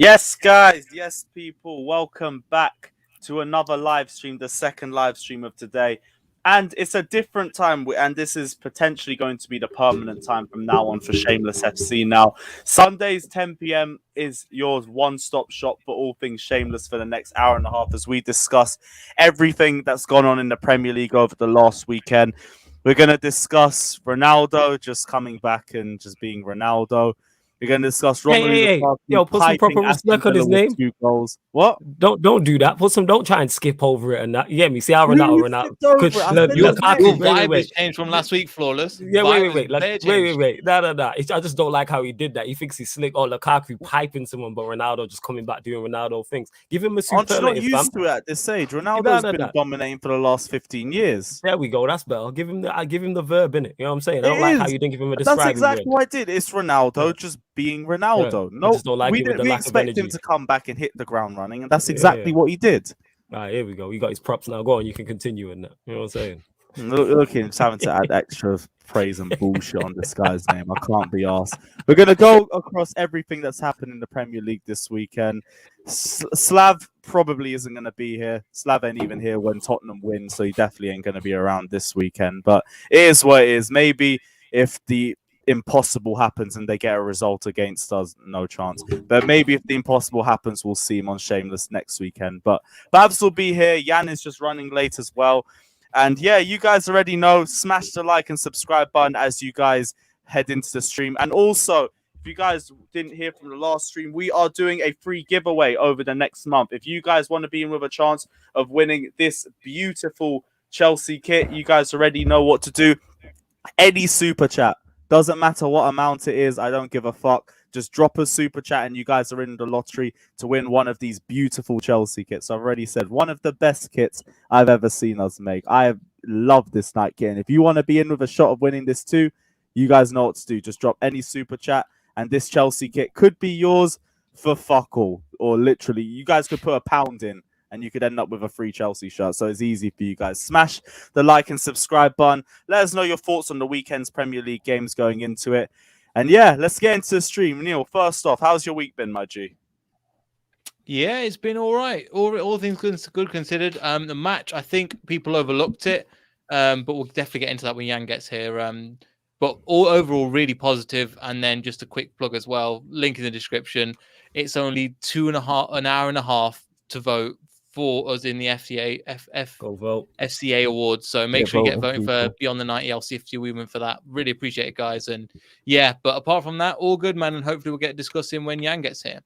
Yes, guys. Yes, people. Welcome back to another live stream, the second live stream of today. And it's a different time, and this is potentially going to be the permanent time from now on for Shameless FC. Now, Sundays, 10 p.m. is your one-stop shop for all things Shameless for the next hour and a half as we discuss everything that's gone on in the Premier League over the last weekend. We're going to discuss Ronaldo just coming back and just being Ronaldo. We're going to discuss Romelu Lukaku Yo, put some proper piping Aston respect on his Villa with name. 2 goals. What? Don't do that. Don't try and skip over it and that. You get me? See how Ronaldo. Your vibe has changed from last week, Flawless. Yeah, wait. No. I just don't like how he did that. He thinks he's slick. Oh, Lukaku piping someone, but Ronaldo just coming back doing Ronaldo things. Give him a superlative. I'm not used to it at this age. Ronaldo's been dominating for the last 15 years. There we go. That's better. Give him the verb in it. You know what I'm saying? I don't like how you didn't give him a describing. That's exactly what I did. It's Ronaldo just being Ronaldo. Yeah. No, we expect him to come back and hit the ground running, and that's exactly what he did. All right, here we go. You got his props now. Go on, you can continue in that. You know what I'm saying? Look, he's having to add extra praise and bullshit on this guy's name. I can't be arsed. We're going to go across everything that's happened in the Premier League this weekend. Slav probably isn't going to be here. Slav ain't even here when Tottenham win, so he definitely ain't going to be around this weekend. But it is what it is. Maybe if the impossible happens and they get a result against us, no chance. But maybe if the impossible happens, we'll see him on Shameless next weekend. But Babs will be here. Jan is just running late as well. And yeah, you guys already know, smash the like and subscribe button as you guys head into the stream. And also, if you guys didn't hear from the last stream, we are doing a free giveaway over the next month. If you guys want to be in with a chance of winning this beautiful Chelsea kit, you guys already know what to do. Any super chat. Doesn't matter what amount it is. I don't give a fuck. Just drop a super chat and you guys are in the lottery to win one of these beautiful Chelsea kits. I've already said one of the best kits I've ever seen us make. I love this night kit. And if you want to be in with a shot of winning this too, you guys know what to do. Just drop any super chat and this Chelsea kit could be yours for fuck all. Or literally, you guys could put £1 in and you could end up with a free Chelsea shirt. So it's easy for you guys. Smash the like and subscribe button. Let us know your thoughts on the weekend's Premier League games going into it. And yeah, let's get into the stream. Neil, first off, how's your week been, my G? Yeah, it's been all right. All things good considered. The match, I think people overlooked it, but we'll definitely get into that when Jan gets here. But overall, really positive. And then just a quick plug as well. Link in the description. It's only an hour and a half to vote for us in the FCA Awards. So make sure you get voting for Beyond the 90 LCFT Women for that. Really appreciate it, guys. And yeah, but apart from that, all good, man. And hopefully we'll get discussing when Jan gets here.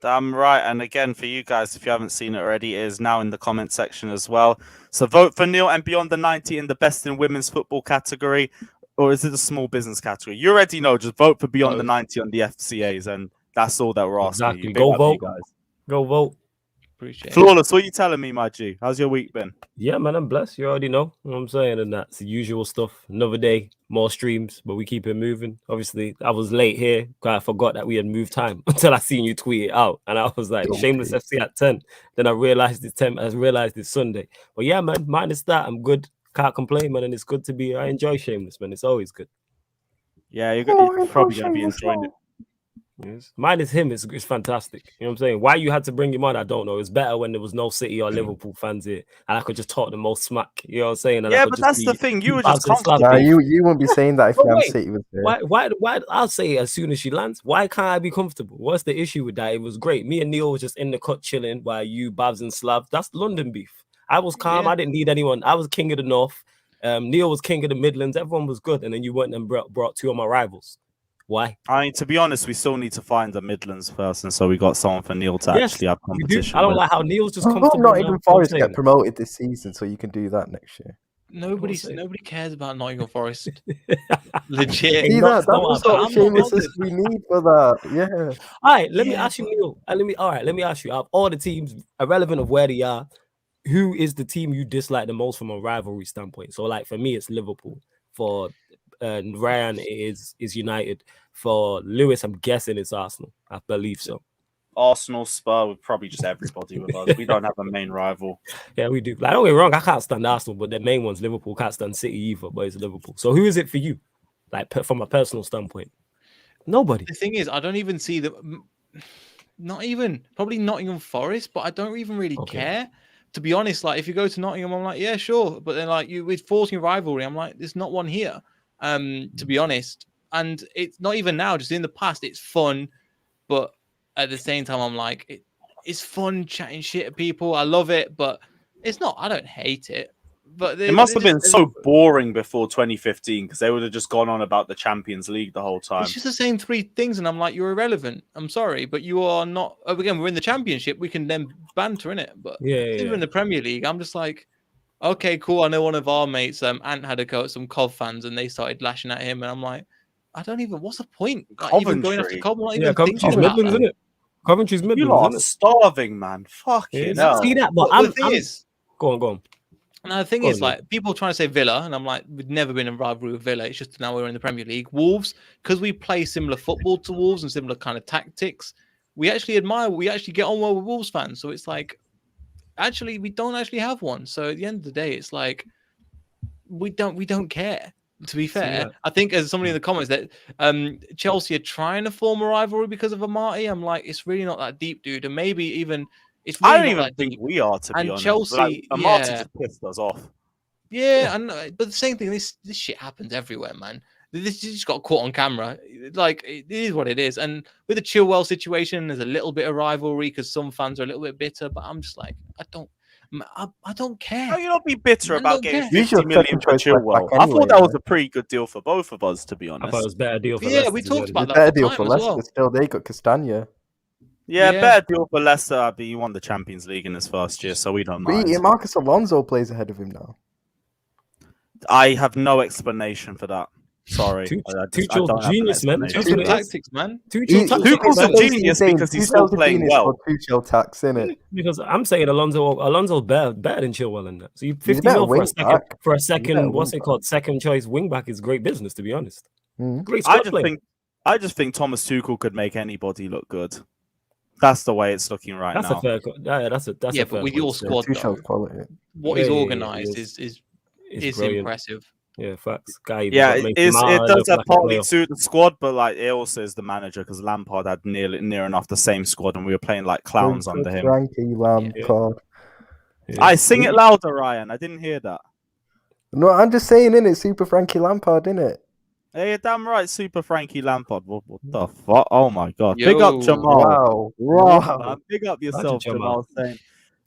Damn right. And again, for you guys, if you haven't seen it already, it is now in the comment section as well. So vote for Neil and Beyond the 90 in the Best in Women's Football category. Or is it a small business category? You already know. Just vote for Beyond the 90 on the FCAs. And that's all that we're asking you. Go vote, guys. Go vote. Appreciate Flawless, what are you telling me, my G? How's your week been? Yeah, man, I'm blessed. You already know what I'm saying. And that's the usual stuff. Another day, more streams, but we keep it moving. Obviously, I was late here. I forgot that we had moved time until I seen you tweet it out. And I was like, Shameless FC at 10. Then I realized it's 10. I realized it's Sunday. But yeah, man, minus that, I'm good. Can't complain, man. And it's good to be. I enjoy Shameless, man. It's always good. Yeah, you're probably going to be enjoying it. Yes. Mine is him. It's fantastic. You know what I'm saying? Why you had to bring him on, I don't know. It's better when there was no City or Liverpool fans here, and I could just talk the most smack. You know what I'm saying? And yeah, but that's the thing. You were just comfortable. Nah, you wouldn't be saying that if City was there. Why? I'll say it as soon as she lands. Why can't I be comfortable? What's the issue with that? It was great. Me and Neil was just in the cut chilling while you, Babs, and Slav. That's London beef. I was calm. I didn't need anyone. I was king of the North. Neil was king of the Midlands. Everyone was good, and then you went and brought 2 of my rivals. Why? I mean, to be honest, we still need to find the Midlands person, so we got someone for Neil to actually have competition. I don't like how Neil's just comfortable. Not even Forest get promoted this season, so you can do that next year. Nobody cares about Nottingham Forest. Legit. See, that's what Shameless we need for that. Yeah. All right, let me ask you, Neil. Let me ask you. Out of all the teams, irrelevant of where they are, who is the team you dislike the most from a rivalry standpoint? So, like for me, it's Liverpool. For Ryan, it is United. For Lewis, I'm guessing it's Arsenal. I believe so. Arsenal, Spurs, with probably just everybody with us. We don't have a main rival. Yeah, we do. Like, don't get me wrong, I can't stand Arsenal, but the main one's Liverpool. Can't stand City either, but it's Liverpool. So who is it for you? Like from a personal standpoint? Nobody. The thing is, I don't even see the probably Nottingham Forest, but I don't even really Okay. care. To be honest, like if you go to Nottingham, I'm like, yeah, sure. But then like you with forcing rivalry, I'm like, there's not one here. To be honest. And it's not even now, just in the past, it's fun. But at the same time, I'm like, it's fun chatting shit at people. I love it, but it's not, I don't hate it. But It must have been so boring before 2015 because they would have just gone on about the Champions League the whole time. It's just the same three things, and I'm like, you're irrelevant. I'm sorry, but you are not. Again, we're in the Championship. We can then banter in it, but even in the Premier League, I'm just like, okay, cool. I know one of our mates, Ant, had a go at some Cov fans, and they started lashing at him, and I'm like, I don't even. What's the point? Like, even going after Cov, I'm not even Coventry's thinking about Midlands, that. isn't it? Coventry's Midlands. You lot are starving, man. Fucking hell. See that, but the thing is, go on. Now the thing is, like, people trying to say Villa, and I'm like, we've never been in rivalry with Villa. It's just now we're in the Premier League. Wolves, because we play similar football to Wolves and similar kind of tactics, we actually get on well with Wolves fans. So it's like, actually, we don't actually have one. So at the end of the day, it's like, we don't care. To be fair, I think as somebody in the comments that Chelsea are trying to form a rivalry because of Amati. I'm like, it's really not that deep, dude. And maybe even. It's really I don't even think we are, to be honest. Chelsea, like, Amati just pissed us off. Yeah, but the same thing. This shit happens everywhere, man. This just got caught on camera. Like, it is what it is. And with the Chilwell situation, there's a little bit of rivalry because some fans are a little bit bitter. But I'm just like, I don't care. No, you don't be bitter about getting care. 50 million for Chilwell. I thought that was a pretty good deal for both of us, to be honest. I thought it was a better deal for Leicester. Leicester. We talked about that. Better deal for Leicester. Still, they got Castagna. Yeah, better deal for Leicester. I mean, he won the Champions League in his first year, so we don't mind. Marcus Alonso plays ahead of him now. I have no explanation for that. Sorry. Tuchel's genius, man. Tuchel tactics, man. Tuchel's a genius because he's still playing well. Tuchel tax, innit? Because I'm saying Alonso's better than Chilwell in that. So you 50 mil for a second, what's it called? Second choice wing back is great business, to be honest. Great squad play. I just think Thomas Tuchel could make anybody look good. That's the way it's looking right now. That's a fair but with your squad, what is organised is impressive. Yeah, facts. Guy, it does have partly suit the squad, but like it also is the manager because Lampard had near enough the same squad, and we were playing like clowns under him. Frankie Lampard. I sing it louder, Ryan. I didn't hear that. No, I'm just saying, innit? Super Frankie Lampard, innit? Hey, you're damn right, Super Frankie Lampard. What the fuck? Oh my god! Big up Jamal. Wow. Big up yourself, Jamal.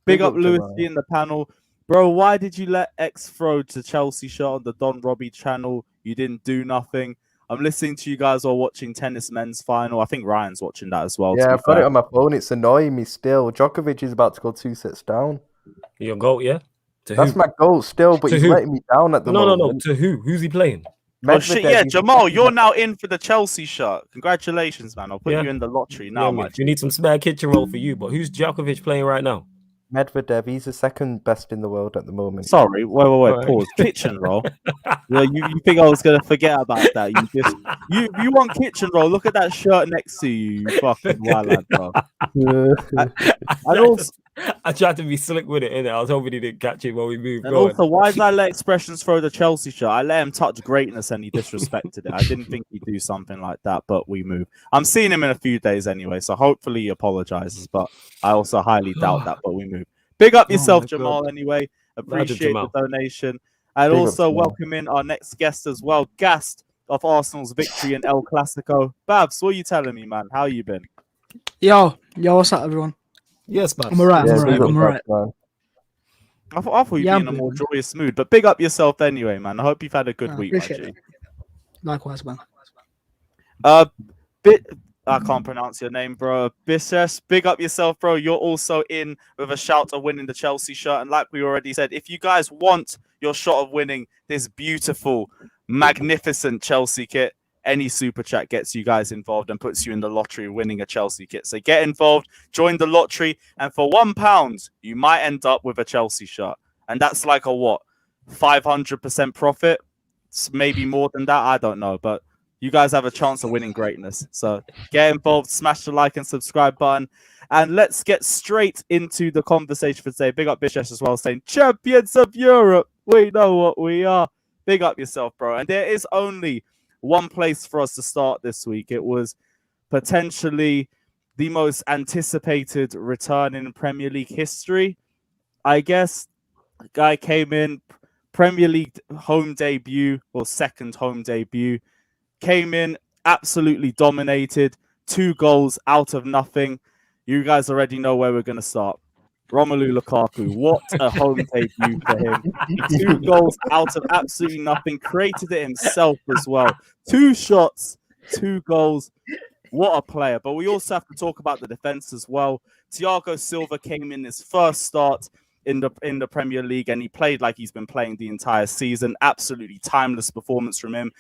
Big up Lewis in the panel. Bro, why did you let X throw to Chelsea shot on the Don Robbie channel? You didn't do nothing. I'm listening to you guys while watching tennis men's final. I think Ryan's watching that as well. Yeah, I've got it on my phone. It's annoying me still. Djokovic is about to go 2 sets down. Your goal, yeah? That's my goal still, but he's letting me down at the moment. No. To who? Who's he playing? Oh shit, yeah, Jamal, you're now in for the Chelsea shot. Congratulations, man. I'll put you in the lottery now, man. You need some spare kitchen roll for you, but who's Djokovic playing right now? Medvedev, he's the second best in the world at the moment. Sorry, wait, pause. Kitchen roll. You think I was gonna forget about that? You want kitchen roll? Look at that shirt next to you, you fucking wild lad, bro. I tried to be slick with it, innit? I was hoping he didn't catch it when we moved. And also, why did I let Expressions throw the Chelsea shot? I let him touch greatness and he disrespected it. I didn't think he'd do something like that, but we move. I'm seeing him in a few days anyway, so hopefully he apologizes, but I also highly doubt that, but we move. Big up yourself, Jamal, anyway. Appreciate the donation. And also welcome in our next guest as well, Gast of Arsenal's victory in El Clasico. Babs, what are you telling me, man? How you been? Yo, what's up, everyone? Yes, man. I'm alright. I thought you'd be in a more joyous mood, but big up yourself anyway, man. I hope you've had a good week, appreciate it. Likewise, man. I can't pronounce your name, bro. Bishes, big up yourself, bro. You're also in with a shout of winning the Chelsea shirt. And like we already said, if you guys want your shot of winning this beautiful, magnificent Chelsea kit, any super chat gets you guys involved and puts you in the lottery winning a Chelsea kit. So get involved, join the lottery, and for £1, you might end up with a Chelsea shirt. And that's like a 500% profit? Maybe more than that. I don't know. But you guys have a chance of winning greatness. So get involved, smash the like and subscribe button. And let's get straight into the conversation for today. Big up Bishesh as well, saying, Champions of Europe. We know what we are. Big up yourself, bro. And there is only one place for us to start this week. It was potentially the most anticipated return in Premier League history, I guess. Guy came in, Premier League home debut or second home debut, came in, absolutely dominated, 2 goals out of nothing. You guys already know where we're going to start. Romelu Lukaku, what a home debut for him. 2 goals out of absolutely nothing, created it himself as well. 2 shots, 2 goals. What a player. But we also have to talk about the defense as well. Thiago Silva came in his first start in the Premier League, and he played like he's been playing the entire season. Absolutely timeless performance from him.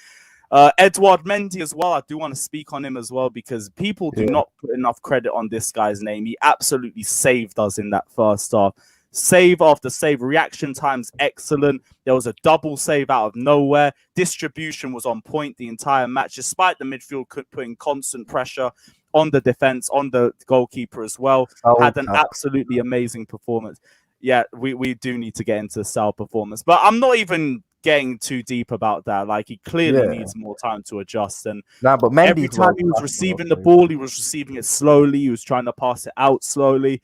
Edouard Mendy as well. I do want to speak on him as well because people do not put enough credit on this guy's name. He absolutely saved us in that first half. Save after save, reaction times excellent. There was a double save out of nowhere. Distribution was on point the entire match, despite the midfield putting constant pressure on the defense, on the goalkeeper as well. Had an absolutely amazing performance. Yeah, we do need to get into the Sal performance, but I'm not even getting too deep about that. Like, he clearly needs more time to adjust. And but every time he was receiving the ball, he was receiving it slowly. He was trying to pass it out slowly.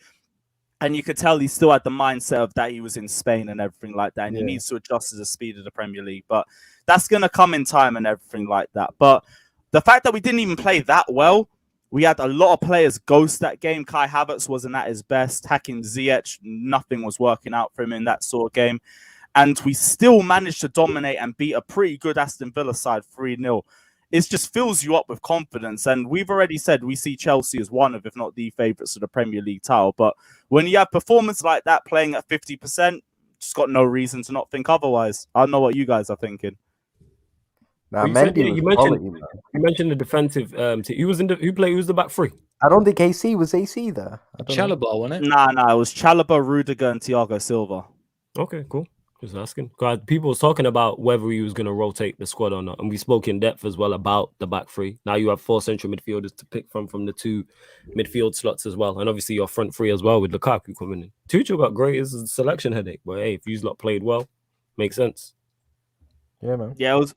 And you could tell he still had the mindset of that he was in Spain and everything like that. And he needs to adjust to the speed of the Premier League. But that's going to come in time and everything like that. But the fact that we didn't even play that well, we had a lot of players ghost that game. Kai Havertz wasn't at his best. Hakim Ziyech, nothing was working out for him in that sort of game. And we still managed to dominate and beat a pretty good Aston Villa side 3-0. It just fills you up with confidence. And we've already said we see Chelsea as one of, if not the favourites of the Premier League title. But when you have performance like that playing at 50%, just got no reason to not think otherwise. I don't know what you guys are thinking. Nah, you mentioned the defensive team. Who was the back three? I don't think AC was AC there. Chalobah, wasn't it? Nah, it was Chalobah, Rudiger, and Thiago Silva. Okay, cool. Just asking. Because people was talking about whether he was going to rotate the squad or not. And we spoke in depth as well about the back three. Now you have 4 central midfielders to pick from the 2 midfield slots as well. And obviously your front three as well with Lukaku coming in. Tuchel got great as a selection headache. But hey, if you've not played well, makes sense. Yeah, man. Yeah, it was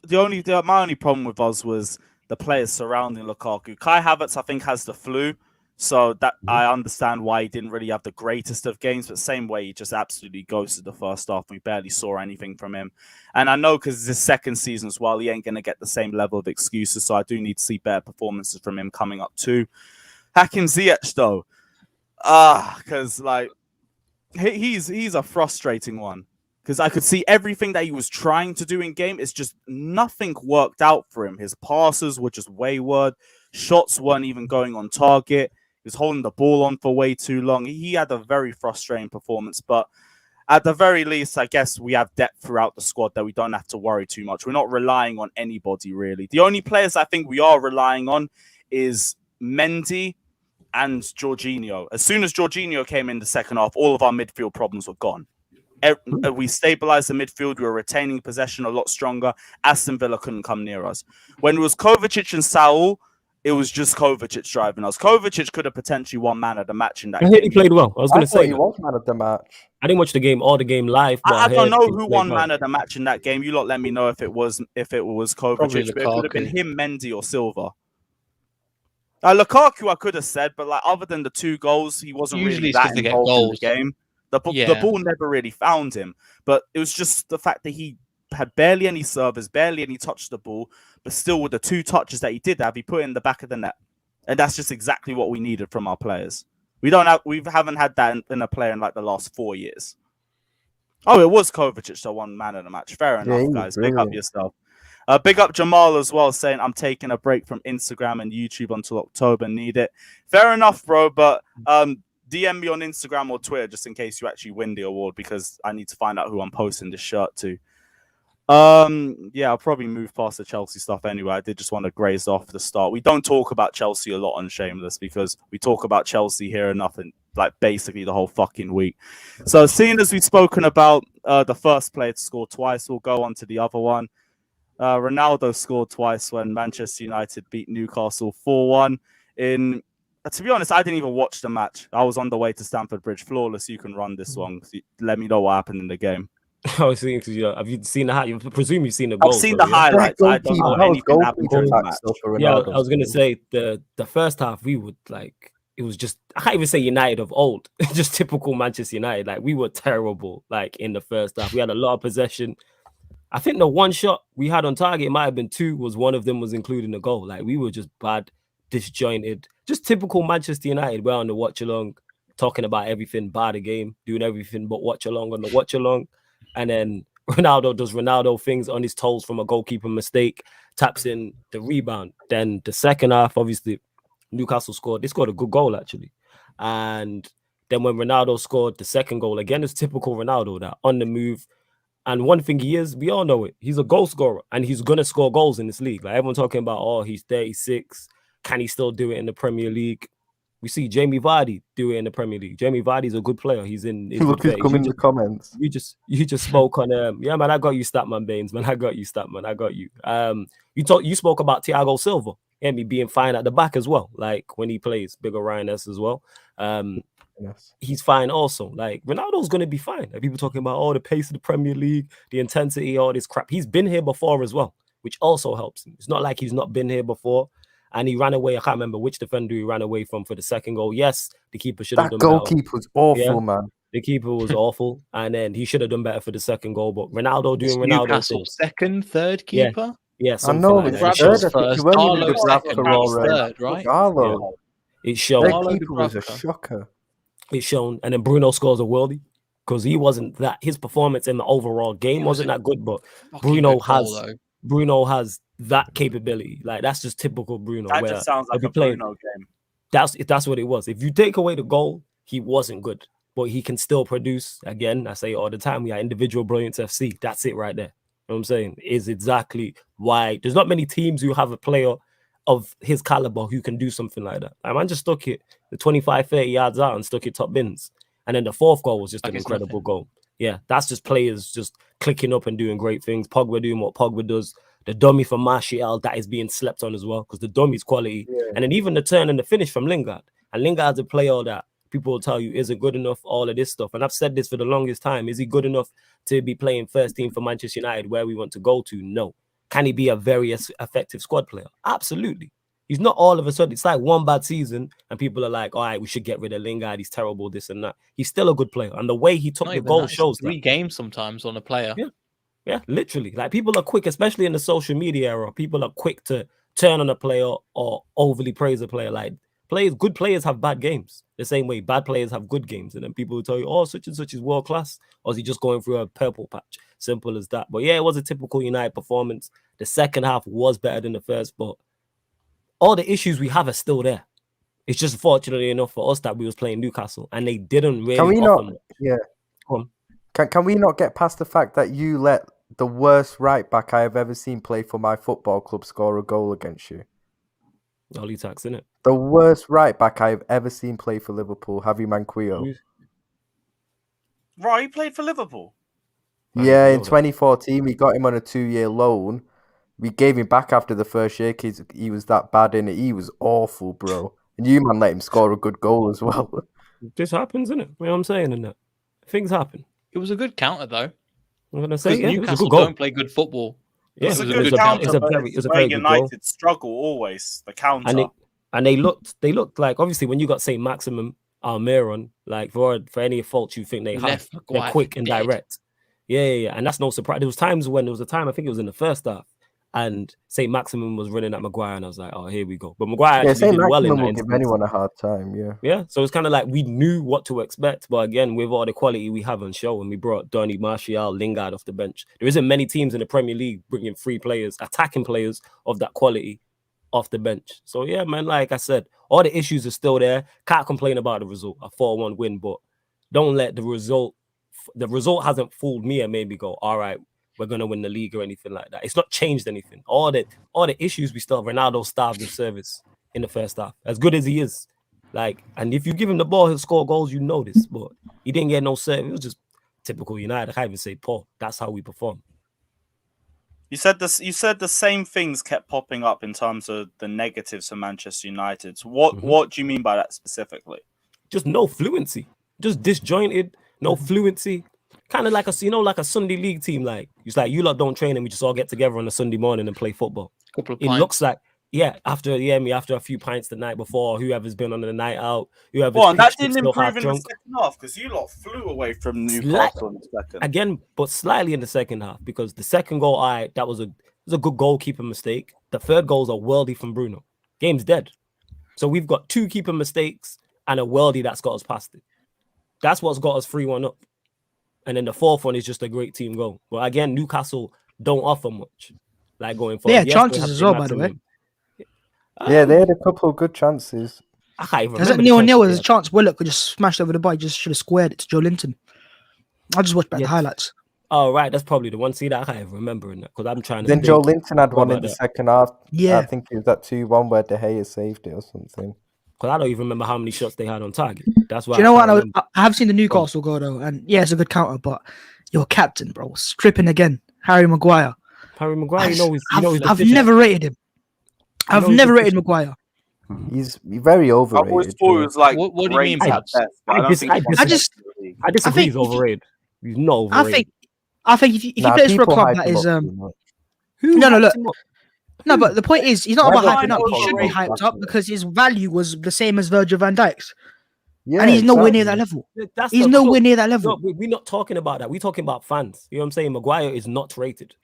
my only problem with us was the players surrounding Lukaku. Kai Havertz, I think, has the flu. So that I understand why he didn't really have the greatest of games, but same way he just absolutely ghosted the first half. We barely saw anything from him. And I know because it's his second season as well, he ain't going to get the same level of excuses. So I do need to see better performances from him coming up too. Hakim Ziyech, though, because like he's a frustrating one. Because I could see everything that he was trying to do in game. It's just nothing worked out for him. His passes were just wayward. Shots weren't even going on target. He was holding the ball on for way too long. He had a very frustrating performance. But at the very least, I guess we have depth throughout the squad that we don't have to worry too much. We're not relying on anybody, really. The only players I think we are relying on is Mendy and Jorginho. As soon as Jorginho came in the second half, all of our midfield problems were gone. We stabilized the midfield. We were retaining possession a lot stronger. Aston Villa couldn't come near us. When it was Kovacic and Saul, it was just Kovacic driving us. Kovacic could have potentially won man of the match in that game. He played well. I was going to say he was man of the match. I didn't watch the game live. But I don't know who won man of the match in that game. You lot let me know if it was Kovacic. It could have been him, Mendy, or Silva. Lukaku, I could have said, but like other than the 2 goals, he wasn't usually really that involved in the game. The ball never really found him, but it was just the fact that he had barely any service, barely any touch the ball, but still with the 2 touches that he did have, he put it in the back of the net, and that's just exactly what we needed from our players. We haven't had that in a player in like the last 4 years. Oh, it was Kovacic that won man of the match. Fair enough, guys. Big up yourself. Big up Jamal as well, saying I'm taking a break from Instagram and YouTube until October. Need it. Fair enough, bro, but DM me on Instagram or Twitter just in case you actually win the award because I need to find out who I'm posting this shirt to. Yeah, I'll probably move past the Chelsea stuff anyway. I did just want to graze off the start. We don't talk about Chelsea a lot on Shameless because we talk about Chelsea here enough and like basically the whole fucking week. So seeing as we've spoken about the first player to score twice, we'll go on to the other one. Ronaldo scored twice when Manchester United beat Newcastle 4-1 in... To be honest, I didn't even watch the match. I was on the way to Stamford Bridge. Flawless, you can run this one. Let me know what happened in the game. I was thinking, because have you seen the highlights? You presume you've seen the goals. I've seen the highlights. I don't know anything happened during the match. Yeah, I was going to say, the first half, we would like it was just, I can't even say United of old, just typical Manchester United. Like, we were terrible, like, in the first half. We had a lot of possession. I think the one shot we had on target, it might have been two, was one of them was including the goal. Like, we were just bad, disjointed, just typical Manchester United. We're on the watch along, talking about everything, bar the game, doing everything but watch along on the watch along. And then Ronaldo does Ronaldo things on his toes from a goalkeeper mistake, taps in the rebound. Then the second half, obviously, Newcastle scored. They scored a good goal, actually. And then when Ronaldo scored the second goal, again, it's typical Ronaldo, that on the move. And one thing he is, we all know it, he's a goal scorer, and he's going to score goals in this league. Like, everyone talking about, oh, he's 36. Can he still do it in the Premier League? We see Jamie Vardy do it in the Premier League. Jamie Vardy's a good player. He's in. Look who's come in the comments. You just spoke on yeah, man. I got you, Statman Baines. Man, I got you, Statman. I got you. You spoke about Thiago Silva and me being fine at the back as well. Like, when he plays, bigger Ryan S as well. Yes. He's fine also. Like, Ronaldo's going to be fine. Like, people talking about, the pace of the Premier League, the intensity, all this crap. He's been here before as well, which also helps him. It's not like he's not been here before. And he ran away. I can't remember which defender he ran away from for the second goal. Yes, the keeper should have done better. That goalkeeper was awful, man. The keeper was awful. And then he should have done better for the second goal. But Ronaldo doing Ronaldo Newcastle things. second, third keeper? Yeah, I know. like It's that. Rashford's third. first, When you Darlow did second, Rashford third, right? Darlow. It showed. Their Darlow keeper was a Dubravka. shocker. It's shown. And then Bruno scores a worldie. Because he wasn't that, his performance in the overall game wasn't that good, but Bruno has that capability. Like, that's just typical Bruno. That just sounds like a Bruno game. That's what it was. If you take away the goal, he wasn't good, but he can still produce. Again, I say it all the time, we are individual brilliance FC. That's it right there. You know what I'm saying? Is exactly why there's not many teams who have a player of his caliber who can do something like that. Man just stuck it the 25, 30 yards out and stuck it top bins. And then the fourth goal was just an incredible goal. Yeah, that's just players just clicking up and doing great things. Pogba doing what Pogba does. The dummy from Martial, that is being slept on as well, because the dummy's quality. Yeah. And then even the turn and the finish from Lingard. And Lingard's a player that people will tell you isn't good enough, all of this stuff. And I've said this for the longest time. Is he good enough to be playing first team for Manchester United where we want to go to? No. Can he be a very effective squad player? Absolutely. He's not all of a sudden. It's like one bad season and people are like, all right, we should get rid of Lingard. He's terrible, this and that. He's still a good player. And the way he took the goal shows that. 3 games sometimes on a player. Yeah, literally. Like, people are quick, especially in the social media era. People are quick to turn on a player or overly praise a player. Like, good players have bad games. The same way bad players have good games. And then people will tell you, oh, such and such is world class. Or is he just going through a purple patch? Simple as that. But yeah, it was a typical United performance. The second half was better than the first, but all the issues we have are still there. It's just fortunately enough for us that we was playing Newcastle and they didn't really. Can we not? Much. Yeah. Come on. Can we not get past the fact that you let the worst right back I have ever seen play for my football club score a goal against you? Ollie Tax, innit? The worst right back I have ever seen play for Liverpool, Javi Manquillo. Right, he played for Liverpool. Yeah, in 2014, we got him on a 2-year loan. We gave him back after the first year because he was that bad in it. He was awful, bro. And you, man, let him score a good goal as well. This happens, innit? You know what I'm saying? And that things happen. It was a good counter, though. I'm gonna say, yeah, Newcastle don't play good football. Yeah, it's a good counter. It's a very United good struggle always. The counter. And they looked like, obviously, when you got St. Maximin, Almiron, like for any faults you think they have, they're quick and direct. Yeah. And that's no surprise. There was a time, I think it was in the first half, and St. Maximin was running at Maguire, and I was like, oh, here we go. But Maguire actually did well in that instance. Give anyone a hard time, Yeah, so it's kind of like we knew what to expect, but again, with all the quality we have on show, and we brought Donny, Martial, Lingard off the bench. There isn't many teams in the Premier League bringing 3 players, attacking players of that quality off the bench. So yeah, man, like I said, all the issues are still there. Can't complain about the result, a 4-1 win, but don't let the result hasn't fooled me and made me go, all right, we're gonna win the league or anything like that. It's not changed anything. All the issues we still have. Ronaldo starved of service in the first half, as good as he is. Like, and if you give him the ball, he'll score goals. You know this, but he didn't get no service. It was just typical United. I can't even say poor. That's how we perform. You said this. You said the same things kept popping up in terms of the negatives for Manchester United. So what do you mean by that specifically? Just no fluency. Just disjointed. No fluency. Kind of like a Sunday league team. Like, it's like you lot don't train and we just all get together on a Sunday morning and play football. It looks like after a few pints the night before, whoever's been on the night out, whoever's Well, that pitched didn't still half improve in the drunk. second half because you lot flew away from Slight- Newcastle in the second. Again, but slightly in the second half, because the second goal, that was a good goalkeeper mistake. The third goal's a worldie from Bruno. Game's dead. So we've got 2 keeper mistakes and a worldie that's got us past it. That's what's got us 3-1 up. And then the fourth one is just a great team goal. But again, Newcastle don't offer much, like going forward. Yeah, Yes, chances have as their well, by the way. maximum. Yeah, they had a couple of good chances. I can't even There's that remember. nil was a chance Willock could just smash over the bar. He just should have squared it to Joe Linton. I just watched back Yes. the highlights. Oh, right. That's probably the one. See, that I can't even remember in that because I'm trying to. Then think. Joe Linton had What one in about the that? second half. Yeah. I think it was that 2-1 where De Gea saved it or something. Because I don't even remember how many shots they had on target. That's why. Do you know what? can't remember. I have seen the Newcastle goal though, and yeah, it's a good counter. But your captain, bro, stripping again, Harry Maguire. Harry Maguire, you know, he's I've never rated him. I've he's never rated deficient. Maguire. He's very I always overrated. thought it was like What do you great mean, at Babs? best, but I don't think it's I just- I disagree. I He's think- overrated. He's not overrated. I think if he Nah, plays for a people club hype that him is up too much. Who No, hyped look. him up? no, but the point is he's not Why about would hyping up. people He should be overrate hyped up him? because his value was the same as Virgil van Dijk's, Yeah, and he's nowhere near that exactly. level. That's He's the- nowhere near that No, level. we're not talking about that. We're talking about fans. You know what I'm saying? Maguire is not rated.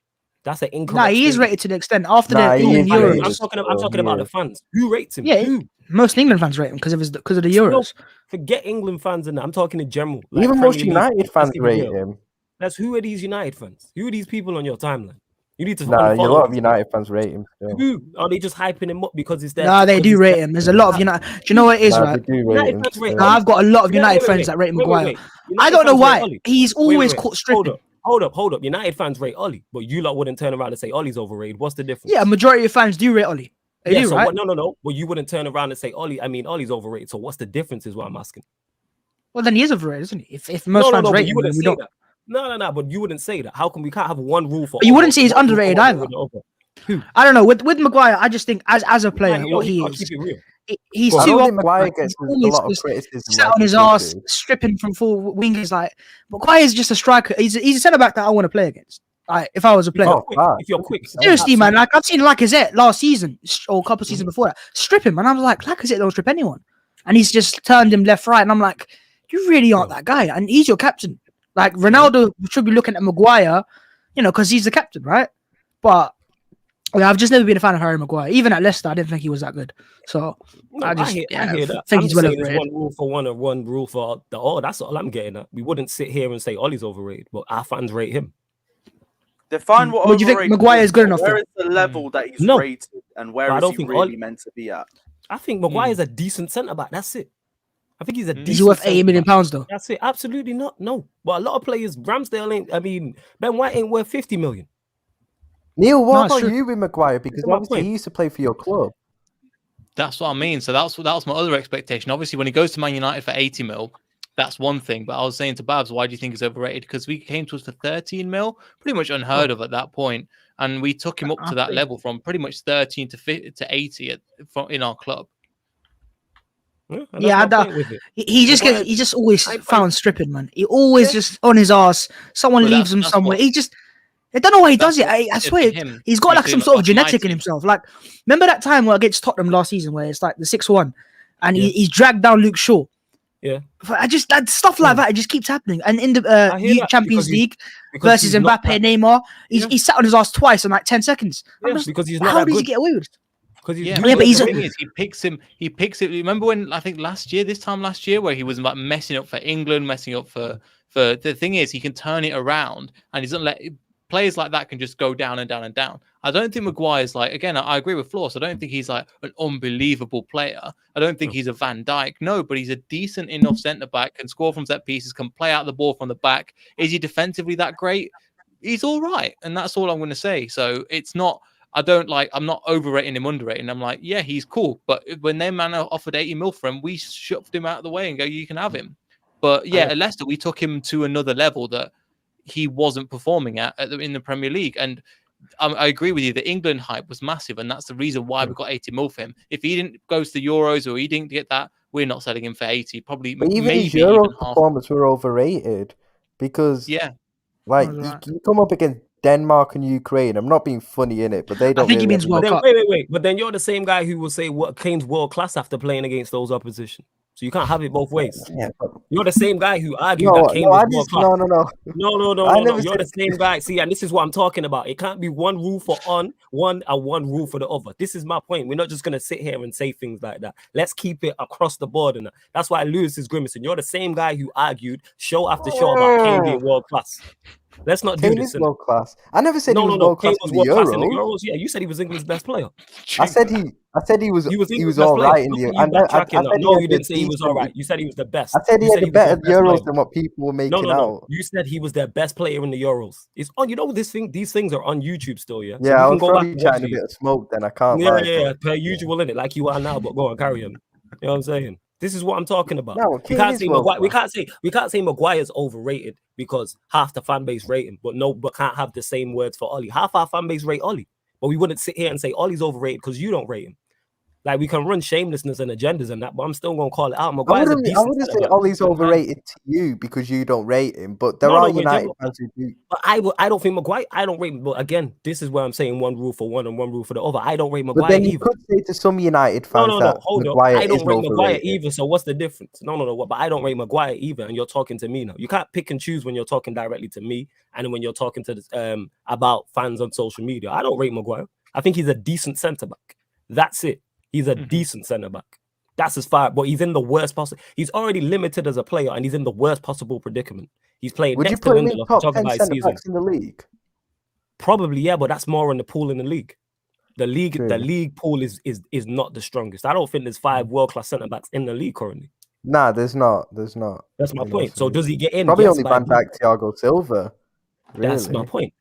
That's an incorrect. Nah, he is statement. rated to the extent after Nah, the he England is I'm rated. Euros. talking about the fans. Who rates him? Yeah, Who? most England fans rate him because of the No, Euros. forget England fans and that. I'm talking in general. Like Even Premier most League. United Let's fans keep it rate real. him. That's who are these United fans? Who are these people on your timeline? You need to Nah, a unfollow lot of these United fans rate him still. people. Who are they just hyping him up because it's their? Nah, they because do it's rate their- him. There's a lot of United. Do you know what it is, Nah, right? they do rate United him fans rate still. Nah, I've got a lot of Yeah, United wait, friends wait, that rate wait, Maguire. wait. I United don't know fans rate why. Ollie. He's Wait, wait, always wait. caught stripping. Hold up. United fans rate Ollie, but you lot wouldn't turn around and say Ollie's overrated. What's the difference? Yeah, a majority of fans do rate Ollie. They Yeah, do, so right? what, no. But you wouldn't turn around and say Ollie's overrated. So what's the difference? Is what I'm asking. Well, then he is overrated, isn't he? If most fans but rate you him, wouldn't then we say don't. that. No. But you wouldn't say that. How come we can't have one rule for? But you wouldn't over- say he's one rule for underrated one either. over and over? I don't know. With Maguire, I just think as a player, Man, what he gotta is, keep it real. he's I I too don't up. think Maguire He's gets a always lot of just criticism. sat like on he his should ass, do. stripping from full wingers. Like Maguire is just a striker. He's a centre back that I want to play against. Like if I was a player. Oh, If you're quick, Seriously, man. absolutely. Like I've seen Lacazette last season or a couple of seasons before that strip him, and I was like, Lacazette don't strip anyone, and he's just turned him left, right, and I'm like, you really aren't that guy, and he's your captain. Like Ronaldo should be looking at Maguire, because he's the captain, right? But I've just never been a fan of Harry Maguire. Even at Leicester, I didn't think he was that good. So No, I just hear that. think I'm he's just well saying it's overrated. one rule for one or one rule for the all. That's all I'm getting at. We wouldn't sit here and say Ollie's overrated, but our fans rate him. Define what What do you think overrated Maguire is good enough Where for? is the level that he's No. rated, and where But I is don't he think really Ollie- meant to be at? I think Maguire's a decent centre back. That's it. I think he's a decent. Is he worth £80 million centre-back. though? That's it. Absolutely not. No. But a lot of players, Ramsdale ain't. I mean, Ben White ain't worth 50 million. Neil, what No, it's about true. you with Maguire? Because That's my obviously point. he used to play for your club. That's what I mean. So that was my other expectation. Obviously, when he goes to Man United for 80 mil, that's one thing. But I was saying to Babs, why do you think he's overrated? Because we came to us for 13 mil, pretty much unheard of at that point, and we took him up to that level from pretty much 13 to 80 in our club. Yeah, and Yeah, that's my point with it. He just Maguire- he just always I- found stripping, man. He always Yeah. just on his ass. Someone But leaves him that's somewhere. what- I don't know why he does That's it. what I did swear to him. he's got like He's some doing sort of it off my genetic in team. himself. Like remember that time where against Tottenham last season where it's like the 6-1 and Yeah. he's dragged down Luke Shaw. Yeah. That stuff like that, it just keeps happening. And in the I hear that Champions because he's- League Because versus he's not Mbappe, that- Neymar, Yeah. he sat on his ass twice in like 10 seconds. Yeah, I'm just, because he's not how that does he good. get away with it? Because he's Yeah, doing Yeah, but it he's the the a- thing way- is, he picks it. Remember when I think this time last year, where he was like messing up for England, messing up for the thing is, he can turn it around, and he doesn't let players like that can just go down and down and down. I don't think Maguire's like, again, I agree with Floss. I don't think he's like an unbelievable player. I don't think he's a Van Dijk. No, but he's a decent enough centre back, can score from set pieces, can play out the ball from the back. Is he defensively that great? He's all right, and that's all I'm going to say. So it's not. I'm not overrating him, underrating. I'm like, yeah, he's cool. But when their man offered 80 mil for him, we shoved him out of the way and go, you can have him. But yeah, at Leicester, we took him to another level that he wasn't performing in the Premier League. And I agree with you. The England hype was massive, and that's the reason why we got 80 mil for him. If he didn't go to the Euros or he didn't get that, we're not selling him for 80. Probably, But even maybe his Euro even half. performance were overrated because Yeah, like Right. you come up against Denmark and Ukraine. I'm not being funny in it, but they don't. think he really means have World enough- Cup. Wait. But then you're the same guy who will say what Kane's world class after playing against those opposition. So you can't have it both ways. Yeah, but You're the same guy who argued no, that Kane no, was I world just, class. no. No. I never You're the said- same guy. See, and this is what I'm talking about. It can't be one rule for one and one rule for the other. This is my point. We're not just gonna sit here and say things like that. Let's keep it across the board, and that's why Lewis is grimacing. You're the same guy who argued show after show about Kane being world class. Let's not do Kane this. is world class. I never said he was world Kane class was in the world class in the Euros. Euros. Yeah, you said he was England's best player. I said he was England's all best player. right in Look the at you backtracking now. said No, he you had didn't a say he was all right. You said he was the best. I said he You had said the he was their better best Euros player. than what people were making No. out. You said he was their best player in the Euros. It's on. You know this thing. These things are on YouTube still. Yeah. Yeah, I we was can go back probably and watch chatting a these. bit of smoke. Then I can't Yeah, lie. per usual in it, like you are now. But go on, carry on. You know what I'm saying? This is what I'm talking about. No, we Kane can't is say world Maguire. class. We can't say Maguire's overrated because half the fan base rate him, but can't have the same words for Ollie. Half our fan base rate Ollie, but we wouldn't sit here and say Ollie's overrated because you don't rate him. Like we can run shamelessness and agendas and that, but I'm still gonna call it out. I Maguire's a wouldn't decent say centre-back. Ollie's overrated to you because you don't rate him, but there No, are but United fans who do. But I don't think Maguire. I don't rate. But again, this is where I'm saying one rule for one and one rule for the other. I don't rate But Maguire then you either. could say to some United fans No. that Hold on. Maguire I don't is rate Maguire overrated. either. So what's the difference? No. But I don't rate Maguire either. And you're talking to me now. You can't pick and choose when you're talking directly to me and when you're talking to about fans on social media. I don't rate Maguire. I think he's a decent centre back. That's it. He's a decent centre back. That's as far. But he's in the worst possible. He's already limited as a player, and he's in the worst possible predicament. He's playing Would you next to put him in Lindelof. top Talking 10 about his centre season. backs in the league? Probably, yeah, but that's more on the pool in the league. The True. league pool is not the strongest. I don't think there's 5 world-class centre backs in the league currently. Nah, there's not. That's my You know, point. So does he get in? Probably Yes, only by Van Dijk, Thiago Silva. That's Really? my point.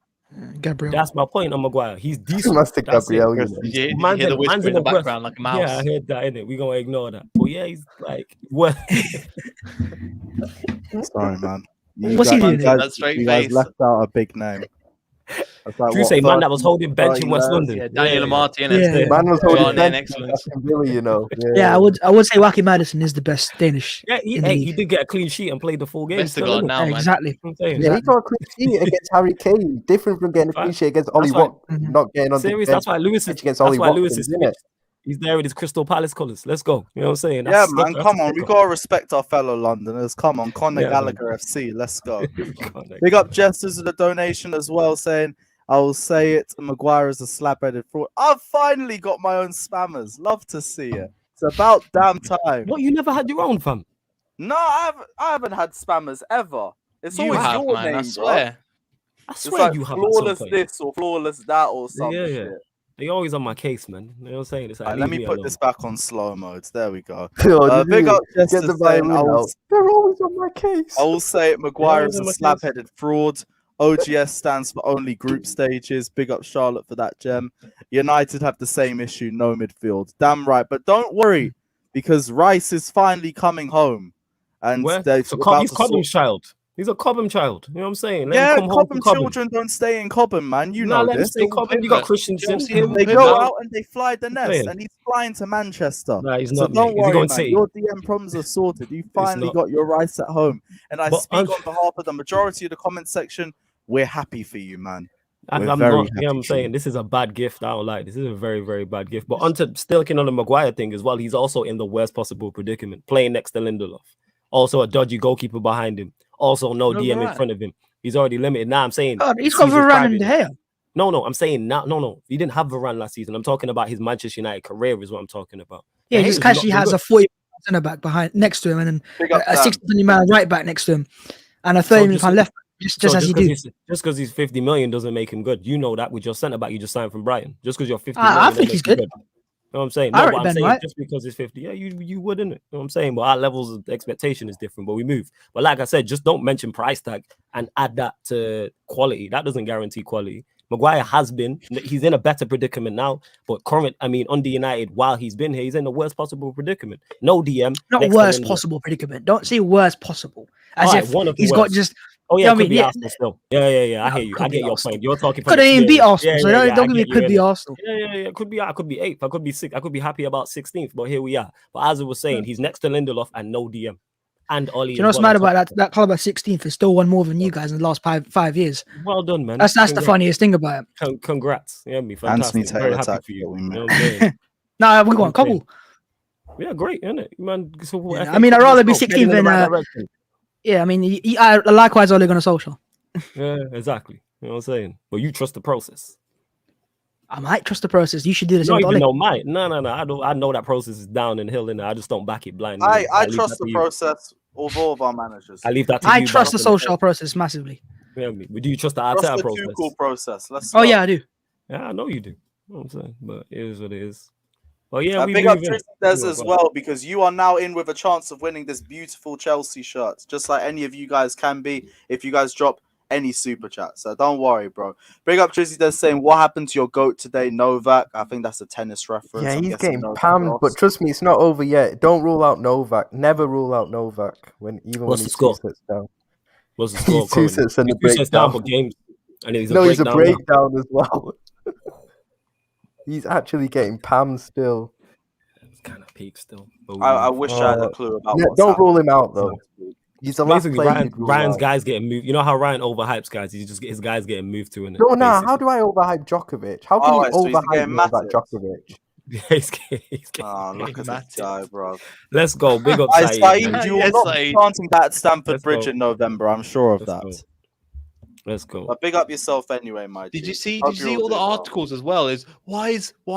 Gabriel. That's my point on Maguire. He's decent. Master That's it. Gabriel. You know. Did you Man's hear the in- man's whisper in in the the worst- background like a mouse? Yeah, I heard that, innit? We're gonna ignore that. But yeah, he's like well Sorry, man. You What's he guys- doing? you guys- That straight you guys face. left out a big name. That's like, Drew what, say man that 30 was holding bench in West 30 London. Yeah, Daniel Amati, innit? Yeah. Man was Go holding on in, bench. excellence. Aston Villa, you know. Yeah, I would say Wacky Madison is the best Danish. Yeah, in the he league. did get a clean sheet and played the full game. Best to still, go innit? now, man. Exactly. I'm saying. Yeah, he got a clean sheet against Harry Kane. Different from getting a clean Right. sheet against Ollie That's why- Watkins, not getting on Serious. the That's bench. why Lewis is. against That's Ollie why Lewis Watkins, is. innit? He's there with his Crystal Palace colours. Let's go. You know what I'm saying? Yeah, That's- man, that's come a on. We sticker. got to respect our fellow Londoners. Come on, Conor Yeah, man. Gallagher FC. Let's go. Can't Big up Jesters with the donation as well, saying, I will say it, Maguire is a slap-headed fraud. I've finally got my own spammers. Love to see it. It's about damn time. What, you never had your own, fam? No, I haven't had spammers ever. It's You always have, your man, name, I bro. swear. I It's swear like you have at some flawless point. this or flawless that or some Yeah. shit. They always on my case, man. You know what I'm saying? It's like, Right, let leave me put alone. this back on slow modes. There we go. Yo, Big dude, up get Jester the saying, violin I will, out. They're always on my case. I will say it, Maguire always is on a my case. slap-headed fraud. OGS stands for only group stages. Big up Charlotte for that gem. United have the same issue, no midfield. Damn right. But don't worry, because Rice is finally coming home. And Where? they're So about he's to Cobham's sort- child. He's a Cobham child. You know what I'm saying? Let Yeah, him come home Cobham to Cobham. children don't stay in Cobham, man. You Nah, know let him this. stay Cobham. You got Pivot. Christensen. Chelsea Him, They Pivot. go Mount. out and they fly the nest, Saying. and he's flying to Manchester. Nah, he's So not. don't mate. Is he worry, going man. City? Your DM problems are sorted. You finally not. got your rights at home. And I But speak I'm- on behalf of the majority of the comment section. We're happy for you, man. I'm We're not. very You know what I'm happy for saying? you. This is a bad gift. I don't like this. This is a very, very bad gift. But onto still on the Maguire thing as well. He's also in the worst possible predicament, playing next to Lindelof. Also a dodgy goalkeeper behind him. Also no No DM in Varane. front of him. He's already limited. Now I'm saying God, he's his got season's Varane private. and De Gea. No, I'm saying now. No. He didn't have Varane last season. I'm talking about his Manchester United career is what I'm talking about. Yeah, De he Gea's just casually not has good. a 40 centre back behind next to him, and then Big up a Sam. 60 million man right back next to him, and a 30 million just- pound left back, just as you do. Just because he's 50 million doesn't make him good. You know that with your centre back you just signed from Brighton. Just because you're 50 million. I doesn't think make he's you good. You know what I'm saying? I No, rate but I'm Ben saying White. just because it's 50, yeah, you wouldn't. You know what I'm saying? But our levels of expectation is different, but we move. But like I said, just don't mention price tag and add that to quality. That doesn't guarantee quality. Maguire he's in a better predicament now, but under United, while he's been here, he's in the worst possible predicament. No DM. Not next to worst Lindelof. possible predicament. Don't say worst possible. As Alright, if one of the he's got worst. just. Oh yeah, Yeah, it I could mean, be yeah. Arsenal still. Yeah. I hear you. Could I be get your Arsenal. point. You're talking from Couldn't even beat experience. Arsenal, so I don't give me get you could in be it. Arsenal. Yeah. It could be. I could be 8th. I could be 6th. I could be happy about 16th. But here we are. But as I was saying, he's next to Lindelof and no DM. and Ollie. Do you know what's mad about that? That club at 16th has still won more than you guys in the last five years. Well done, man. That's the funniest thing about it. Congrats. Yeah, me Anthony fantastic. Very Taylor happy for you. tactical, You know what I'm saying? No, we got a couple. Yeah, great, isn't it, man? So, Yeah, I mean, I'd rather be 16th than. Yeah, I mean, likewise, Ole Gunnar Solskjaer. Yeah, exactly. You know what I'm saying? Well, you trust the process. I might trust the process. You should do the same. No, even know might. No. I know that process is down and hill, and I just don't back it blindly. I trust the process of all of our managers. I leave that to I you. trust the Solskjaer process massively. Yeah, but do you trust the Trust Arteta the process? Tuchel process. Let's Oh yeah, I do. Yeah, I know you do. You know what I'm saying? But it is what it is. Well, yeah, we big up moving. Tristan as well, because you are now in with a chance of winning this beautiful Chelsea shirt, just like any of you guys can be if you guys drop any super chat. So don't worry, bro. Big up Tristan saying, what happened to your GOAT today, Novak? I think that's a tennis reference. Yeah, I'm he's guessing getting Novak pammed, lost. but trust me, it's not over yet. Don't rule out Novak. Never rule out Novak when What's when the he's score? 2 sets down. What's the score? He's 2 sets and a He's 2 sets down for breakdown. games, and he's He's a now. breakdown as well. He's actually getting pammed still. It's kind of peak still. But I wish I had a clue about Yeah, what's don't happening. rule him out though. He's the last basically player you'd rule Ryan's out. guys getting moved. You know how Ryan overhypes guys? He just his guys getting moved to it. No, how do I overhype Djokovic? How can you so he's overhype getting Novak massive. Djokovic? he's getting Oh, look at this guy, bro. Let's go. Big up Saeed, Saeed. you will Yes, not be Saeed. planting that at Stamford Let's Bridge go. in November. I'm sure of Let's that. go. Let's go. But big up yourself anyway, my Did G. you see? Hope Did you see you're all the doing well. articles as well? Is why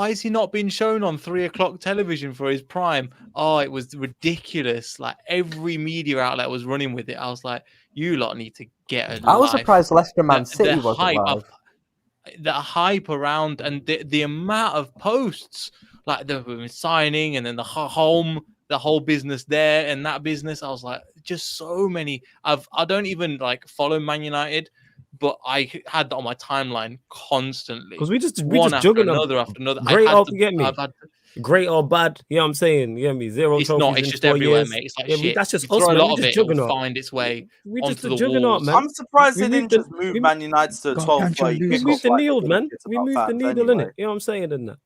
is he not being shown on 3:00 television for his prime? Oh, it was ridiculous. Like every media outlet was running with it. I was like, you lot need to get a I was life. surprised Leicester Man The City wasn't hype live. the hype around and the amount of posts, like the signing and then the whole business there and that business. I was like, just so many. I don't even like follow Man United, but I had that on my timeline constantly. Because we just One after juggling them. another after another. Great I've had or to- get me. I've had to- Great or bad, you know what I'm saying? You know what I mean? Zero It's trophies not. It's in just 4 everywhere, years. mate. It's like Yeah, shit. that's just You us, throw a man. lot We of just it, it'll juggernaut. find its way We just onto the the juggernaut, walls. man. I'm surprised We they didn't moved just move Man United to God, 12th can't you place. lose? We Kick moved off the like needle, they man. it's We about moved the fans needle in anyway. it. You know what I'm saying? In that.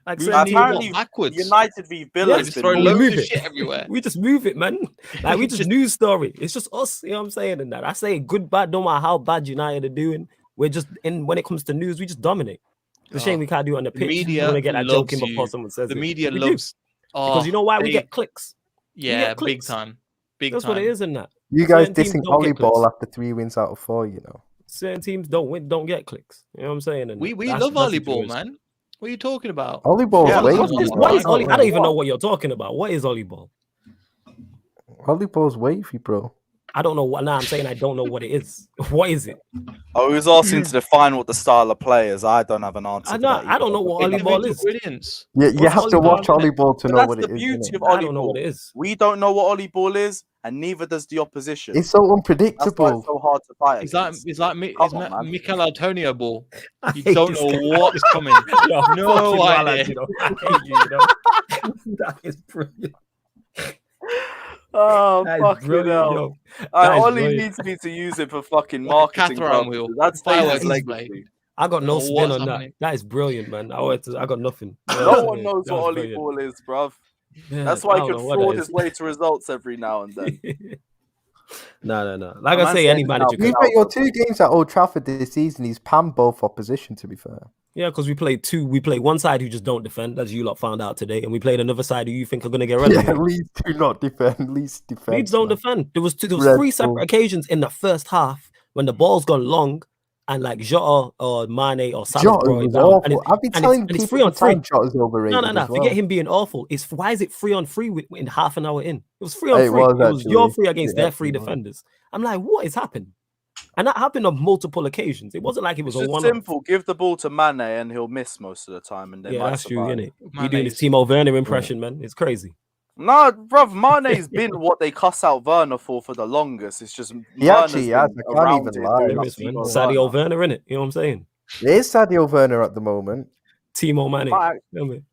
Like Moving certain the needle Apparently, backwards. United v Villa Yeah, has Just been throw we loads move of it. shit everywhere. We just move it, man. Like we just Just- news story. It's just us. You know what I'm saying? In that. I say good, bad, no matter how bad United are doing. We're just when it comes to news, we just dominate. It's a shame we can't do it on the The pitch. media I want to get that joke in loves before you. someone says The it. media We do. loves. Because you know why we they- get clicks. Yeah, big clicks. time. Big That's time. what it is in that. You guys Certain teams dissing don't get volleyball clicks. after 3 wins out of 4, you know. Certain teams don't get clicks. You know what I'm saying? And We that's- love that's the volleyball, situation. man. What are you talking about? Volleyball Yeah, is wavy. what's this- bro. What is I Ollie? don't I don't know even know what. what you're talking about. What is volleyball? Volleyball's wavy, bro. I don't know what. Now I'm saying I don't know what it is. What is it? Oh, he was asking to define what the style of play is. I don't have an answer. I don't know what volleyball Individual is. brilliance. You What's have to watch volleyball, innit? volleyball to But know that's what the it is. beauty innit? of I don't know what volleyball. it is. We don't know what volleyball is, and neither does the opposition. It's so That's why unpredictable. it's so hard to fight It's like against. it's like Come on, man. Mikel Antonio ball. I You hate don't this know guy. what's coming. Yo, No fucking wild, idea. you know. I hate you, you know. That is brilliant. Oh, That is fucking brilliant, hell. yo. That is Ollie brilliant. needs me to use it for fucking Like a marketing Catherine purposes. wheel. That's Fireworks his display. legacy. I got no Oh, spin what's on that. happening? That is brilliant, man. I got nothing. You know No what I'm one saying? knows That what was brilliant. volleyball is, bruv. Yeah, That's why I he don't can know what fraud that his is. way to results every now and then. No. Like Man I say, said any it's manager out. can. We've got your 2 games at Old Trafford this season. He's panned both opposition, to be fair. Yeah, because we played two. We played one side who just don't defend, as you lot found out today, and we played another side who you think are going to get Yeah, relegated. Leeds do not defend. Leeds defend. Leeds don't defend. There was 3 Dreadful. separate occasions in the first half when the ball's gone long and like Jota or Mane or Salah Jota brought it was down. awful. And it's, I've been and telling it's, and it's people 3 on 3. Jota's overrated. No. as well. Forget him being awful. It's why is it 3 on 3 in half an hour in? It was 3 on 3. It was It was actually. your 3 against It their 3 actually was. defenders. I'm like, what is happening? And that happened on multiple occasions. It wasn't like it was It's a just one. simple. Give the ball to Mane and he'll miss most of the time, and they Yeah, might that's true, survive. innit? You Mane's- doing his Timo Werner impression, man? It's crazy. No, bruv, Mane's been what they cuss out Werner for the longest. It's just He actually has. been I can't around even it lie. doing There like is, man. Timo Sadio Werner. Werner, innit? You know what I'm saying? It is Sadio Werner at the moment. Timo Mane. Might, You know what I mean?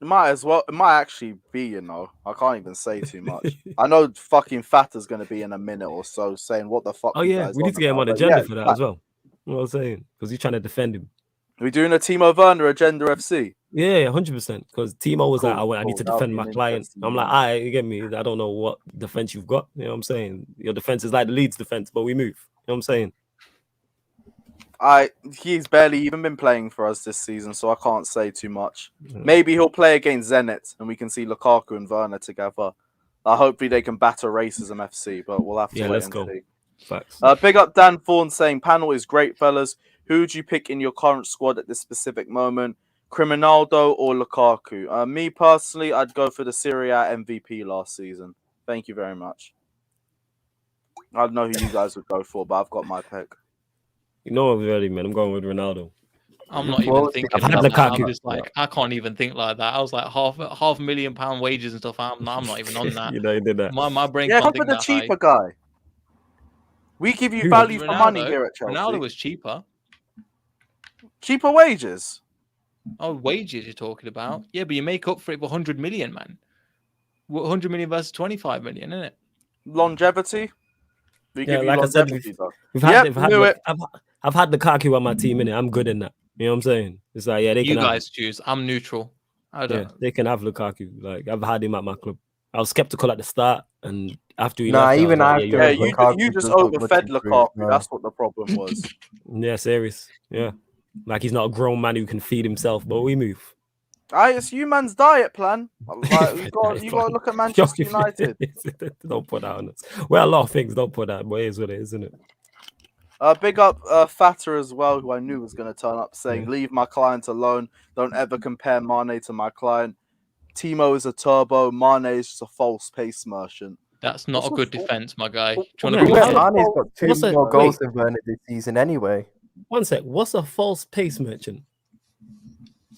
it might actually be, you know. I can't even say too much. I know fucking Fata's going to be in a minute or so saying, what the fuck Oh you yeah, guys we need to get him on about? the But agenda yeah, for that as well. You know what I'm saying? Because he's trying to defend him. Are we doing a Timo Werner agenda FC? Yeah, 100%. Because Timo was Cool, like, I need to cool. That'll defend be my an client. interesting I'm like, one. all right, you get me? I don't know what defense you've got. You know what I'm saying? Your defense is like the Leeds defense, but we move. You know what I'm saying? He's barely even been playing for us this season, so I can't say too much. Yeah. Maybe he'll play against Zenit, and we can see Lukaku and Werner together. Hopefully they can batter Racism FC, but we'll have to wait let's and go. see. Facts. Big up Dan Thorne saying, panel is great, fellas. Who would you pick in your current squad at this specific moment? Criminaldo or Lukaku? Me personally, I'd go for the Serie A MVP last season. Thank you very much. I don't know who you guys would go for, but I've got my pick. You know what, really, man? I'm going with Ronaldo. I'm not even Well, thinking. I've had about that. Lukaku. I'm just like, I can't even think like that. I was like half a million pound wages and stuff. I'm not even on that. You know, you did that. My brain Yeah, can't come for think the that high. cheaper guy. We give you Who? value for money Ronaldo- here at Chelsea. Ronaldo was cheaper. Cheaper wages. Oh, wages you're talking about? Yeah, but you make up for it with 100 million, man. 100 million versus 25 million, isn't it? Longevity. We Yeah, give you like I said, longevity, though. I've had Lukaku on my team, innit? I'm good in that. You know what I'm saying? It's like, yeah, they You can guys choose. I'm neutral. I have, don't. yeah, they can have Lukaku. Like, I've had him at my club. I was skeptical at the start, and after he Nah, left, even I was like, after Yeah, you're Lukaku you just does look much overfed improved Lukaku. now. That's what the problem was. yeah, serious. Yeah. Like, he's not a grown man who can feed himself, but we move. It's you man's diet plan. Like, you got to look at Manchester United. Don't put that on us. Well, a lot of things don't put that, but it is what it is, isn't it? Big up Fatter as well, who I knew was going to turn up, saying, Yeah. leave my client alone. Don't ever compare Mane to my client. Timo is a turbo. Mane is just a false pace merchant. That's not a good defense, my guy. Do you Yeah, want to what's be that? Mane's got What's two a- more goals wait. than Werner this season anyway. One sec. What's a false pace merchant?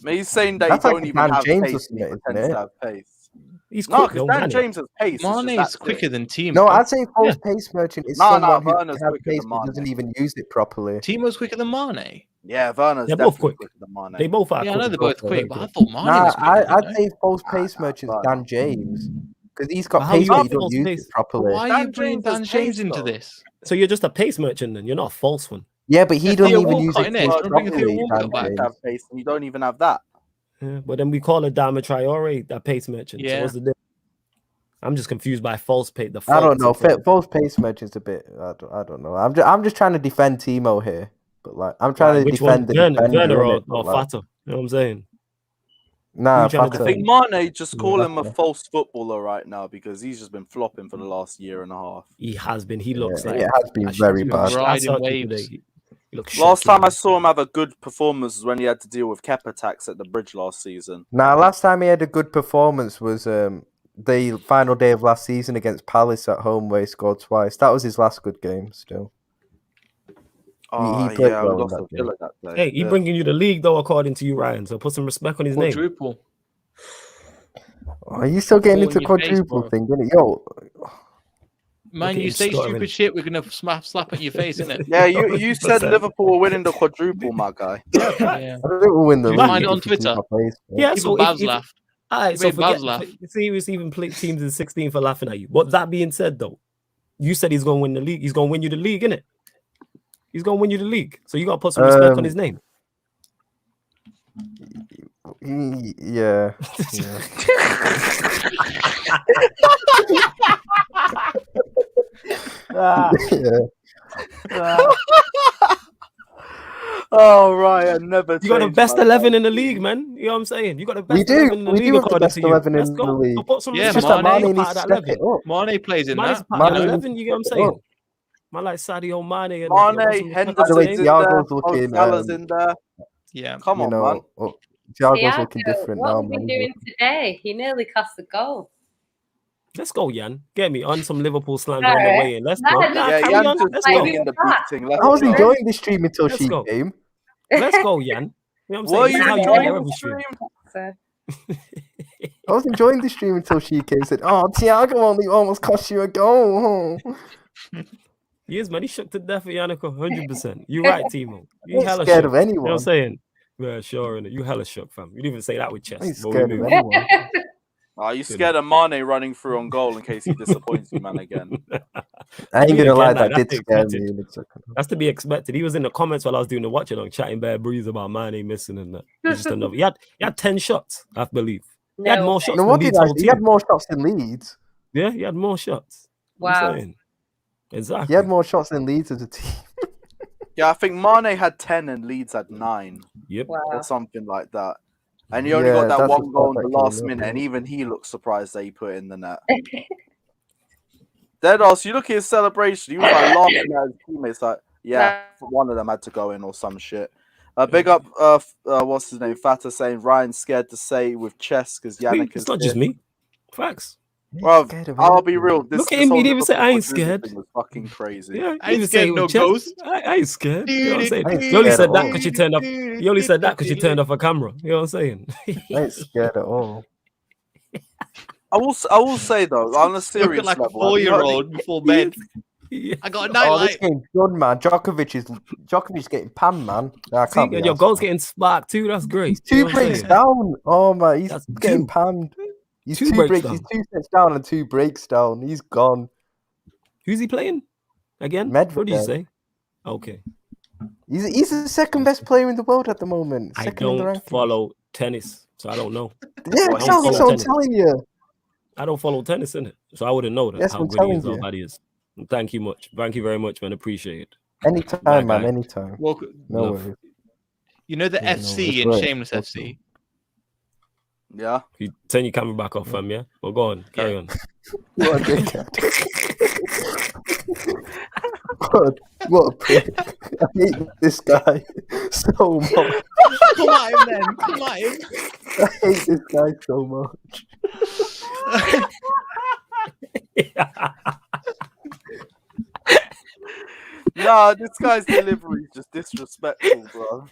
He's saying that That's he like don't even Dan have James or pace. He something, isn't pretends it? to have pace. He's No, quick, because though, Dan Mane. James has pace. It's just Mane that is quicker quick. than Timo. No, I'd say false pace merchant is No, someone who Werner's has quicker pace than but doesn't Mane. even use it properly. Timo's quicker than Mane. Yeah, Werner's They're both definitely quick. quicker than Mane. They both are Yeah, I quick. know they're both They're quick, very but I quick. thought Mane Nah, was quicker. I'd say false pace Nah, merchant's Werner. Dan James. Because he's But got how pace you but got he don't false use pace? it properly. Why are Dan you bringing James has Dan James pace, into though. this? So you're just a pace merchant then. You're not a false one. Yeah, but he Yeah, don't Theo even use Walcott, it innit? pace Don't bring Theo properly, Walcott Dan back. James. Have pace, and you don't even have that. Yeah, but then we call a Dama Traore a pace merchant. So Yeah. what's the difference? I'm just confused by false pace. The I don't know. faults and False pace merchant's a bit. I don't know. I'm just trying to defend Timo here, but like I'm trying to Which defend one? the defender. Werner innit? or But, like, Fatta? You know what I'm saying? nah, Who you trying to Fatta. I think Mane just Yeah, call him a Fatta. false footballer right now because he's just been flopping for the last year and a half. He has been. He looks Yeah, like it has been I very should- bad. I Riding saw it waves. today. He looks Last shocking, time I man. saw him have a good performance was when he had to deal with Kepa attacks at the bridge last season. Nah, last time he had a good performance was the final day of last season against Palace at home where he scored twice. That was his last good game. Still, Oh, played yeah, well we in lost that to Villa that day. Hey, he Yeah. bringing you the league though, according to you, Ryan. So put some respect on his name. Quadruple. are you still getting Ball into in your face, quadruple bro. thing? Innit? Yo, Man, at you him say stuttering. stupid shit, we're gonna slap at your face, innit? Yeah, you said 100%. Liverpool were winning the quadruple, my guy. Yeah, Yeah. I think we'll win the You league. find it on if we keep Twitter? our pace, man. yeah. Even So Babs laughed. all right, You so made forget. Babs laugh. See, he was even teams in 16 for laughing at you. But that being said, though, you said he's gonna win the league. He's gonna win you the league, innit? He's gonna win you the league. So you gotta put some respect on his name. Yeah. Ah, Yeah. oh, right, I never. You got the changed best my 11 in the mind. league, man. You know what I'm saying? You got the We best do. 11 in the We league do have the according best to you. 11 Let's in go. the league. So put some Yeah, It's respect just that Mane Mane on needs to that step 11. it up. Mane plays in Mane's that. part of Mane the needs 11. to You get what I'm step it saying? up. Man like Sadio Mane. And Mane, By the way, Henderson's in Thiago's there. Mo looking, Salah's in there. Yeah. Come you on, know, man. Thiago's looking Thiago, different what now, have we been man. doing today? He nearly cost the goal. Let's go, Jan. Get me on some Liverpool slang All on the right. way in. Let's No, go. just- Nah, Yeah, carry Jan's on. just Let's like go. joining in the beating. Let's I was go. enjoying the stream until Let's she go. came. Let's go, Jan. You know what I'm Were saying? This you is how you enjoying end the every stream. So, I was enjoying the stream until she came and said, "Oh, Thiago only almost cost you a goal." He is, man. He shook to death for Yannick 100%. You're right, Timo. You I'm not hella scared shook. of You know what anyone. I'm saying? Yeah, sure. Innit? You hella shook, fam. You didn't even say that with I ain't chest. But we scared of move. anyone. Are you scared of Mane running through on goal in case he disappoints you, man, again? I ain't gonna lie, that That's did scare expected. me. in a second. That's to be expected. He was in the comments while I was doing the watch along, chatting bare breeze about Mane missing and that. He's just another. He had 10 shots, I believe. He had No more way. shots No, than what did Leeds' I? whole He had team. more shots than Leeds. Yeah, he had more shots. Wow. I'm saying. Exactly. He had more shots than Leeds as a team. Yeah, I think Mane had 10 and Leeds had 9 Yep. Wow. or something like that. And he only Yeah, got that that's one the goal in stat the that came last up, minute, yeah. and even he looked surprised that he put in the net. Deadass, you look at his celebration, he was like laughing at his teammates, like, yeah, one of them had to go in or some shit. Big up, what's his name, Fata, saying Ryan's scared to say with chess because Yannick is It's not here. just me. Facts. Well, Scared of I'll be anything. real. This, Look at this him, whole he didn't even say, Liverpool "I ain't Madrid scared." thing was fucking crazy. Yeah, I ain't even scared say no with chest. ghost. I ain't scared. You know what I'm saying? I ain't You only scared said at that all. because you turned off. You only said that because you turned off a camera. You know what I'm saying? I ain't scared at all. I will say though, on a Spoken serious like a level, have you heard- 4-year-old before bed. Yeah. I got a Oh, this nightlight. game's done, man. Djokovic's getting panned, man. I See, can't be and your arsed, goal's man. getting sparked too. That's great. He's You know two what I'm breaks saying? down. Oh my, he's That's getting two. panned. He's Two two breaks breaks. down. He's 2 sets down and 2 breaks down. He's gone. Who's he playing again? What did you Medvedev. say? Okay. He's the second best player in the world at the moment. I Second in the don't rankings. follow tennis, so I don't know. Yeah, Well, I he's don't exactly. follow So I'm tennis. telling you. I don't follow tennis, innit? So I wouldn't know that Yes, how I'm good he is, telling how you. bad he is. Thank you much. Thank you very much, man. Appreciate it. Anytime, Bye, man. guy. Anytime. Well, No Love. worries. you know the Yeah, no, FC it's in great. Shameless That's FC? Yeah. You turn your camera back off, fam, yeah? Well, go on. Carry on. What a dickhead. what a prick. I hate this guy so much. Come at him then. Come at him. I hate this guy so much. Nah, this guy's delivery is just disrespectful, bro.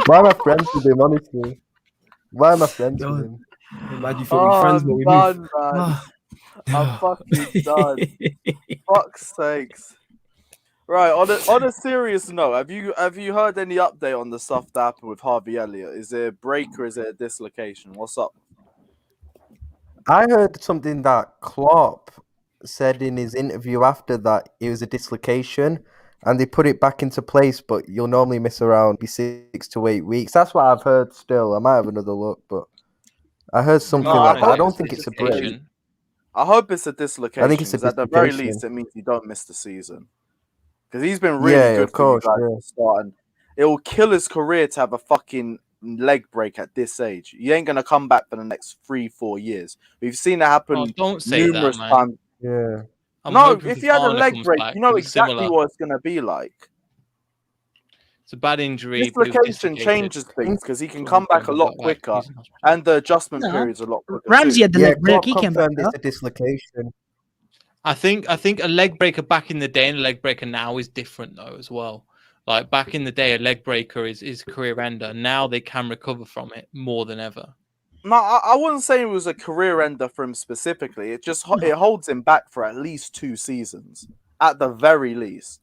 Why am I friends with him, honestly? Why am I friends with him? Glad you Oh, I'm done, man. Ah. I'm fucking done. Fuck's sakes. Right, on a serious note, have you heard any update on the stuff that happened with Harvey Elliott? Is it a break or is it a dislocation? What's up? I heard something that Klopp said in his interview after that it was a dislocation and they put it back into place, but you'll normally miss around 6 to 8 weeks. That's what I've heard still. I might have another look, but I heard something No, like I that. I hope don't it's think it's a break. Dislocation. I hope it's a dislocation. I think it's a 'cause at the very dislocation. least, it means you don't miss the season. Because he's been really Yeah, good of for you course, guys yeah. to start, and it will kill his career to have a fucking leg break at this age. You ain't gonna come back for the next 3-4 years. We've seen it happen Oh, don't say numerous that, man. times. Yeah. I'm No, hoping if you had a Fofana leg comes break, back, you know 'cause it's exactly similar. what it's gonna be like. It's a bad injury. but it was Dislocation dislocated. changes things because he can So come back a he's lot got, like, quicker, he's in hospital. and the adjustment No. period's a lot quicker. Ramsey too. had the Yeah, leg break. Klopp He came back. confirmed it's a dislocation. I think a leg breaker back in the day and a leg breaker now is different though as well. Like back in the day, a leg breaker is a career ender. Now they can recover from it more than ever. No, I wouldn't say it was a career ender for him specifically. It just it holds him back for at least 2 seasons, at the very least,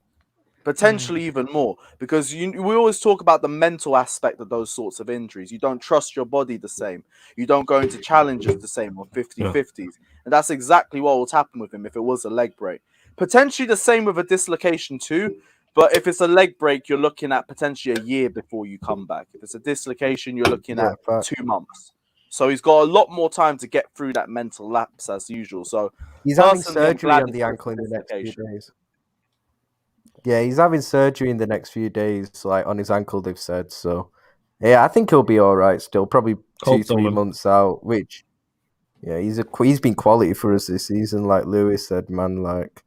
potentially even more. Because we always talk about the mental aspect of those sorts of injuries. You don't trust your body the same. You don't go into challenges the same on 50-50s, and that's exactly what would happen with him if it was a leg break. Potentially the same with a dislocation too. But if it's a leg break, you're looking at potentially a year before you come back. If it's a dislocation, you're looking at fact. 2 months. So he's got a lot more time to get through that mental lapse as usual. So He's having personally, I'm surgery glad on it's the just a ankle in the next few dislocation. days. Yeah, he's having surgery in the next few days, like on his ankle, they've said. So, yeah, I think he'll be all right still. Probably Hope so, 2-3 man. months out, which, yeah, he's been quality for us this season, like Lewis said, man. Like,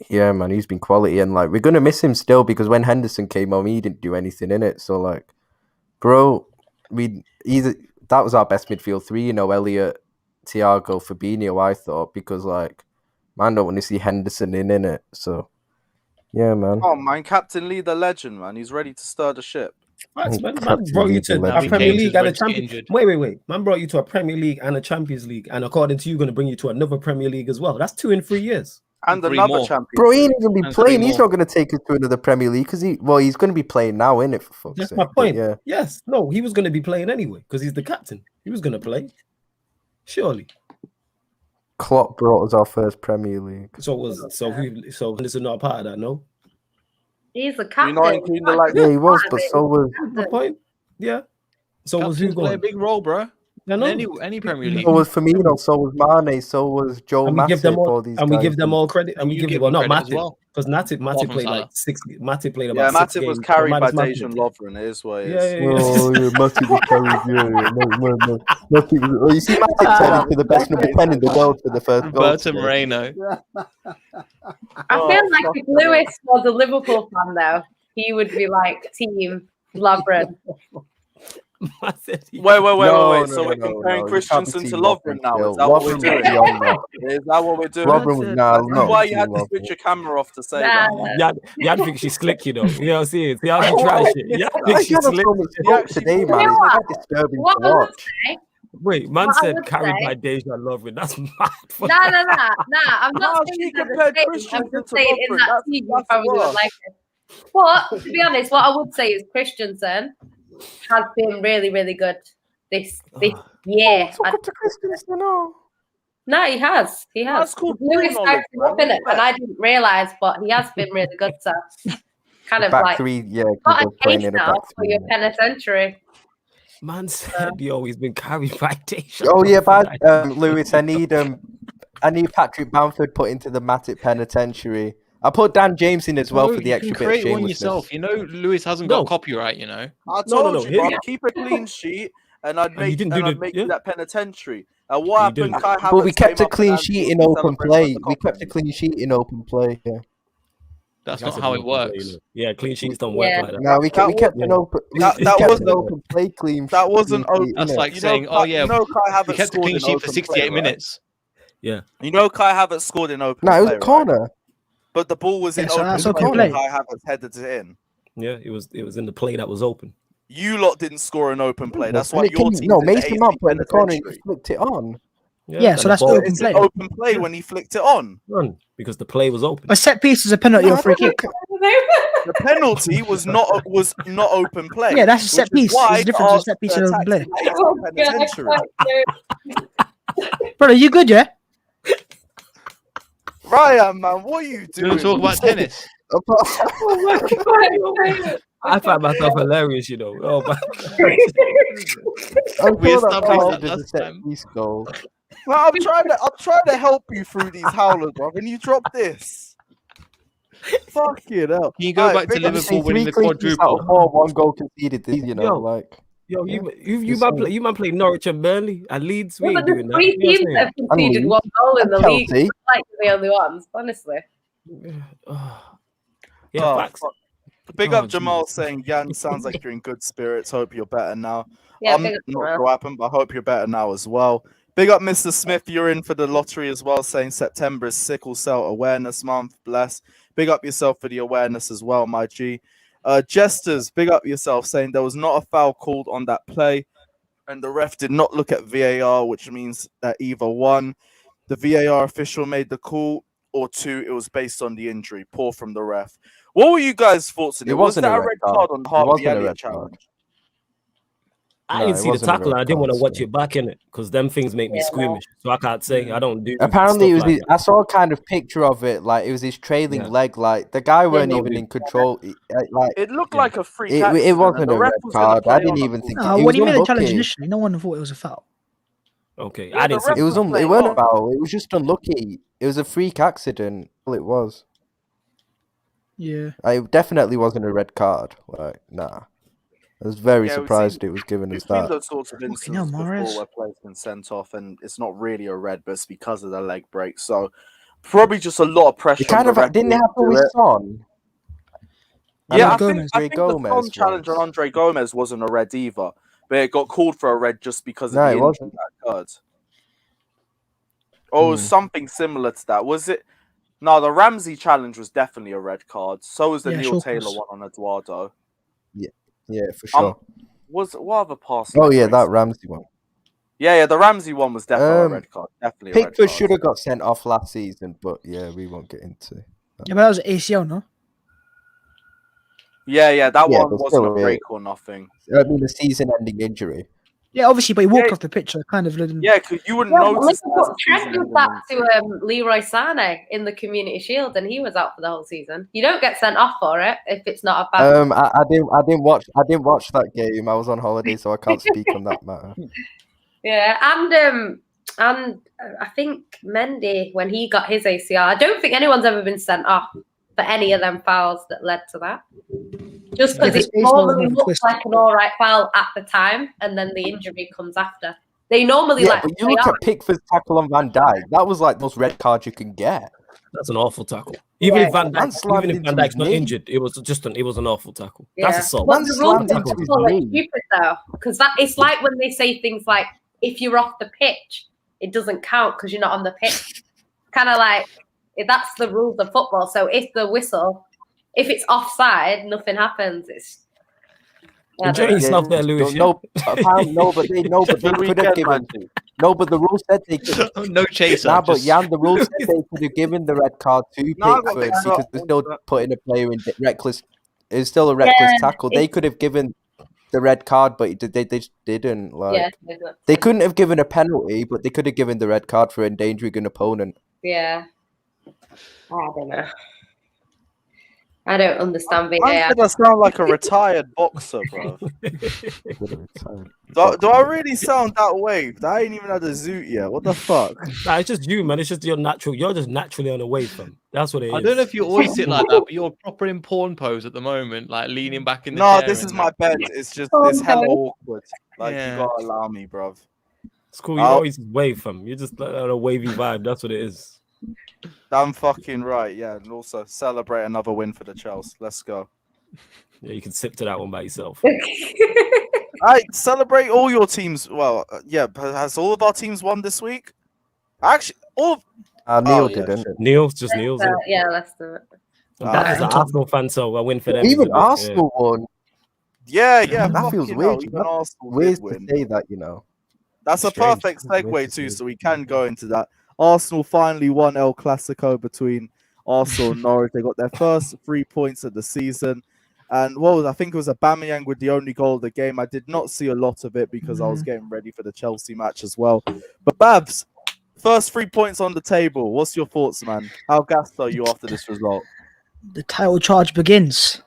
yeah, man, he's been quality. And, like, we're going to miss him still because when Henderson came on, he didn't do anything in it. So, like, bro, that was our best midfield three, you know, Elliott, Thiago, Fabinho, I thought, because, like, man, don't want to see Henderson in it. So, yeah, man. Oh man, Captain Lee, the legend, man. He's ready to stir the ship. Facts, man. Man Captain brought you League to a legend. Premier James League is and a ready to get Champions. injured. Wait. Man brought you to a Premier League and a Champions League, and according to you, going to bring you to another Premier League as well. That's 2 in 3 years. And 3 another more. champion. Bro, he ain't even be And playing. 3 He's more. not going to take us to another Premier League because he's going to be playing now, innit? For fuck's That's sake. my But point. yeah. Yes, no, he was going to be playing anyway because he's the captain. He was going to play, surely. Klopp brought us our first Premier League. So this is not a part of that, no? He's the You're captain. not including the like. Yeah, he was, but so was My point. Yeah. So was who Captains play a going? big role, bro. I know. In any Premier League. so was Firmino, so was Mane, so was Joe And we give them Matip, all, all these and guys. we give them all credit, and we You give give them them not credit as Matip, well. because Matip Apart from played Salah. like 6. Matip played Yeah, about 6 Matip was games. carried Man by is Matip. Dejan Lovren. It is what it Yeah, is. yeah, yeah. Oh, yeah, Matip was carried. No. Matip was, oh, you see, Matip turned into the best number 10 in the world for the first goal. Roberto Moreno. I feel like fuck if Lewis was a Liverpool fan, though, he would be like team Lovren. I said he- Wait. No, So we're comparing you can't be Christensen to Team Lovren now. still. Is that what we're Lovren doing? was beyond that. Is that what we're doing? Lovren was That's not why you Team had to Lovren. switch your camera off to say Nah, that. you had to think she's slick, you know. You know what I'm saying? See how she tries shit. You had to I think she's had slick. so much smoke today, man. It's like disturbing what to I would watch. say, Wait, man What I said would carried say- by Dejan Lovren. That's mad. nah. I'm No, not she saying they're the compared same. I'm Christensen just to saying in Lovren. that That's- team, you that's probably would worse. like it. But to be honest, what I would say is Christensen has been really, really good this year. So good to Christensen, no. No, he has. That's called Lewis football hyped him knowledge, up in it, man. and I didn't realise, but he has been really good. So kind of Back like three, yeah, got because a they're playing case in a now back for three. your penitentiary. Man said, yo, he's been carried by Dejan. Oh yeah, Lovren. bad, Lewis. I need Patrick Bamford put into the Matip penitentiary. I put Dan James in as well No, for the you extra can bit of create one shamelessness. yourself. You know, Lewis hasn't No. got copyright. You know. I No, told no. you, bro, Here- keep a clean sheet, and I'd And you make didn't do you the- that penitentiary. And what You happened? didn't. Kai But we Havertz kept came a up clean and sheet in celebrated open with play. the We kept a compliment. clean sheet in open play. Yeah. That's Like I not said, how no it complaint, works. you know. Yeah, clean sheets don't work Yeah. like that. No, we That kept was- an open. We that kept wasn't- an open play clean. That wasn't clean open. sheet, That's innit? like saying, Kai, oh yeah, Kai Havertz we kept a scored clean in sheet for open 68 play, right? minutes. Yeah. You know Kai Havertz scored in open No, it was play, a right? corner. But the ball was in Yeah, so open that's play open when play. Kai Havertz headed it in. Yeah, it was in the play that was open. You lot didn't score an open play. That's And why it your came- team no, in the Mason 8th Mount put in the corner and penitentiary. he flicked it on. Yeah, and so the that's ball- open It's play. an open play when he flicked it on. Run, because the play was open. A set piece is a penalty No, or I free don't kick. The penalty was not open play. Yeah, that's a set which is piece. why There's a difference the in set piece and open play. tactic Oh, is God, penitentiary. Brother, you good, yeah? Ryan, man, what are you Do you want doing? to talk about tennis? I found myself hilarious, you know. Oh my I'm We sure that established counted that as a last set time. piece goal. Man, I'm trying to help you through these howlers, bro, and you drop this. Fucking hell. Can you go Alright, back to big up- Liverpool winning the clean sheets out of quadruple? 4, 1 goal conceded. You know, Yo. like Yo, Yeah, you the man same. play you man play Norwich and Burnley and Leeds. We Yeah, ain't but doing the that. three You know what I'm teams that have And conceded Leeds. one goal in And the league. Chelsea. It's like they're the only ones, honestly. saying? Yeah, Oh, facts. fuck. Big Oh, up Jamal Jesus. saying, Jan, sounds like you're in good spirits. Hope you're better now. Yeah, I'm big up not Jamal. sure what happened, but I hope you're better now as well. Big up Mr. Smith, you're in for the lottery as well, saying September is Sickle Cell Awareness Month. Bless. Big up yourself for the awareness as well, my G. Jesters, big up yourself, saying there was not a foul called on that play, and the ref did not look at VAR, which means that either one, the VAR official made the call, or two, it was based on the injury. Poor from the ref. What were you guys' thoughts on it? It Was wasn't that a a red red card. card on It Harvey wasn't a Elliott red challenge? card. I No, didn't it see the wasn't a tackle red and I didn't want to card, watch so- it back in it because them things make me Yeah, no. squeamish. So I can't say I don't do. Apparently, it was. stuff like I saw a kind of picture of it. Like it was his trailing Yeah. leg. Like the guy weren't no, even dude. in control. Like It looked Yeah. like a freak it accident, wasn't and the a ref red was gonna card. play I didn't on, even think No, it when was he made the challenge unlucky. initially, no one thought it was a foul. Okay, Yeah, I didn't the see It was. was It playing weren't on. about. It was just unlucky. It was a freak accident. Well, it was. Yeah. It definitely wasn't a red card. Like nah. I was very Yeah, we've surprised seen- it was given We've as seen that. those sorts of hell, instances Morris. before where players been sent off, and it's not really a red, but it's because of the leg break. So probably just a lot of pressure. It kind on of the didn't it referee happen to with do it. Son. Yeah, I Gomez. think the Gomez Son challenge on once. Andre Gomez wasn't a red either, but it got called for a red just because of No, the it injury wasn't. that occurred. Or it was something similar to that. Was it? No, the Ramsey challenge was definitely a red card. So was the Yeah, Neil sure Taylor was. one on Eduardo. Yeah, for sure. Was what other pass? Oh leg yeah, breaks? that Ramsey one. Yeah, the Ramsey one was definitely a red card. Definitely a red Pickford card. should have got sent off last season, but yeah, we won't get into that. Yeah, but that was ACL, no? Yeah, that Yeah, one but wasn't still, a break or nothing. I mean, a season-ending injury. Yeah, obviously, but he walked Yeah. off the pitch. So it kind of let him. Yeah, because you wouldn't Yeah, notice that. Liverpool as a Trent season was back ending to Leroy Sané in the Community Shield, and he was out for the whole season. You don't get sent off for it if it's not a bad. I didn't watch that game. I was on holiday, so I can't speak on that matter. Yeah, and I think Mendy, when he got his ACL, I don't think anyone's ever been sent off for any of them fouls that led to that. Just because it normally looks like an all right foul at the time, and then the injury comes after. They normally Yeah, but you look at Pickford's tackle on Van Dijk. That was like the most red card you can get. That's an awful tackle. Even if Van Man Dijk, slammed even if into Van Dijk's his not knee. injured, it was an awful tackle. Yeah. That's assault. But Man the slammed rules into of his football are knee. stupid though, because it's like when they say things like, if you're off the pitch, it doesn't count because you're not on the pitch. Kind of like that's the rules of football. So if it's offside, nothing happens. It's Enjoy yourself there, Lewis. No, but they could have given. No, but the rules said they could. No chaser. Nah, but Jan, the rules said they could have given the red card to No, Pickford but- because they're still putting a player in reckless. It's still a reckless tackle. They could have given the red card, but they just didn't. Like they couldn't have given a penalty, but they could have given the red card for endangering an opponent. Yeah. I don't know. I don't understand VAR. Man said I sound like a retired boxer, bro. Do I really sound that way? I ain't even had a zoot yet. What the fuck? Nah, it's just you, man. It's just your natural. You're just naturally on a wave, fam. That's what it is. I don't know if you always sit like that, but you're proper in porn pose at the moment, like leaning back in the No, chair. this is and my that. bed. It's just Oh, it's hella no. awkward. Like Yeah. you gotta allow me, bro. It's cool. You're always wave, fam. You're just like on a wavy vibe. That's what it is. I'm fucking right. Yeah, and also celebrate another win for the Chelsea. Let's go. Yeah, you can sip to that one by yourself. I celebrate all your teams. Well, yeah, but has all of our teams won this week? Actually, all. Neil yeah, didn't. Neil's just Neil's. Yeah, Leicester. And that is an Arsenal fan, so I win for them. Even isn't it? Arsenal won. Yeah. That feels fucking weird. hell, even Arsenal Weird did to win. say that, you know. That's a Strange. perfect Weird segue to too, say. so we can go into that. Arsenal finally won El Clasico between Arsenal and Norwich. They got their first 3 points of the season. And I think it was Aubameyang with the only goal of the game. I did not see a lot of it because I was getting ready for the Chelsea match as well. But Babs, first 3 points on the table. What's your thoughts, man? How gassed are you after this result? The title charge begins.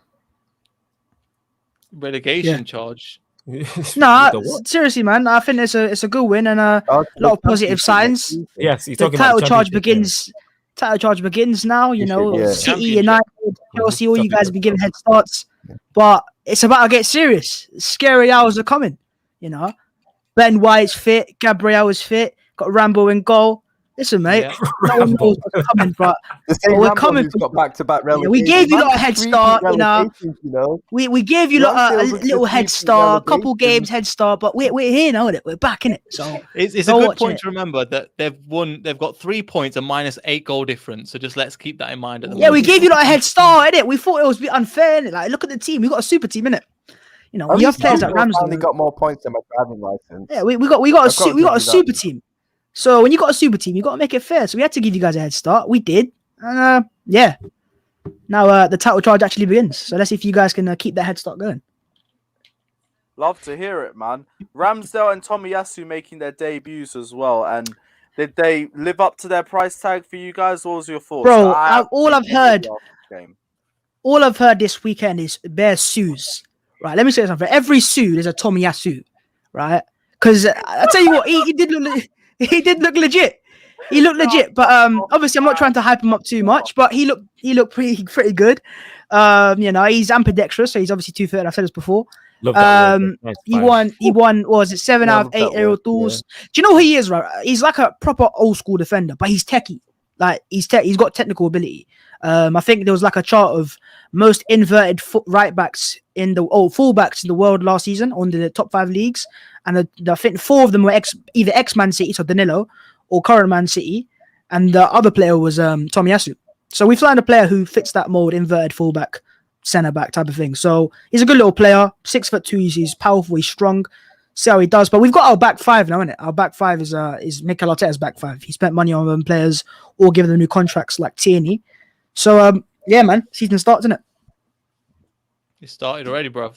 Relegation charge. Nah, The what? seriously, man. I think it's a good win and a lot of positive signs. Yes, you're The talking title about charge championship, begins. Title charge begins now. You know, Yeah. City, Championship. United, Chelsea. All you guys have been giving head starts, but it's about to get serious. Scary hours are coming. You know, Ben White's fit, Gabriel is fit, got Rambo in goal. Listen, mate, Yeah. no one knows what's coming, but The same we're Rambo coming who's for got back-to-back yeah, we relegation. gave you Man, lot a head three start, you know. relegations, you know. We gave you lot a Ramsdale's with little the head 3 start, couple relegation. games head start, but we're here now, we're back in it. So It's Go a good watch point it. to remember that they've got 3 points and minus 8 goal difference. So just let's keep that in mind at the yeah, we moment. gave you lot a head start, innit? We thought it was a bit unfair, innit? Like, look at the team. We got a super team, innit? You know, we have players like Ramsdale Ramsdale. finally got more points than my driving license. Yeah, we got I've got to a give you that. super team. So when you got a super team, you got to make it fair. So we had to give you guys a head start. We did. And yeah. Now the title charge actually begins. So let's see if you guys can keep that head start going. Love to hear it, man. Ramsdale and Tomiyasu making their debuts as well. And did they live up to their price tag for you guys? What was your thoughts? Bro, all I've heard Game. all I've heard this weekend is bare Sues. Right, let me say something. For every Sue, there's a Tomiyasu, right? Because I tell you what, he did look legit. He looked legit, but obviously I'm not trying to hype him up too much. But he looked pretty good. You know, he's ambidextrous, so he's obviously 2-3. I've said this before. Love that word. Nice He five. won. What was it 7 Yeah, out I of love 8 that aerial word, duels? Do you know who he is, right? He's like a proper old school defender, but he's techie. Like he's got technical ability. I think there was like a chart of most inverted right backs fullbacks in the world last season on the top 5 leagues, and I think 4 of them were either ex Man City, so Danilo, or current Man City, and the other player was Tomiyasu. So we found a player who fits that mold, inverted fullback, centre back type of thing. So he's a good little player, 6'2". He's powerful, he's strong. See how he does. But we've got our back five now, innit? Our back five is Mikel Arteta's back five. He spent money on players or giving them new contracts like Tierney. So yeah, man, season starts, innit? It started already, bruv.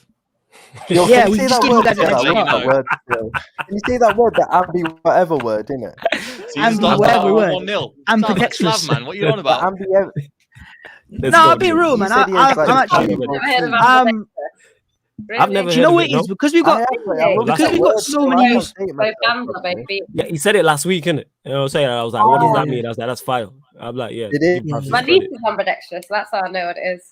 Yo, Yeah, can you we say just that give you word? guys an Yeah, extra what's card. that word still? Can you say that word, the ambi whatever word, innit? Ambi whatever word. 1-0. Ambidextrous. Slav, man. What are you on The about? ambi. Let's No, go, I'll be Neil. real, You man. said he has, I'm like, actually. Never heard of Um, Really? I've never do you heard know of what it, it is? no? Because we've got Because we've got so many news. So fans of it. Yeah, he said it last week, innit? You know what I'm saying? I was like, what does that mean? I was like, that's fire. I'm like, yeah. Did it? give Francis My credit. niece is ambidextrous. That's how I know what it is.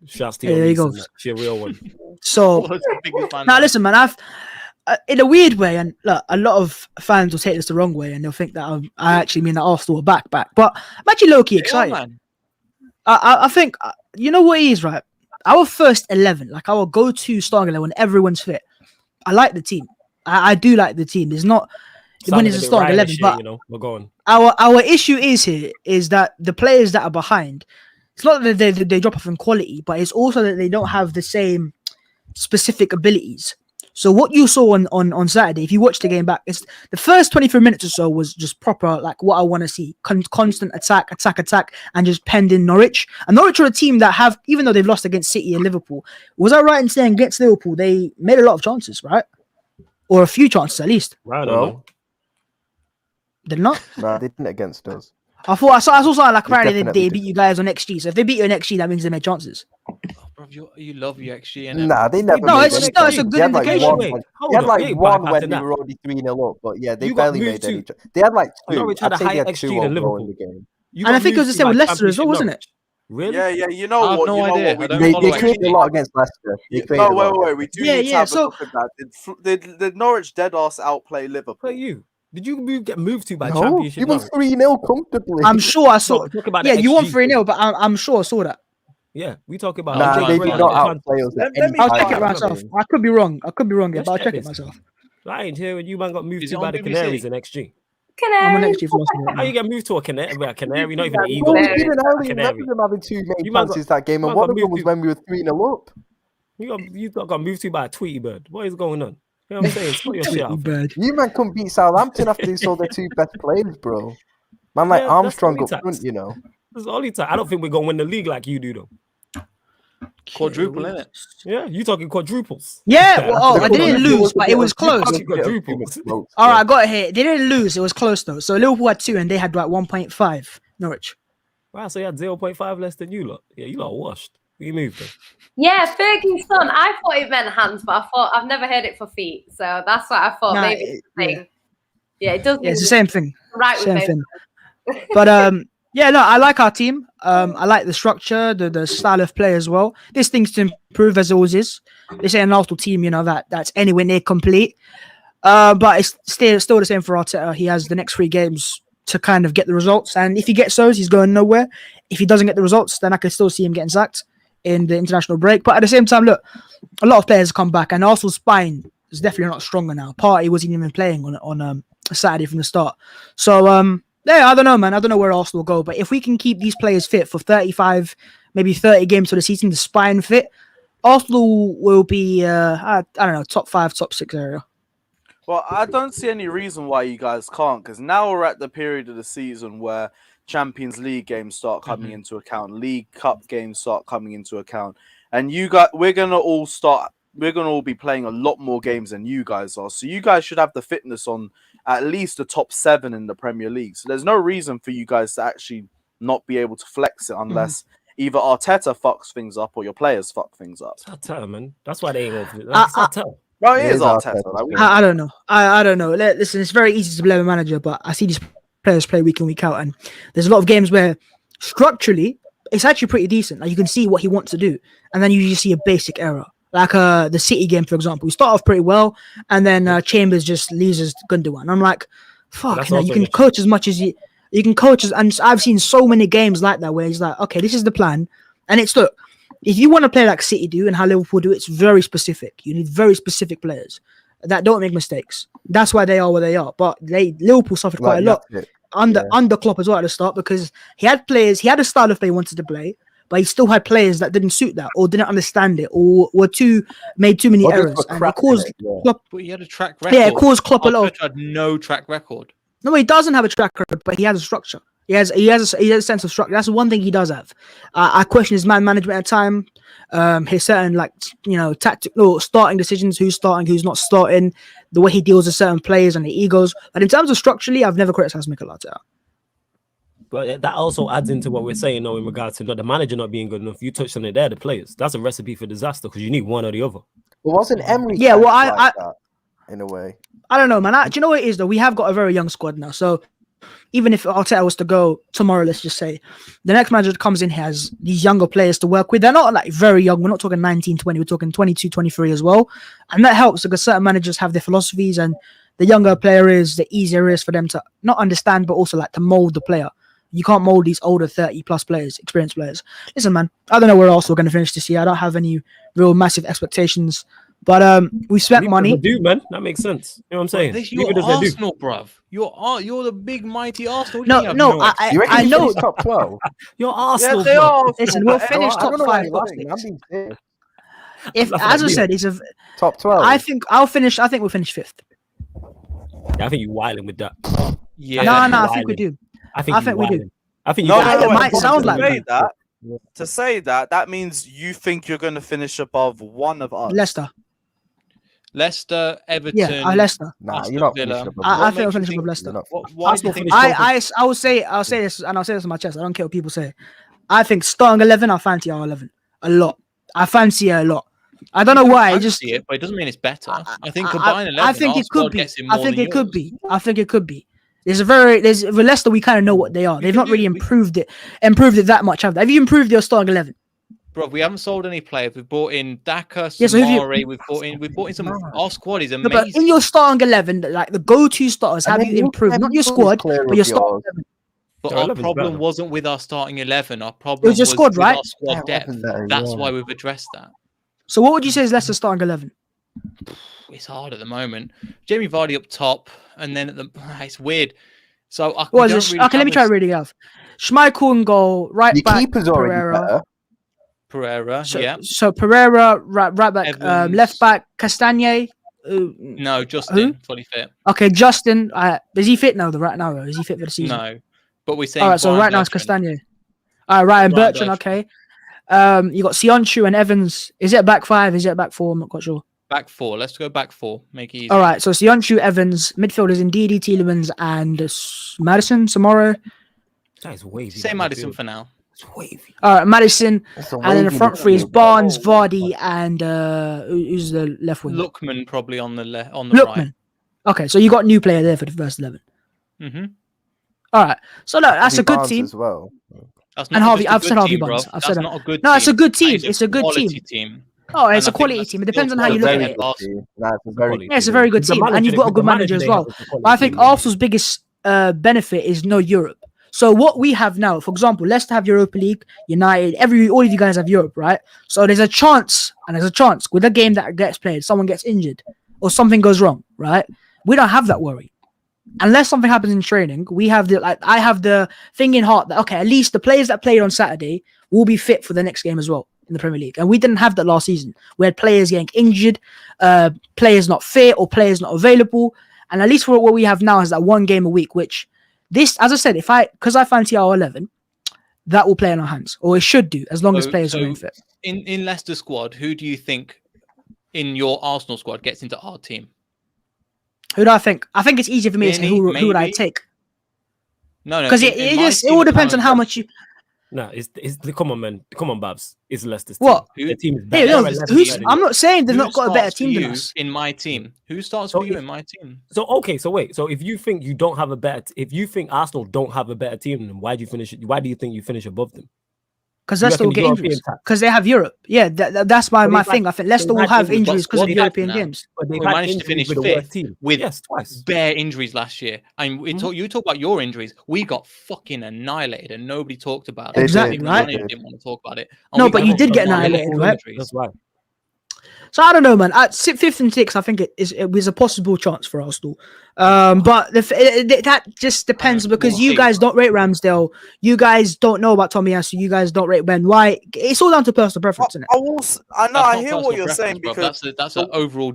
Shouts to Yeah, your there you niece go. and that. She a real one. So What's the biggest fan now, now? listen, man. I've in a weird way, and look, a lot of fans will take this the wrong way, and they'll think that I actually mean that Arsenal are back. But I'm actually low key Yeah, excited. man. I think you know what it is, right? Our first 11, like our go-to starting 11 when everyone's fit. I like the team. I do like the team. There's not when Sounded it's a bit starting 11, Ryan-ish, but you know, we're going. our issue is here is that the players that are behind. It's not that they drop off in quality, but it's also that they don't have the same specific abilities. So what you saw on Saturday, if you watch the game back, it's the first 23 minutes or so was just proper, like what I want to see. Constant attack, and just penned in Norwich. And Norwich are a team that have, even though they've lost against City and Liverpool, was I right in saying against Liverpool, they made a lot of chances, right? Or a few chances at least. I don't No. know. Did they not? Nah, they didn't against us. I saw something like apparently definitely they did. beat you guys on XG. So if they beat you on XG, that means they made chances. Bruv, you love your XG, innit? Nah, they never No, made it's any no, it's a chances. good They had like indication. one. Wait, They hold had up. like You ain't one bypassing when they that. were already 3-0 up, but yeah, they You got barely moved made any. to- They had like two. Norwich had I'd a say they higher had XG 2 than overall in Liverpool. the game. You And I got think it was moved the to same with by Leicester as well, Championship wasn't it? Norwich. Really? Yeah, you know I have what? no you know idea. what? We I don't do follow They need to- created a lot against Leicester. They Yeah, created no, a lot. wait. We do Yeah, need to yeah, have so- a look at that. Did Norwich dead ass outplay But Liverpool? you. Did you get moved to by No, Championship you won Norwich? 3-0 comfortably. I'm sure I saw. No, talk about Yeah, the you won XG 3-0, thing. but I'm sure I saw that. Yeah, we talk about. Nah, Nah, try they and did find not it. outplay us at Let any me I'll find check it out. myself. I could be wrong. Yeah, Let's but I'll check check it this. myself. I ain't hearing you, man. Got moved Is to it by on the BBC? Canaries in XG. I'm on Canary. XG for right How you now. get moved to a canary? Not even an Yeah. eagle. No, we Yeah. didn't. I only Canary. remember them having 2 main You man got- chances that game, you and man one got of them moved was to- when we were 3-0 up. You got moved to by a Tweety bird. What is going on? You know what I'm saying? Sort your shit out. Bird. You man couldn't beat Southampton after they sold their 2 best players, bro. Man, like Yeah, that's Armstrong only up tax. front, you know. That's the only time. I don't think we're gonna win the league like you do, though. Quadruple, innit? Yeah, you talking quadruples. Yeah, well, oh, I Liverpool- didn't Liverpool lose, was a but bit it was of- close. Liverpool You got was a bit of quadruples. too much votes, All bro. right, I got it here. They didn't lose. It was close though. So Liverpool had 2, and they had like 1.5. Norwich. Wow, so you had 0.5 less than you lot. Yeah, you lot washed. You moved them. Yeah, Fergie's son. I thought it meant hands, but I thought I've never heard it for feet. So that's what I thought. Nah, Maybe it's the thing. Yeah, it does. Yeah, it's the mean same thing. right with Same me. thing. But yeah, no, I like our team. I like the structure, the style of play as well. There's things to improve as always is. This ain't an Arsenal team, you know, that's anywhere near complete. But it's still the same for Arteta. He has the next 3 games to kind of get the results, and if he gets those, he's going nowhere. If he doesn't get the results, then I can still see him getting sacked in the international break. But at the same time, look, a lot of players come back, and Arsenal's spine is definitely not stronger now. Partey wasn't even playing on Saturday from the start. So yeah, I don't know, man. I don't know where Arsenal will go, but if we can keep these players fit for 35, maybe 30 games for the season, the spine fit, Arsenal will be I don't know, top 5, top 6 area. Well, I don't see any reason why you guys can't, because now we're at the period of the season where Champions League games start coming into account, League Cup games start coming into account, and we're gonna all be playing a lot more games than you guys are. So you guys should have the fitness on at least the top 7 in the Premier League. So there's no reason for you guys to actually not be able to flex it unless either Arteta fucks things up or your players fuck things up. It's Arteta, man. That's why they ain't going to. It's Arteta. No, it It is is Arteta. Arteta. Like, I don't know. I don't know. Listen, it's very easy to blame a manager, but I see these players play week in, week out, and there's a lot of games where structurally it's actually pretty decent. Like you can see what he wants to do, and then you just see a basic error. Like the City game, for example, we start off pretty well, and then Chambers just leaves us Gundogan. I'm like, fuck, That's you know, also you can an issue. coach as much as you can coach as, and I've seen so many games like that where he's like, okay, this is the plan, and it's look, if you want to play like City do and how Liverpool do, it's very specific. You need very specific players that don't make mistakes. That's why they are where they are. But Liverpool suffered quite a lot That's it. under Klopp as well at the start because he had players, he had a style of play he wanted to play, but he still had players that didn't suit that or didn't understand it or made too many Or just errors, were and it crap in caused it, yeah. Klopp, But he had a track record. yeah, it caused Klopp a lot. Arteta had no track record. No, he doesn't have a track record, but he has a structure. He has a sense of structure. That's the one thing he does have. I question his man management at time. His certain tactical starting decisions, who's starting, who's not starting, the way he deals with certain players and the egos. But in terms of structurally, I've never criticized Mikel Arteta. But that also adds into what we're saying now in regards to the manager not being good enough. You touched on it there, the players. That's a recipe for disaster because you need one or the other. But wasn't Emery? Yeah, well, like that, in a way. I don't know, man. Do you know what it is though? We have got a very young squad now, so even if Arteta was to go tomorrow, let's just say, the next manager that comes in has these younger players to work with. They're not like very young. We're not talking 19, 20. We're talking 22, 23 as well. And that helps because certain managers have their philosophies, and the younger a player is, the easier it is for them to not understand, but also like to mold the player. You can't mold these older 30-plus players, experienced players. Listen, man, I don't know where else we're going to finish this year. I don't have any real massive expectations. But we spent money. Do man, that makes sense. You know what I'm saying? You're Arsenal, bruv. You're the big mighty Arsenal. No, I You know. top 12. You're Arsenal. they bro. are. Listen, we'll finish I don't top know why 5. you're laughing. I'm being serious. If, as I said, it's a. Top 12. I think I'll finish. I think we'll finish 5th. Yeah, I think you're wilding with that. Yeah. No, I wilding. think we do. I think we do. wilding. I think you No, guys- it might sound like say that. that. To say that means you think you're going to finish above one of us. Leicester, Everton. Yeah, Leicester. Nah, Aston you're not Villa. finishing above I that. think I'll makes you finish think above Leicester. You're not- Why do you think? I'll say this, and I'll say this on my chest. I don't care what people say. I think starting 11, I fancy our 11 a lot. I fancy it a lot. I don't know why. It just see it, but it doesn't mean it's better. I think I combined 11. I think our it could squad be. gets in I more think than it could yours. be. I think it could be. With Leicester, we kind of know what they are. They've not really improved it that much, have they? Have you improved your starting 11? Bro, we haven't sold any players. We've bought in Daka, Yeah, so who have you- Samari. We've bought in some. Our squad is No, amazing. but in your starting 11, like the go-to starters, And have then you improved? Not your squad, but your starting 11. But Your our 11's problem better. wasn't with our starting 11. Our problem your squad, with right? our squad depth. That's why we've addressed that. So what would you say is Leicester's starting 11? It's hard at the moment. Jamie Vardy up top, and then it's weird. So What is it? Okay, let me try reading it off. Schmeichel in goal, right Your back keeper's already Pereira. better. Pereira, yeah. So Pereira, right back, Evans. left back, Castagne. No, Justin, fully fit. Okay, Justin. Is he fit now? Right now, is he fit for the season? No, but we're saying. All right, so Brian right now it's Bertrand. Castagne. All right, Ryan Brian Bertrand. Okay. You got Sionchu and Evans. Is it a back 5? Is it a back 4? I'm not quite sure. Back 4. Let's go back 4. Make it easy. All right, so Sionchu, Evans, midfielders in Ndidi, Tielemans, and Madison tomorrow. That is wavy. Say that Madison midfield. for now. It's wavy. All right, Madison, That's a and then the wavy front three is midfield. Barnes, Vardy, and who's the left wing? Lookman probably on the right. Lookman. Okay, so you got a new player there for the first 11. Mm-hmm. All right, so look, that's Harvey a good Barnes team. as well. That's And not Harvey- just a I've good said Harvey team, Barnes. bro. I've That's said not a good No, team. it's a good team. That is It's a good quality team. Oh, And it's a I think quality that's team. It still depends on how you look quality. at it. Arsenal. That's a very Yeah, it's a very good The team, and manager- you've got a the good manager as they well. have is a quality But I think team, yeah. Arsenal's biggest benefit is no Europe. So what we have now, for example, Leicester have Europa League, United, all of you guys have Europe, right? So there's a chance with a game that gets played, someone gets injured or something goes wrong, right? We don't have that worry. Unless something happens in training, I have the thing in heart that, okay, at least the players that played on Saturday will be fit for the next game as well in the Premier League. And we didn't have that last season. We had players getting injured, players not fit or players not available. And at least for what we have now is that one game a week, which this, as I said, because I fancy our 11, that will play in our hands, or it should do, as long as players are fit. In Leicester squad, who do you think in your Arsenal squad gets into our team? Who do I think? I think it's easier for me to say who would I maybe. take. No, Because in my it team, all depends on how much you. No, it's come on, man. Come on, Babs. It's Leicester's What? team. The team is Hey, better. no, I'm not saying they've Who not got a better starts for team than you us. in my team. Who starts So for you if- in my team? So okay, so wait. So if you think you don't have a better, if you think Arsenal don't have a better team, then why do you finish? Why do you think you finish above them? Because You Leicester will reckon get European injuries. tax? Because they have Europe. Yeah, that's my they've thing. had- I think Leicester they've will had have injuries, injuries because of what's European happened now? games. But they've We had managed to injuries finish with the fifth worst team. with Yes, twice. bare injuries last year. And you talk about your injuries. We got fucking annihilated and nobody talked about it. Exactly, Even right? Mane didn't want to talk about it. No, we but got you did get Liverpool annihilated, injuries. right? That's why. So I don't know, man. At 5th and 6th, I think it was a possible chance for Arsenal. But that just depends because you guys don't rate Ramsdale. You guys don't know about Tomiyasu. You guys don't rate Ben White. It's all down to personal preference, isn't it? I hear what you're saying because that's an overall.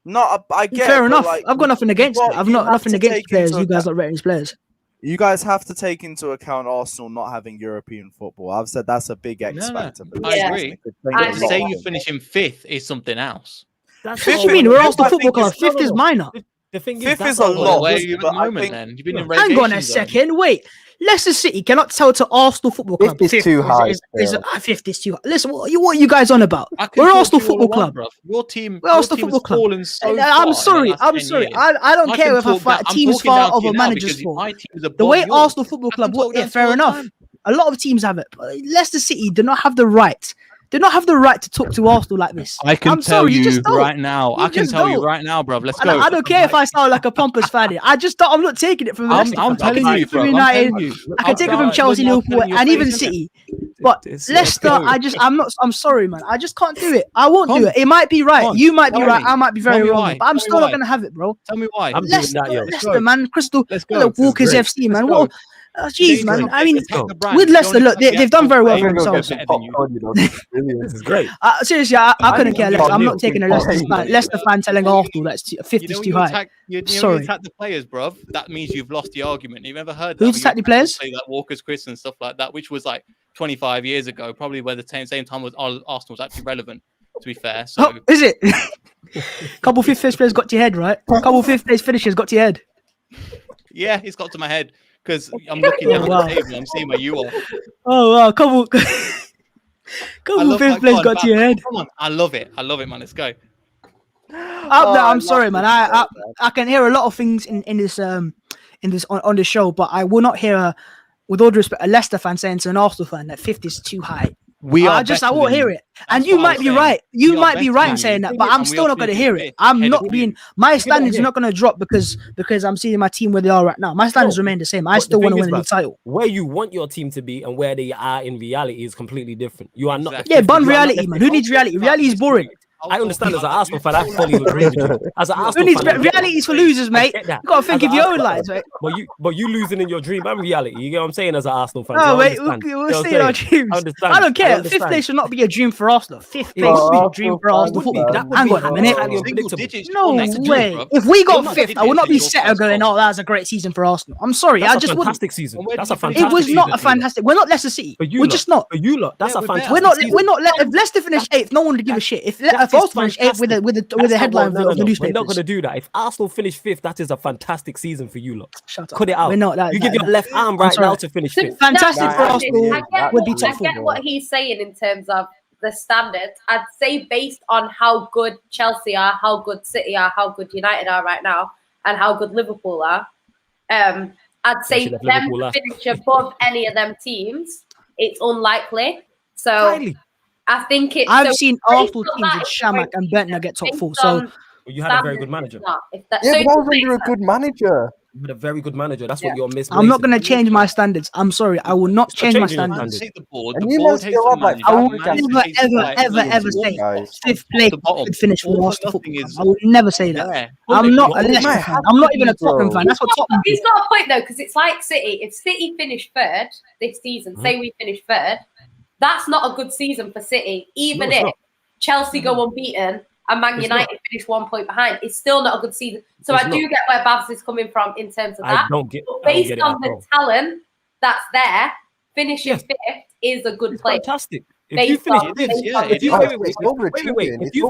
No, I get. Fair enough. Like, I've got nothing against it. I've not nothing against players. You guys not rating his players. You guys have to take into account Arsenal not having European football. I've said that's a big X factor. I agree. I Say you finish in 5th is something else. What do you mean? We're Arsenal Football Club. 5th is minor. The thing Fifth is is a lot. Where are you at the moment? Then you've been in Hang on a relegation zone. second. Wait. Leicester City cannot tell to Arsenal Football Club. 5th is too high. 5th is too high. Listen, what are you guys on about? I can We're talk Arsenal to you all Football I want, Club. bruv. Your team. We're Arsenal Football Club. Fallen so I'm far in sorry. the last I'm 10 sorry. years. I don't care if a team's far of a manager's fault. The way Arsenal Football Club work, yeah, fair enough. A lot of teams have it. But Leicester City do not have the right. They don't have the right to talk to Arsenal like this. I can I'm tell sorry, you just don't. right now. You I can just tell you don't. right now, bruv. Let's And go. I don't care if I sound like a pompous fan. I just don't. I'm not taking it from Leicester. I'm fans. I can telling take you, it from bro. United. I'm I can take it from Chelsea, Liverpool, and even City. But Leicester, I'm not. I'm sorry, man. I just can't do it. I won't do it. It might be right. You might be right. I might be very wrong. But I'm still not gonna have it, bro. Tell me why. I'm doing Leicester, that, yo. Leicester, man. Crystal, Let's go. Walkers Great. FC, man. Let's What? Jeez, man. Let's I mean, go. with Leicester, look, they've done very well for Ain't gonna themselves. get better than you. This is great. Seriously, I couldn't care less. I'm not taking a Leicester Leicester fan telling Arsenal that 50 is too high. You Sorry. attack the players, bruv. That means you've lost the argument. You've ever heard that? Who's attacked the players? Say that Walker's Chris and stuff like that, which was like 25 years ago, probably where the same time was Arsenal was actually relevant. To be fair, so Oh, is it? Couple fifth place players got to your head, right? Couple fifth place finishers got to your head. yeah, it's got to my head because I'm looking down wow. the table. I'm seeing where you are. Oh wow, couple love fifth that. place Go on, got to your head. Come on, I love it, man. Let's go. I'm sorry, man. I can hear a lot of things in this on the show, but I will not hear, with all due respect, a Leicester fan saying to an Arsenal fan that 50 is too high. I won't hear it. And you might be right. You might be right in saying that, but I'm still not going to hear it. I'm not being. My standards are not going to drop because I'm seeing my team where they are right now. My standards remain the same. I still want to win a league title. Where you want your team to be and where they are in reality is completely different. You are not. Yeah, bun reality, man. Who needs reality? Reality is boring. I understand as an Arsenal fan, I fully agree with you. As an Who Arsenal needs fan, reality is for losers, mate. You got to think of your own lives, right? But you losing in your dream and reality. You get what I'm saying as an Arsenal fan. Oh, So I wait, understand. we'll You know what stay I'm in our saying? dreams. I understand. I don't care. understand. Fifth place should not be a dream for Arsenal. Fifth place No, should be a dream for Arsenal would be- football. that would Hang be on a minute. highly Single unpredictable. digits No next to way. you, bruv. If we got You're not fifth, I would not be digits, set you're going, first. oh, that was a great season for Arsenal. I'm sorry. That's I a just wouldn't. fantastic season. Where That's did a you finish? It was fantastic not a season. fantastic. We're not Leicester City. For you We're lot. just not. For you lot, that's Yeah, a we're fantastic We're not. season. We're not. If Leicester finish eighth, no one would give a shit. If That Arsenal is finish eighth with fantastic. the That's headline not- of the We're not newspapers. going to do that. If Arsenal finish fifth, that is a fantastic season for you lot. Shut up. Cut it out. We're not that. You give your left arm I'm right sorry. now to finish fifth. Fantastic for I Arsenal get would be what- top I four. get what he's saying in terms of the standards. I'd say based on how good Chelsea are, how good City are, how good United are right now, and how good Liverpool are. I'd say Especially if them Liverpool to last. finish above any of them teams. It's unlikely. So Highly. I think it's. I've so seen based Arsenal on teams that, with it's Shamak going and to be Bentner get top based four. So on But you had a very good standards, manager. it's not. If that, Yeah, so but it's that was under a based good manager. You had a very good manager. That's what you're missing. I'm not going to change my standards. I'm sorry. I will not It's not change my changing your standards. Hate the board. And The you board must hates still the have, like, manager. I will The Never, manager never, hates the ever, players. ever, ever The say guys. fifth place the bottom. could finish for All Arsenal nothing Football is- Club. I would never say that. Yeah. I'm not a It Leicester might fan. have I'm not to even a be, bro. Tottenham fan. That's what Tottenham do. He's got a point though, because it's like City. If City finish third this season, say we finish third, that's not a good season for City. Even No, it's if not. Chelsea go unbeaten and Man It's United finish 1 point behind, it's still not a good season. So It's I do not. get where Babs is coming from in terms of I that. don't get. But I don't based get it on at the all. talent that's there, finishing Yes. fifth is a good It's play. fantastic. If Based you finish on- fifth, based yeah, on it the is. if you talent. wait, It's if you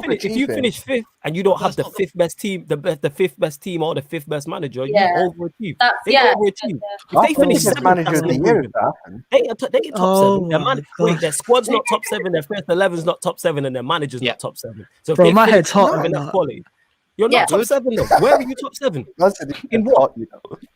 overachieving. finish fifth and you don't have That's the not- fifth best team, the fifth best team or the fifth best manager, Yeah. you overachieve. That's They yeah. overachieve. If they Arsenal finish is the seventh, manager that's of the not year moving. if that happened. They are top Oh seven. Their my wait, gosh. their squad's not top seven. Their first 11's not top seven, and their manager's Yeah. not top seven. So if Bro, they my finish head's hot seven, right that's now. quality. You're Yeah. not top seven though. Where are you top seven? That's In what?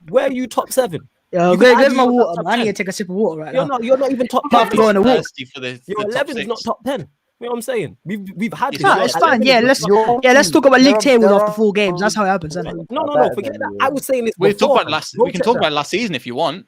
Where are you top seven? Yo, You where's argue my you're not water, top man? I need 10. to take a sip of water right You're now. not. You're not even top I have 10. to go on a walk. Thirsty for the Your top 11 is not six. top 10. You know what I'm saying? We've had It's this. not, Your it's 11 fine. is Yeah, not let's top- let's talk about league tables There after are- 4 games. That's how it happens, isn't it? No, forget that. I was saying this. We talked beforehand. about last. Go We can check talk that. about last season if you want.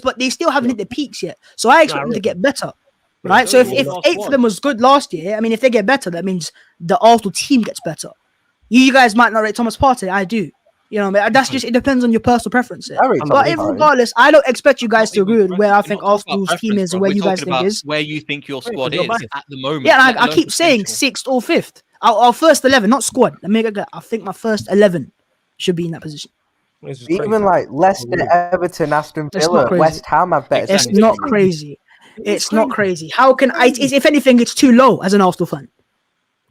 but they still haven't hit the peaks yet. So I expect them to get better, right? So if 8 for them was good last year, I mean, if they get better, that means the Arsenal team gets better. You guys might not rate Thomas Partey, I do. You know, that's just, it depends on your personal preferences. But regardless, I don't expect you guys to agree with where I think Arsenal's team is and where you guys think is. Where you think your squad is at the moment. Yeah, I keep saying 6th or 5th. Our first 11, not squad. Let me get. I think my first 11 should be in that position. It's just crazy. Even like Leicester, Everton, Aston It's not Villa, crazy. West Ham have better It's teams not than you. crazy. It's not crazy. How can I? If anything, it's too low as an Arsenal fan.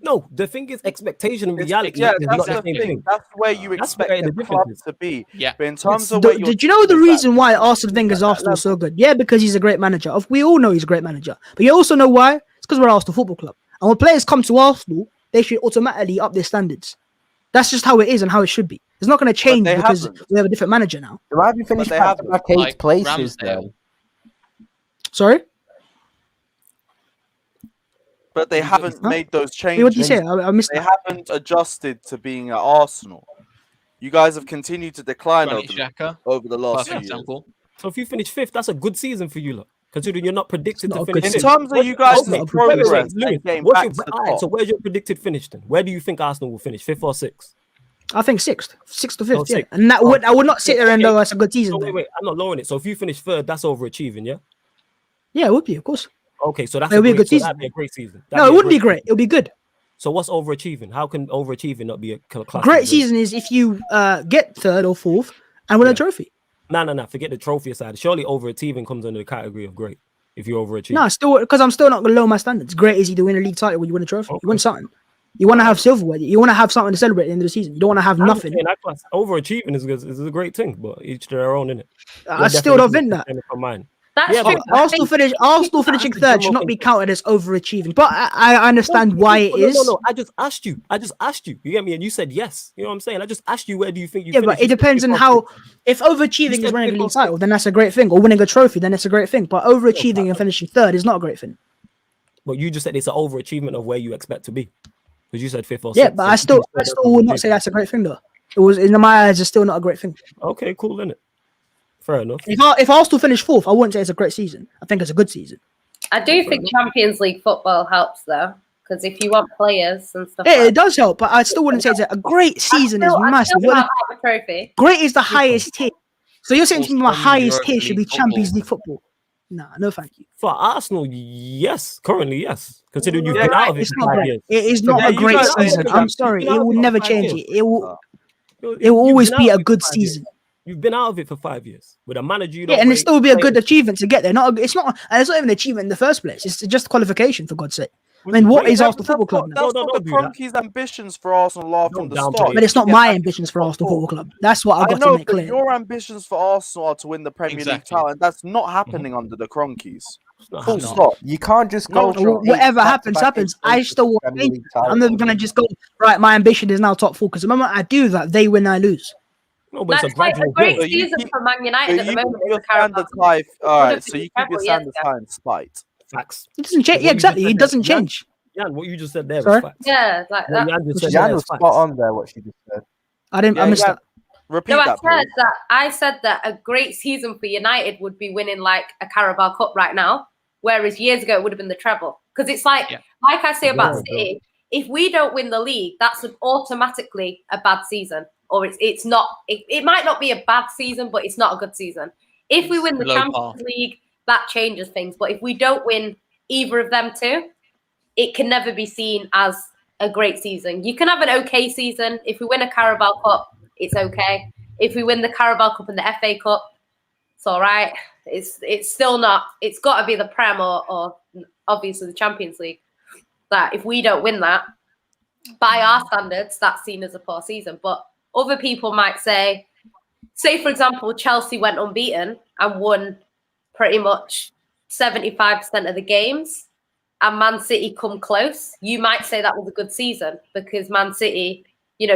No, the thing is, expectation and reality Yeah, is that's not the the same thing. thing. That's where you That's expect where the the club difference is. to be. Yeah. But in terms of where you're, Did you know the is reason that- why Arsene Wenger's Arsenal is so good? Yeah, because he's a great manager. We all know he's a great manager. But you also know why? It's because we're Arsenal Football Club. And when players come to Arsenal, they should automatically up their standards. That's just how it is and how it should be. It's not going to change they because haven't. we have a different manager now. Why have you finished they back haven't. to back 8 Like places Ramsdale. then? Sorry? but they haven't made those changes. What did you say? I missed They that. haven't adjusted to being at Arsenal. You guys have continued to decline Granit over Xhaka, the last few perfect years. example. So if you finish 5th, that's a good season for you, lot. Considering you're not predicted It's to not a finish good In 5th. terms of you guys' Okay, progress Lewis, and getting what's back your, to the alright, so top, where's your predicted finish then? Where do you think Arsenal will finish? 5th or 6th? I think sixth to fifth. Oh, Yeah. sixth. And that I would not sit there and Okay. go, that's a good season. So then. wait, I'm not lowering it. So if you finish 3rd, that's overachieving, yeah? Yeah, it would be, of course. Okay, so that's It'll be a good so season. that'd be a great season. No, it wouldn't be great. It'll be good. So what's overachieving? How can overachieving not be a class? Great season is if you get 3rd or 4th and win a trophy. No. Forget the trophy aside. Surely overachieving comes under the category of great. If you overachieve. No, still because I'm still not going to lower my standards. Great is you to win a league title when you win a trophy. You win something. You want to have silverware. You want to have something to celebrate at the end of the season. You don't want to have nothing. Overachieving is a great thing, but each to their own, innit? I still don't think that. From mine. That's Yeah, true. but Arsenal finishing 3rd should not be counted as overachieving. But I understand why it is. No. I just asked you. You get me? And you said yes. You know what I'm saying? I just asked you where do you think you Yeah, but finish? it depends on how. If overachieving is said winning a 5th or league title, then that's a great thing. Or winning a trophy, then it's a great thing. But overachieving and finishing 3rd is not a great thing. But you just said it's an overachievement of where you expect to be. Because you said 5th or 6th. Yeah, but I still would not say that's a great thing though. It was in my eyes, it's still not a great thing. Okay, cool, innit? Fair enough. If Arsenal finish 4th, I wouldn't say it's a great season. I think it's a good season. I do think Champions League football helps though, because if you want players and stuff, Yeah, it does help, but I still wouldn't say it's a great season. Is massive. Have a trophy. Great is the highest tier. So you're saying to me my Also, highest Europa tier should be League Champions League football? Nah, no, thank you. For Arsenal, yes. Currently, yes. Considering you've Yeah, been out of it It's for not 5 great. years. It is not Yeah, a you great guys say season. it's I'm not. sorry, You've been it out will of it never for 5 change years. it. It will You've always been be out a of it good for 5 years. season. You've been out of it for 5 years with a manager. Yeah, and it still be a good achievement to get there. It's not even an achievement in the first place. It's just qualification for God's sake. I mean, what is Arsenal Football Club now? That's No, what don't the do that. Cronkies' ambitions for Arsenal are from the Don't start. downplay But it's not Yeah, my that's ambitions for top Arsenal four. Football Club. That's what I've I got know, to make but clear. your ambitions for Arsenal are to win the Premier League Exactly. title, and that's not happening under the Cronkies. not Full happening. stop. You can't just No, go from Whatever 8 happens, back-to-back happens. 8 I places still to want Premier League title. I'm not gonna just go right. My ambition is now top 4 because the moment I do that, they win, I lose. No, but That's it's a like a gradual great growth. So you season keep- for Man So United at the you moment. keep your Is the Carabao standards Cup. high. All Would have right, so been you keep your treble years standards ago. high in spite. Facts. It doesn't change. What Yeah, you exactly. just said It doesn't there, change. Jan, what you just said there Sorry? was facts. Yeah, like What that. Jan just said Jan there was was facts. spot on there, what she just said. I didn't. I Yeah, missed yeah. that. Repeat No, that, I said that a great season for United would be winning like a Carabao Cup right now, whereas years ago it would have been the treble. Because it's like I say about Yeah, City, if we don't win the league, that's automatically a bad season, or it's not. It might not be a bad season, but it's not a good season. If we win the Low Champions bar. League, that changes things. But if we don't win either of them two, it can never be seen as a great season. You can have an okay season. If we win a Carabao Cup, it's okay. If we win the Carabao Cup and the FA Cup, it's all right. It's still not. It's got to be the Prem or obviously the Champions League. That if we don't win that, by our standards, that's seen as a poor season. But other people might say for example, Chelsea went unbeaten and won pretty much 75% of the games, and Man City come close. You might say that was a good season because Man City,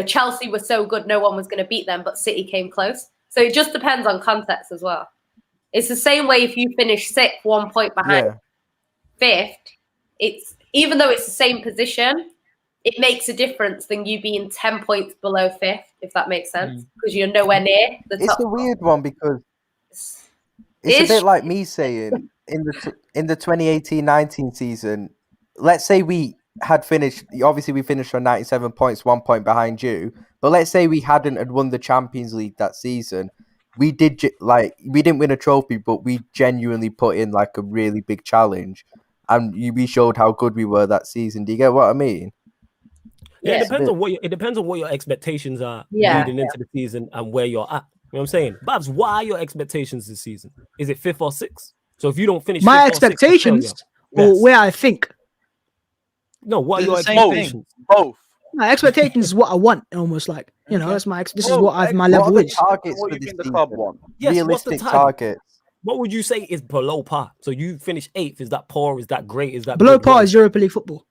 Chelsea was so good, no one was going to beat them, but City came close. So it just depends on context as well. It's the same way if you finish 6th, 1 point behind 5th, it's even though it's the same position, it makes a difference than you being 10 points below 5th, if that makes sense, because you're nowhere near the top. It's a weird one because it's a bit like me saying in the 2018-19 season, let's say we had finished, obviously we finished on 97 points, 1 point behind you, but let's say we hadn't had won the Champions League that season. We didn't win a trophy, but we genuinely put in like a really big challenge, and we showed how good we were that season. Do you get what I mean? Yeah, Yeah. it depends on what your expectations are Yeah, leading into the season and where you're at. what I'm saying? Babs, what are your expectations this season? Is it 5th or 6th? So if you don't finish My 5th or 6th, it's expectations, failure. or Yes. where I think. No, what are They're your the same expectations? Both. My expectations is what I want, almost like, you know, that's this is what my What are level the is. targets What for you this think the season? club want? Yes, what's the Realistic target? targets. What would you say is below par? So you finish 8th. Is that poor? Is that great? Is that Below good? par is Europa League football.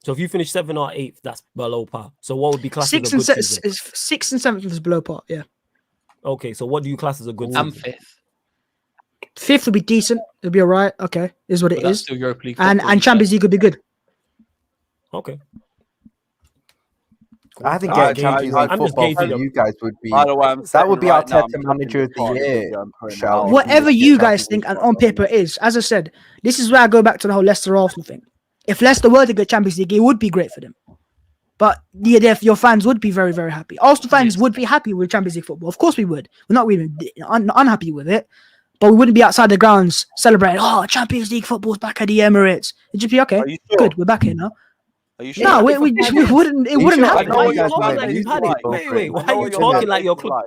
So if you finish 7th or 8th, that's below par. So what would be classed Sixth as a and good season? sixth and seventh is below par. Yeah, Okay, so what do you class as a good I'm season? 5th. fifth would be decent. It'll be all right. Okay, is what But it that's is. still Europa League. And football, Champions League could be good. Okay. I think I- getting Champions I- League I'm just football for gauging you guys would be. By the way, I'm That would be right now, Arteta I'm Manager of the looking at Year Partey and putting shout. out- Whatever Yeah, you Champions guys League think, and football. on paper is, as I said, this is where I go back to the whole Leicester Arsenal thing. If Leicester were to get Champions League, it would be great for them. But your fans would be very, very happy. Arsenal fans would be happy with Champions League football. Of course we would. We're not really unhappy with it. But we wouldn't be outside the grounds celebrating, oh, Champions League football's back at the Emirates. It'd just be, okay, Are you sure? good, we're back here now. Are you sure? No, we wouldn't, it wouldn't sure? happen. Why are you guys talking might like be you've had it? useful Wait, for wait. it. Why I know are you what talking you're like your like. club?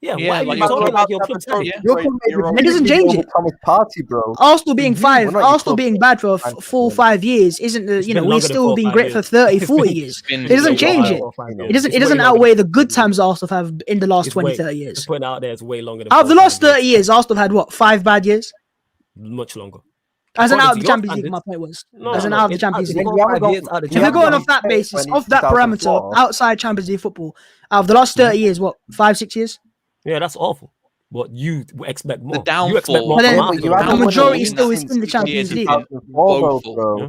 Yeah, Yeah, why are like you your talking club- like your club's had it? Yeah. You're coming You're with on- It doesn't change it. Thomas Partey, bro. Arsenal being We're five, not your Arsenal club. being bad for 4 or 5 years isn't the, It's you know, been we're longer than still 4 or being 5 great years. for 30, 40 years. been It doesn't so change long. it. Yeah. It doesn't It's way outweigh longer the good times Arsenal have in the last It's 20, way- 30 Just years. putting it out there, it's way longer than Out of the 4 or last 5 30 years, Arsenal have had what, 5 bad years? Much longer. As an According out of to the your Champions League, my standards. point was. No, As no, an no, out of the it's Champions it's League. You haven't 5 got- years out of the If you're Champions going League. off that basis, off that 2004. parameter, outside Champions League football, out of the last 30 years, what, 5, 6 years? Yeah, that's awful. But you expect more. downfall- You expect more But then- from but Arsenal. you than haven't the won majority league still is since in the Champions League. 2004, Woeful. bro. Yeah.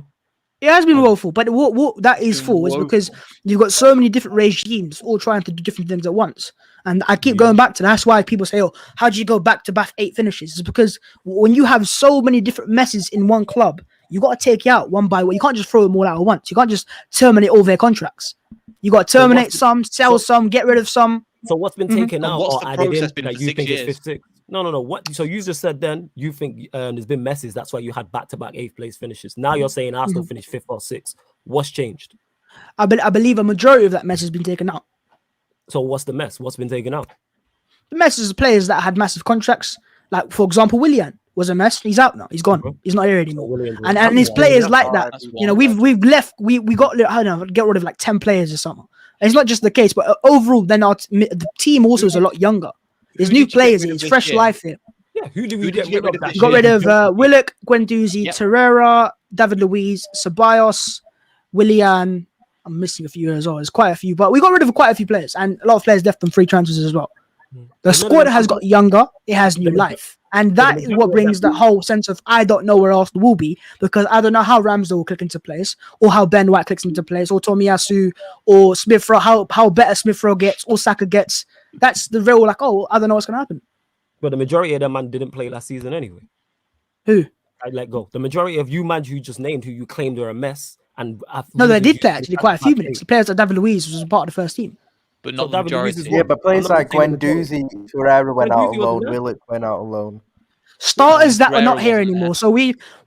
It has been woeful, but what that is Been for is because woeful. you've got so many different regimes all trying to do different things at once. And I keep Yeah. going back to that's why people say, oh, how do you go back to back 8 finishes? It's because when you have so many different messes in one club, you got to take it out one by one. You can't just throw them all out at once. You can't just terminate all their contracts. You got to So terminate what's- some, sell some, get rid of some. So what's been Mhm. taken And out what's or the added in process been that for you 6 think is years? 5th? No. What? So you just said then you think there's been messes. That's why you had back-to-back 8th place finishes. Now you're saying Arsenal finished 5th or 6th. What's changed? I believe a majority of that mess has been taken out. So what's the mess? What's been taken out? The mess is players that had massive contracts. Like, for example, Willian was a mess. He's out now. He's gone. Okay. He's not here anymore. Williams was- And his players like that. That's You know, one we've left. We got, I don't know, get rid of like 10 players or something. It's not just the case, but overall, then the team also is a lot younger. There's Who new did you get players. rid of It's this fresh year? life here. Yeah, who did we Who get rid of this that You got year? rid of Willock, Guendouzi, Yep. Torreira, David Luiz, Ceballos, Willian. I'm missing a few as well. There's quite a few, but we got rid of quite a few players, and a lot of players left on free transfers as well. The But none of squad them- has got younger. It has new But the- life, and but that the is majority what of brings that- that whole sense of I don't know where Arsenal will be because I don't know how Ramsdale will click into place, or how Ben White clicks into place, or Tomiyasu, or Smith Rowe. How better Smith Rowe gets, or Saka gets. That's the real like. Oh, I don't know what's gonna happen. But the majority of them man didn't play last season anyway. Who? I let go. The majority of you man who just named who you claimed were a mess and No, they losers did you play said actually had quite a few bad minutes. faith. The players like David Luiz was a part of the first team. but So not the David Luiz majority. is Yeah, but players I'm not like saying the majority. Guendouzi, Torreira went out Guendouzi wasn't alone. there. Willock went out alone. Starters that are not Torreira here wasn't anymore. there. So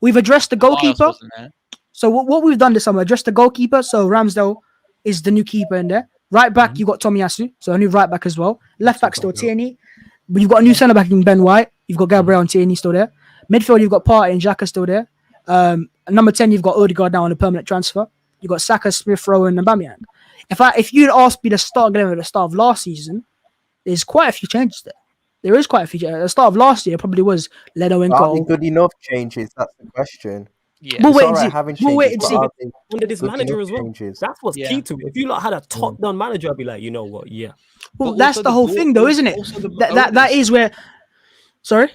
we've addressed the Ceballos goalkeeper. wasn't there. So what we've done this summer, addressed the goalkeeper. So Ramsdale is the new keeper in there. Right back, you got Tomiyasu, so a new right back as well. Left back still Tierney. But you've got a new centre back in Ben White. You've got Gabriel and Tierney still there. Midfield, you've got Partey and Xhaka still there. Number 10, you've got Odegaard now on a permanent transfer. You've got Saka, Smith Rowe, and Aubameyang. If you'd asked me to start again at the start of last season, there's quite a few changes there. There is quite a few. At the start of last year, it probably was Leno in Are they goal. good enough changes? That's the question. Yeah. We'll It's wait all and right see. having We'll wait changes, and but see. are they Under this good manager enough as well. changes? That's what's Yeah. key to it. If you lot had a top-down manager, I'd be like, you know what? Yeah. Well, But that's also the the whole board- thing, though, isn't it? also the That owners. is where. Sorry.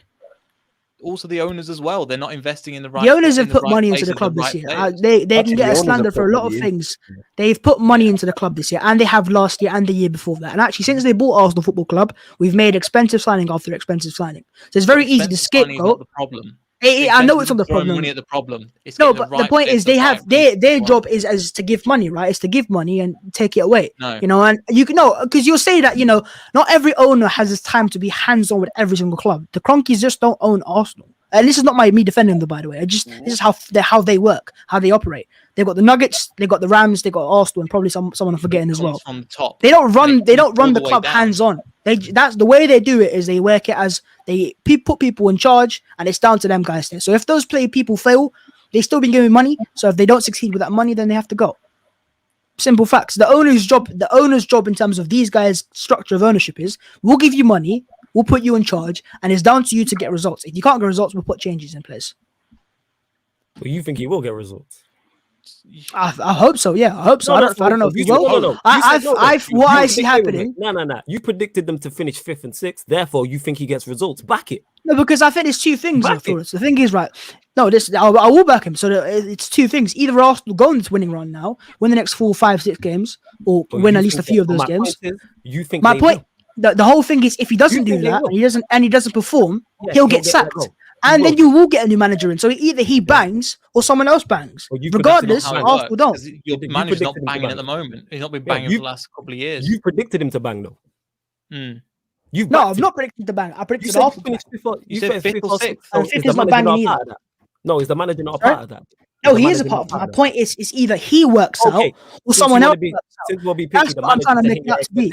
Also, the owners as well. They're not investing in the right. The owners in have put right money into places, the club right this year. players. They Actually, can the get a owners slander have for a put lot of money in. things. They've put money into the club this year, and they have last year and the year before that. And actually, since they bought Arsenal Football Club, we've made expensive signing after expensive signing. So it's very easy to Expensive money is not scapegoat. the problem. I know it's not the Throwing problem. Money at the problem. It's No, getting but the right point players is to they the have right their places. job is to give money, right? It's to give money and take it away. No. You know, and you can know because you'll say that not every owner has this time to be hands on with every single club. The Cronkies just don't own Arsenal. And this is not me defending them, by the way. This is how they work, how they operate. They've got the Nuggets, they've got the Rams, they've got Arsenal, and probably someone I'm forgetting as well. From the top. They don't run Like, the all the way club down. hands on. That's the way they do it. Is they work it as they put people in charge, and it's down to them guys there. So if those people fail, they still been giving money. So if they don't succeed with that money, then they have to go. Simple facts. The owner's job in terms of these guys' structure of ownership is: we'll give you money, we'll put you in charge, and it's down to you to get results. If you can't get results, we'll put changes in place. But you think he will get results? I hope so. Yeah, I hope so. No, I don't know if he will. No. What I see happening. No. You predicted them to finish 5th and 6th. Therefore, you think he gets results. Back it. No, because I think there's two things. Back Florence. The thing is, right? No, I will back him. So it's two things. Either Arsenal go on this winning run now, win the next 4, 5, 6 games, or win at least a few of those games. You think my point? The whole thing is, if he doesn't do that and he doesn't perform, he'll get sacked. And then you will get a new manager in. So either he bangs or someone else bangs. Regardless, Arsenal don't. Your manager's not banging at the moment. He's not been banging for the last couple of years. You predicted him to bang, though. I've not predicted the bang. I predicted Arsenal. You said 5th or 6th. And 5th is not banging either. No, is the manager not a part of that? No, he is a part of it. My point is either he works out or someone else works out. That's what I'm trying to make that to be.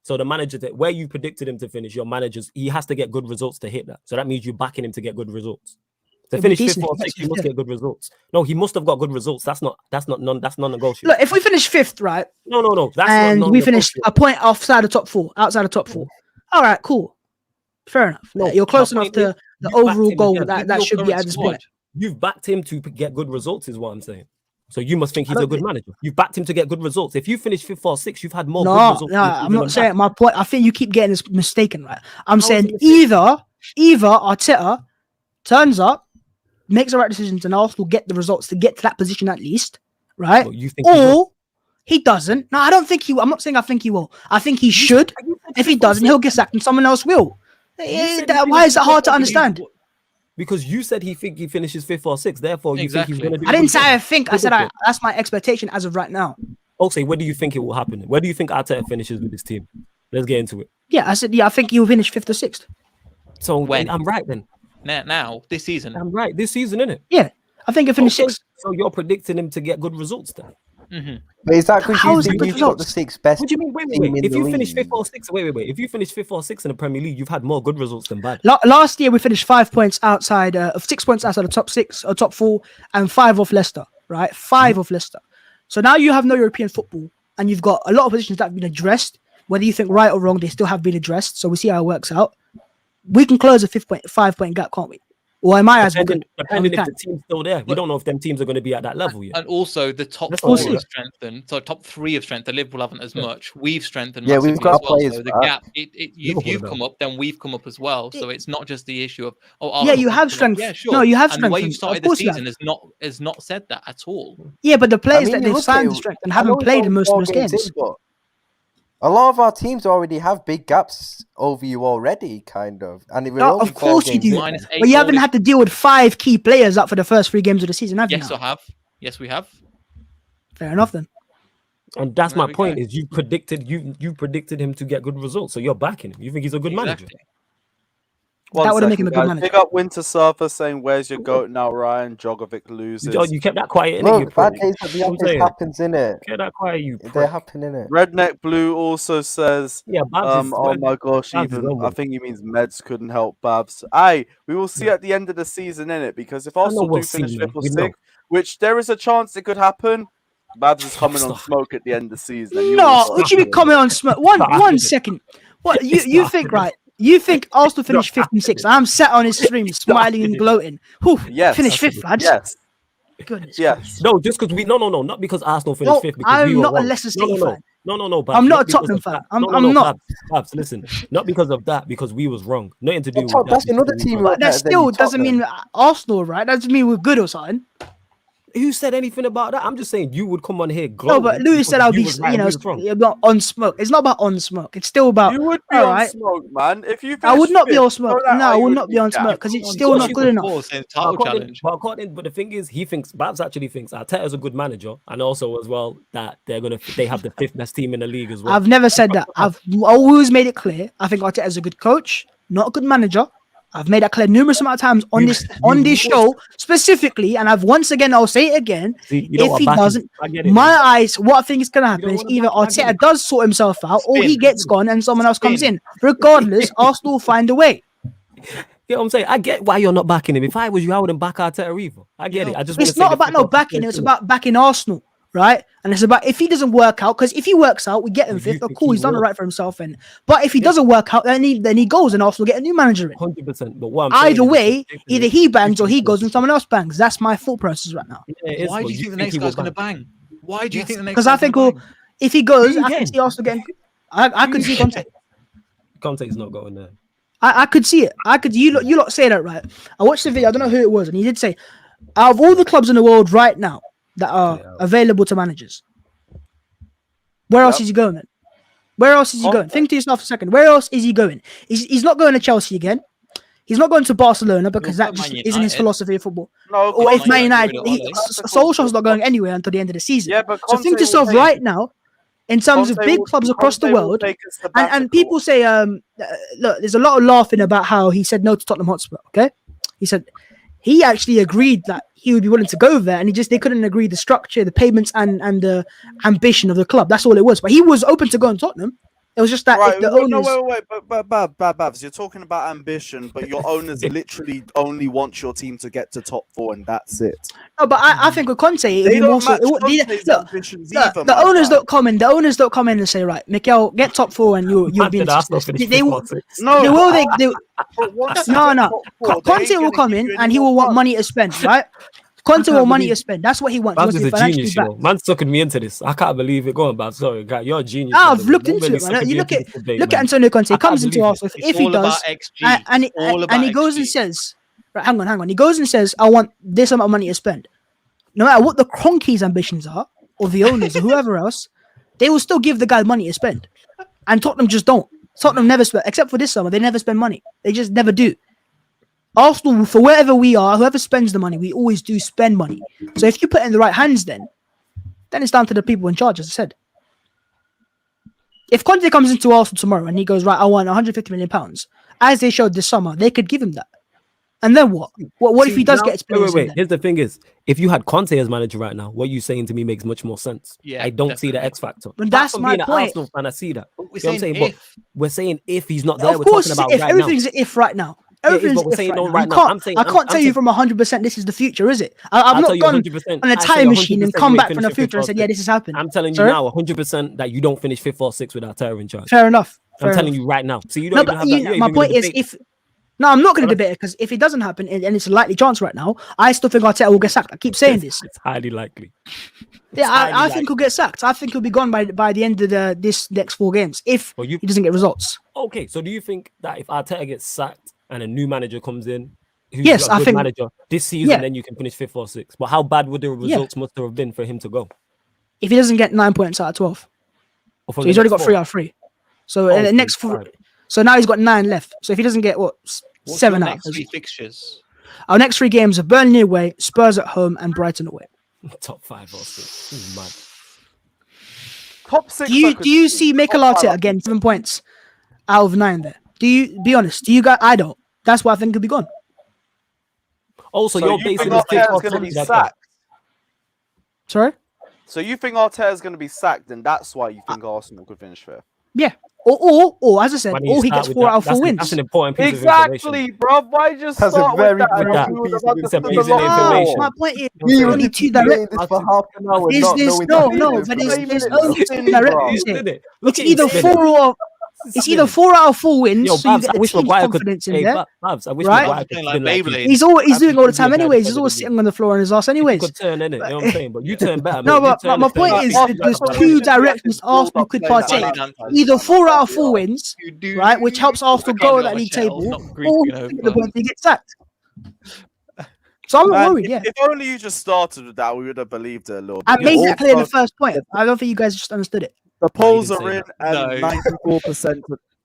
So the manager where you predicted him to finish, your managers, he has to get good results to hit that. So that means you're backing him to get good results. To finish 5th or 6th, he must get good results. No, he must have got good results. That's non-negotiable. Look, if we finish 5th, right? No. And we finish a point outside the top 4. All right, cool. Fair enough. No, you're close enough to the overall goal that should be at this point. You've backed him to get good results, is what I'm saying. So you must think he's a good manager. You've backed him to get good results. If you finish 5th or 6th, you've had more good results. No, I'm not saying my point. I think you keep getting this mistaken, right? I'm saying either Arteta turns up, makes the right decisions, and Arsenal get the results to get to that position at least, right? Or he doesn't. No, I don't think he will. I'm not saying I think he will. I think he should. If he doesn't, he'll get sacked and someone else will. Why is that hard to understand? Because you said he finishes 5th or 6th, therefore you think he's going to do. I didn't say I think. I said that's my expectation as of right now. Okay, where do you think it will happen? Where do you think Arteta finishes with his team? Let's get into it. Yeah, I said I think he'll finish 5th or 6th. So when I'm right then. Now this season. I'm right this season, isn't it? Yeah, I think he'll finish 6th. So you're predicting him to get good results then? Mm-hmm. But is that because you think you've got the 6th best? What do you mean? Wait. If you finish 5th or 6th, wait. If you finish 5th or 6th in the Premier League, you've had more good results than bad. Last year we finished 5 points outside of 6 points outside the top 6 or top 4, and 5 off Leicester. Right, 5 off Leicester. So now you have no European football, and you've got a lot of positions that have been addressed. Whether you think right or wrong, they still have been addressed. So we see how it works out. We can close a 5-point gap, can't we? Or am I as depending if the team's still there? We don't know if them teams are going to be at that level yet. And also the top 4 have strengthened. So top 3 have strengthened. Liverpool haven't as much. We've strengthened. Yeah, we've got players. So the gap. You've come up, then we've come up as well. So it's not just the issue of you have strength. Yeah, sure. No, you have strength. And the way you started the season is not said that at all. Yeah, but the players that they've signed the strength and haven't played in most of those games. A lot of our teams already have big gaps over you already, kind of. And of course you do. But you haven't had to deal with 5 key players up for the first 3 games of the season, have you? Yes, I have. Yes, we have. Fair enough then. And that's my point. Is you predicted him to get good results, so you're backing him. You think he's a good manager. That would make him a good manager. Big up Winter Surfer saying, "Where's your goat now, Ryan?" Jogovic loses. You kept that quiet. Look, bad case at the office happens, innit? Kept that quiet. They happen, innit? Redneck Blue also says, "Oh my gosh, I think he means Meds couldn't help Babs." We will see at the end of the season, innit? Because if Arsenal do finish 5th or 6th, which there is a chance it could happen, Babs is coming on smoke at the end of the season. No, what you be coming on smoke? One second. What you think, right? You think Arsenal finish 5th and 6th? I'm sat on his stream smiling and gloating. Yes. Finish 5th, lads. Yes. Goodness. Yes. No, just because we not because Arsenal finished 5th. Because I'm not a Leicester City fan. No. I'm not a Tottenham fan. I'm not. Babs, listen, not because of that, because we was wrong. Nothing to do with that. That's another team. That still doesn't mean Arsenal, right? That doesn't mean we're good or something. Who said anything about that? I'm just saying you would come on here. No, but Lewis said I'll be, not on smoke. It's not about on smoke. It's still about. You would be on smoke, man. If you, I would not be on smoke. No, I would not be on smoke because it's still not good enough. But the thing is, Babs actually thinks Arteta's a good manager, and also as well that they have the 5th best team in the league as well. I've never said that. I've always made it clear. I think Arteta's a good coach, not a good manager. I've made that clear numerous amount of times on this show specifically, and I'll say it again. See, you don't If want he backing. doesn't, I get it. my eyes, what I think is gonna happen don't is want either to back him. Arteta does sort himself out, or he Spin. gets gone and someone else comes Spin. in. Regardless, Arsenal will find a way. You know what I'm saying? I get why you're not backing him. If I was you, I wouldn't back Arteta either. I get it. I just It's not about no backing. It's about backing Arsenal, right? And it's about if he doesn't work out, because if he works out, we get him You fifth. think Cool, he he's done it will? right for himself. But if he doesn't work out, then he goes and Arsenal get a new manager in. 100%. But what I'm saying Either is way, if either he bangs or he goes and someone else bangs. That's my thought process right now. Yeah, it is, Why but do you think the he next will guy's going to bang? Why do you think the next? Because I guy's think gonna bang? if he goes, You I can again. see Arsenal getting. I could see Conte. Conte's not going there. I could see it. I could. You lot say that, right? I watched the video. I don't know who it was, and he did say, out of all the clubs in the world right now that are available to managers, where else is he going then? Where else is he going? Think to yourself a second. Where else is he going? He's not going to Chelsea again. He's not going to Barcelona because He'll that go just Man isn't his United. philosophy of football. No, Or if Man Conte- United, Solskjaer's not going anywhere until the end of the season. Yeah, but So think Conte to yourself will take- right now, in terms of Conte big will- clubs across the Conte will world, take us to and sabbatical. people say, look, there's a lot of laughing about how he said no to Tottenham Hotspur. Okay, he said he actually agreed that he would be willing to go there, and they couldn't agree the structure, the payments, and the ambition of the club. That's all it was. But he was open to going to Tottenham. It was just that Right, if the no, owners. wait, but Babs, you're talking about ambition, but your owners literally only want your team to get to top 4, and that's it. No, but I think with Conte, it'd They be don't more so. match Conte's Look, ambitions the either. the my owners guy. don't come in. The owners don't come in and say, right, Mikel, get top 4, and you'll be in Manchester Arsenal success. finished They fifth will. or sixth. No, They will. but once you No, get no. top 4, they Conte ain't will gonna come give in you and any he more will want funds. money to spend, right? Conte can't will money to believe- spend. That's what he wants. He Babs wants is to a be financially genius, you back. know. Man's sucking me into this. I can't believe it. Go on, Babs. Sorry, guy, you're a genius. Ah, man. I've looked You're into really it, man. sucking You me look into at this debate, look at man. Antonio Conte. I He comes can't into believe it. Arsenal. It's If he all does, about XG. and It's all he about goes and XG. says, right, hang on. He goes and says, I want this amount of money to spend. No matter what the Kroenke's ambitions are, or the owners, or whoever else, they will still give the guy money to spend. And Tottenham just don't. Tottenham never spend, except for this summer. They never spend money. They just never do. Arsenal, for wherever we are, whoever spends the money, we always do spend money. So if you put it in the right hands, then it's down to the people in charge, as I said. If Conte comes into Arsenal tomorrow and he goes, right, I want 150 million pounds, as they showed this summer, they could give him that. And then what? What if he does get his players in Wait. there? Here's the thing: is if you had Conte as manager right now, what you saying to me makes much more sense. Yeah, I don't see the definitely. X factor. But Apart that's from my being an point. Arsenal fan, I see that. We're You know what I'm saying saying? if. But we're saying if he's not there, Of we're course, talking about if right everything's now. an if right now. It is, Everything's but we're if saying right no now. right You now. can't, I'm saying- I I'm- can't tell I'm you saying- from 100% this is the future, is it? I've I'll not tell you gone 100%. on a I say time machine and 100% come you back ain't from the finished fifth future or and said, yeah, sixth. this is happening. I'm telling you Sorry? now, 100% that you don't finish 5th or 6th with Arteta in charge. Fair enough. I'm Fair telling enough. you right now. So you No, don't even but have that. you know, You're my even gonna point is, debate. if no, I'm not going to debate it because if it doesn't happen and it's a likely chance right now, I still think Arteta will get sacked. I keep saying this. It's highly likely. Yeah, highly I think he'll get sacked. I think he'll be gone by the end of this next 4 games if Well, he doesn't get results. Okay, so do you think that if Arteta gets sacked and a new manager comes in, who's Yes, a I good think- manager this season, yeah. then you can finish 5th or 6th? But how bad would the results must have been for him to go? If he doesn't get 9 points out of 12, Or from so he's the already next got 3 four? out of 3. So Oh, the next 4, right. so now he's got 9 left. So if he doesn't get What's 7 your out, next 3 fixtures? our next 3 games are Burnley away, Spurs at home, and Brighton away. Top 5 or 6. This is mad. Top 6. Do you see Mikel Arteta again 7 points out of 9 there? Do you be honest? Do you guys? I don't. That's why I think he'll be gone. Also, So you're you basing think this 5th Arteta's or going to be 6th. sacked? Sorry. So you think Arteta's going to be sacked, and that's why you think Arsenal could finish 5th? Yeah. Or as I said, Why don't you or he start gets with 4 that? out of 4 That's wins. an important piece of information. Exactly, bro. Why just That's a start very with that? good and you would have piece of understood piece a of lot information. more. My point is, We there's were only 2 debating direct. this for half an hour, Is not this knowing no, that no? this But was there's minutes only in, 2 direct. bro. It's Did it? It's either 4 or it's either 4 out of 4 wins, Yo, so you Babs, get I the wish team's Maguire could. confidence in Hey, there. Babs, I wish Right? Maguire could Playing have like been like Beyblade. you. He's doing it all the time Absolutely anyways. He's better always than sitting on the floor on his ass You anyways. could turn in it. You know what I'm saying? But you turn better. No, man. You but turn my this point thing is up. there's After 2 the directions build Arsenal up could play that partake. man has Either done, 4 out of I'll 4 be wins, right, which helps Arsenal go on that league table, or he doesn't get the point, he gets sacked. So I'm not Man, worried. Yeah, if only you just started with that, we would have believed it a little bit. I made that clear in the Also, first point. I don't think you guys just understood it. the polls didn't are say in, that. and No. 94%.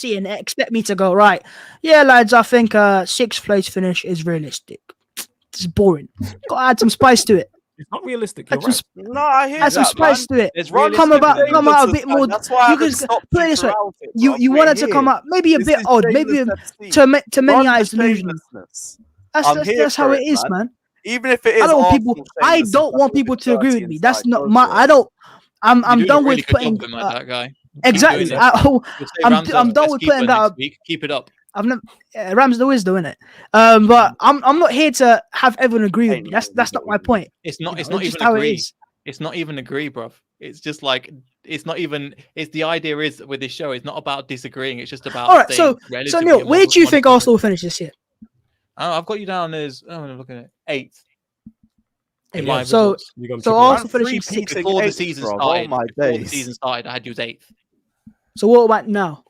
FC and expect me to go, right, yeah, lads, I think 6th place finish is realistic. It's boring. Got to add some spice to it. It's not realistic. You're Add some, right. No, I hear add some that, spice man. to it. It's Come realistic. come out a bit more. That's why I You haven't could stopped put it you this way. throughout it, You bro. you We're wanted to come here. up maybe a This bit is odd, maybe Shameless FC. to many Run the eyes delusional. shamelessness. That's I'm here that's how for it is, man. Even if it is, I don't want people. Arsenal I shameless don't and want stuff people with to agree with dirty me. That's inside, not go my. for it. I don't. I'm You're doing done a really with good putting. job of it, man, that guy. Exactly. doing it. You'll say I'm Ramsdale's done best with keeper putting that. next week. Keep it up. I've never. Ramsdale is doing it. But I'm not here to have everyone agree with Ain't me. no, That's not neither my is it. point. It's not. You It's know, not just even how it agree. is. It's not even agree, bruv. It's just like it's not even. It's the idea is with this show. It's not about disagreeing. It's just about. All right. staying So relatively Neil, where do you think modest. Arsenal will finish this year? Oh, I've got you down as. Oh, I'm looking at 8th. In Yeah, my so- results. You're gonna So triple Arsenal it. finishing three-peating sixth. Before the eighth, season bro. started. Oh my Before the days. season started, I had you as 8th. So what about now?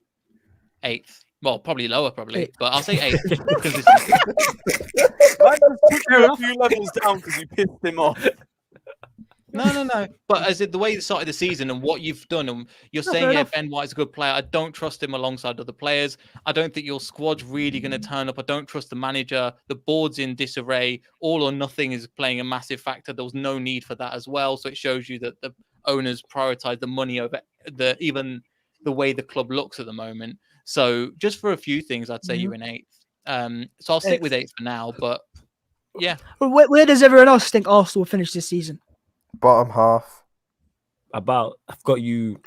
8th. Well, probably lower, probably, Eighth. but I'll say 8th. Consistency. Man just took Fair you a enough. few levels down because you pissed him off. No. But as it, the way you started the season and what you've done, and you're No, saying, fair yeah, enough. Ben White's a good player. I don't trust him alongside other players. I don't think your squad's really going to turn up. I don't trust the manager. The board's in disarray. All or nothing is playing a massive factor. There was no need for that as well. So it shows you that the owners prioritize the money over even the way the club looks at the moment. So just for a few things, I'd say you're in 8th. So I'll stick with 8th for now. But yeah, Where does everyone else think Arsenal will finish this season? Bottom half. I've got you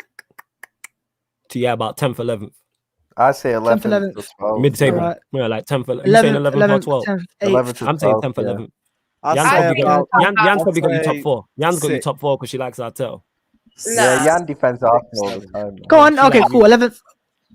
to about 10th, 11th. I say 10th, 11th to 12th. Mid-table. Alright. Yeah, like 10th, 11th. You saying 11th or 12th? 10th, 11th 8th. to I'm saying 12th, 10th, yeah. 11th. I'd Jan's say probably about Jan's probably got you I'd top say 4. Jan's got you six. top 4 because she likes Artel. Yeah, No. Jan defends Arsenal all the time. Go on. She Okay, like cool. 11th,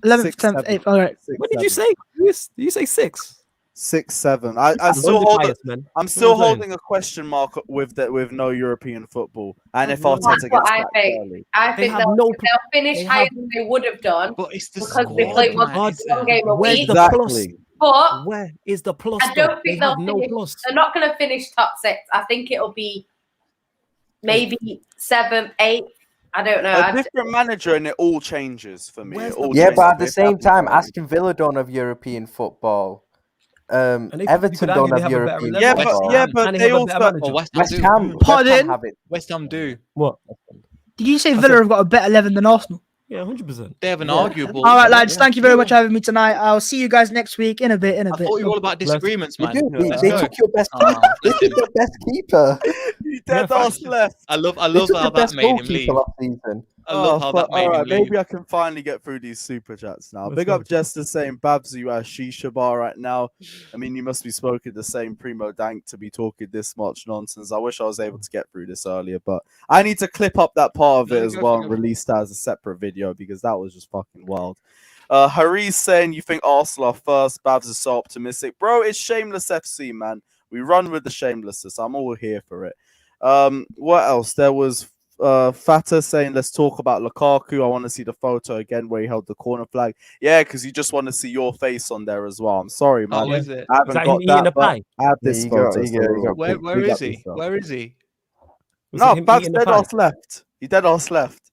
11th, Six, 10th, 8th. All right. What did you say? Did you say 6? 6, 7. I I'm still hold it. man. I'm still what I'm saying? holding a question mark with no European football, and if That's Arteta That's gets what I back think. early. I They think have they'll, no- they'll finish they higher have- than they would have done but it's the because they squad, play man. one game a Where's week. the plus? Exactly. But Where is the plus? I don't think they they'll have no finish. plus. They're not going to finish top 6. I think it'll be maybe 7th, 8th. I don't know. A different manager and it all changes for me. Where's It the- all Yeah, changes. but at the If same happens time, early. Aston Villa don't have European football. you Everton could don't argue they have have a better European 11. yeah, West but Ham. but And they have a also better manager. Or West Ham West do. Ham, West Pardon? Ham have it. West Ham do. What? Did you say I Villa said- have got a better 11 than Arsenal? Yeah, 100%. They have an Yeah. arguable. All right, lads. Thank you very much for having me tonight. I'll see you guys next week in a bit. I thought you were all about disagreements, You man. do. Let's They go. took your best. Ah, They bless took him. your best keeper. You dead ass left. I love They how took your that best made him goalkeeper leave. last season. I love how that fuck. made All him right, leave. maybe I can finally get through these super chats now. Let's Big go. up Jester saying, Babs, you are a shisha bar right now. I mean, you must be smoking the same Primo Dank to be talking this much nonsense. I wish I was able to get through this earlier, but I need to clip up that part of No, it as go well for it, and go for it. release that as a separate video because that was just fucking wild. Hari's saying, you think Arsenal are first? Babs is so optimistic. Bro, it's Shameless FC, man. We run with the shamelessness. I'm all here for it. What else? There was Fata saying, let's talk about Lukaku. I want to see the photo again where he held the corner flag. Yeah, because you just want to see your face on there as well. I'm sorry, man. Oh, is it? I haven't Is that got him eating that, a but pie? I have Yeah, this you got- photo. you got- you got Where big is up he? yourself. Where is he? Was No, it him Babs eating the dead pie? ass left. He dead ass left.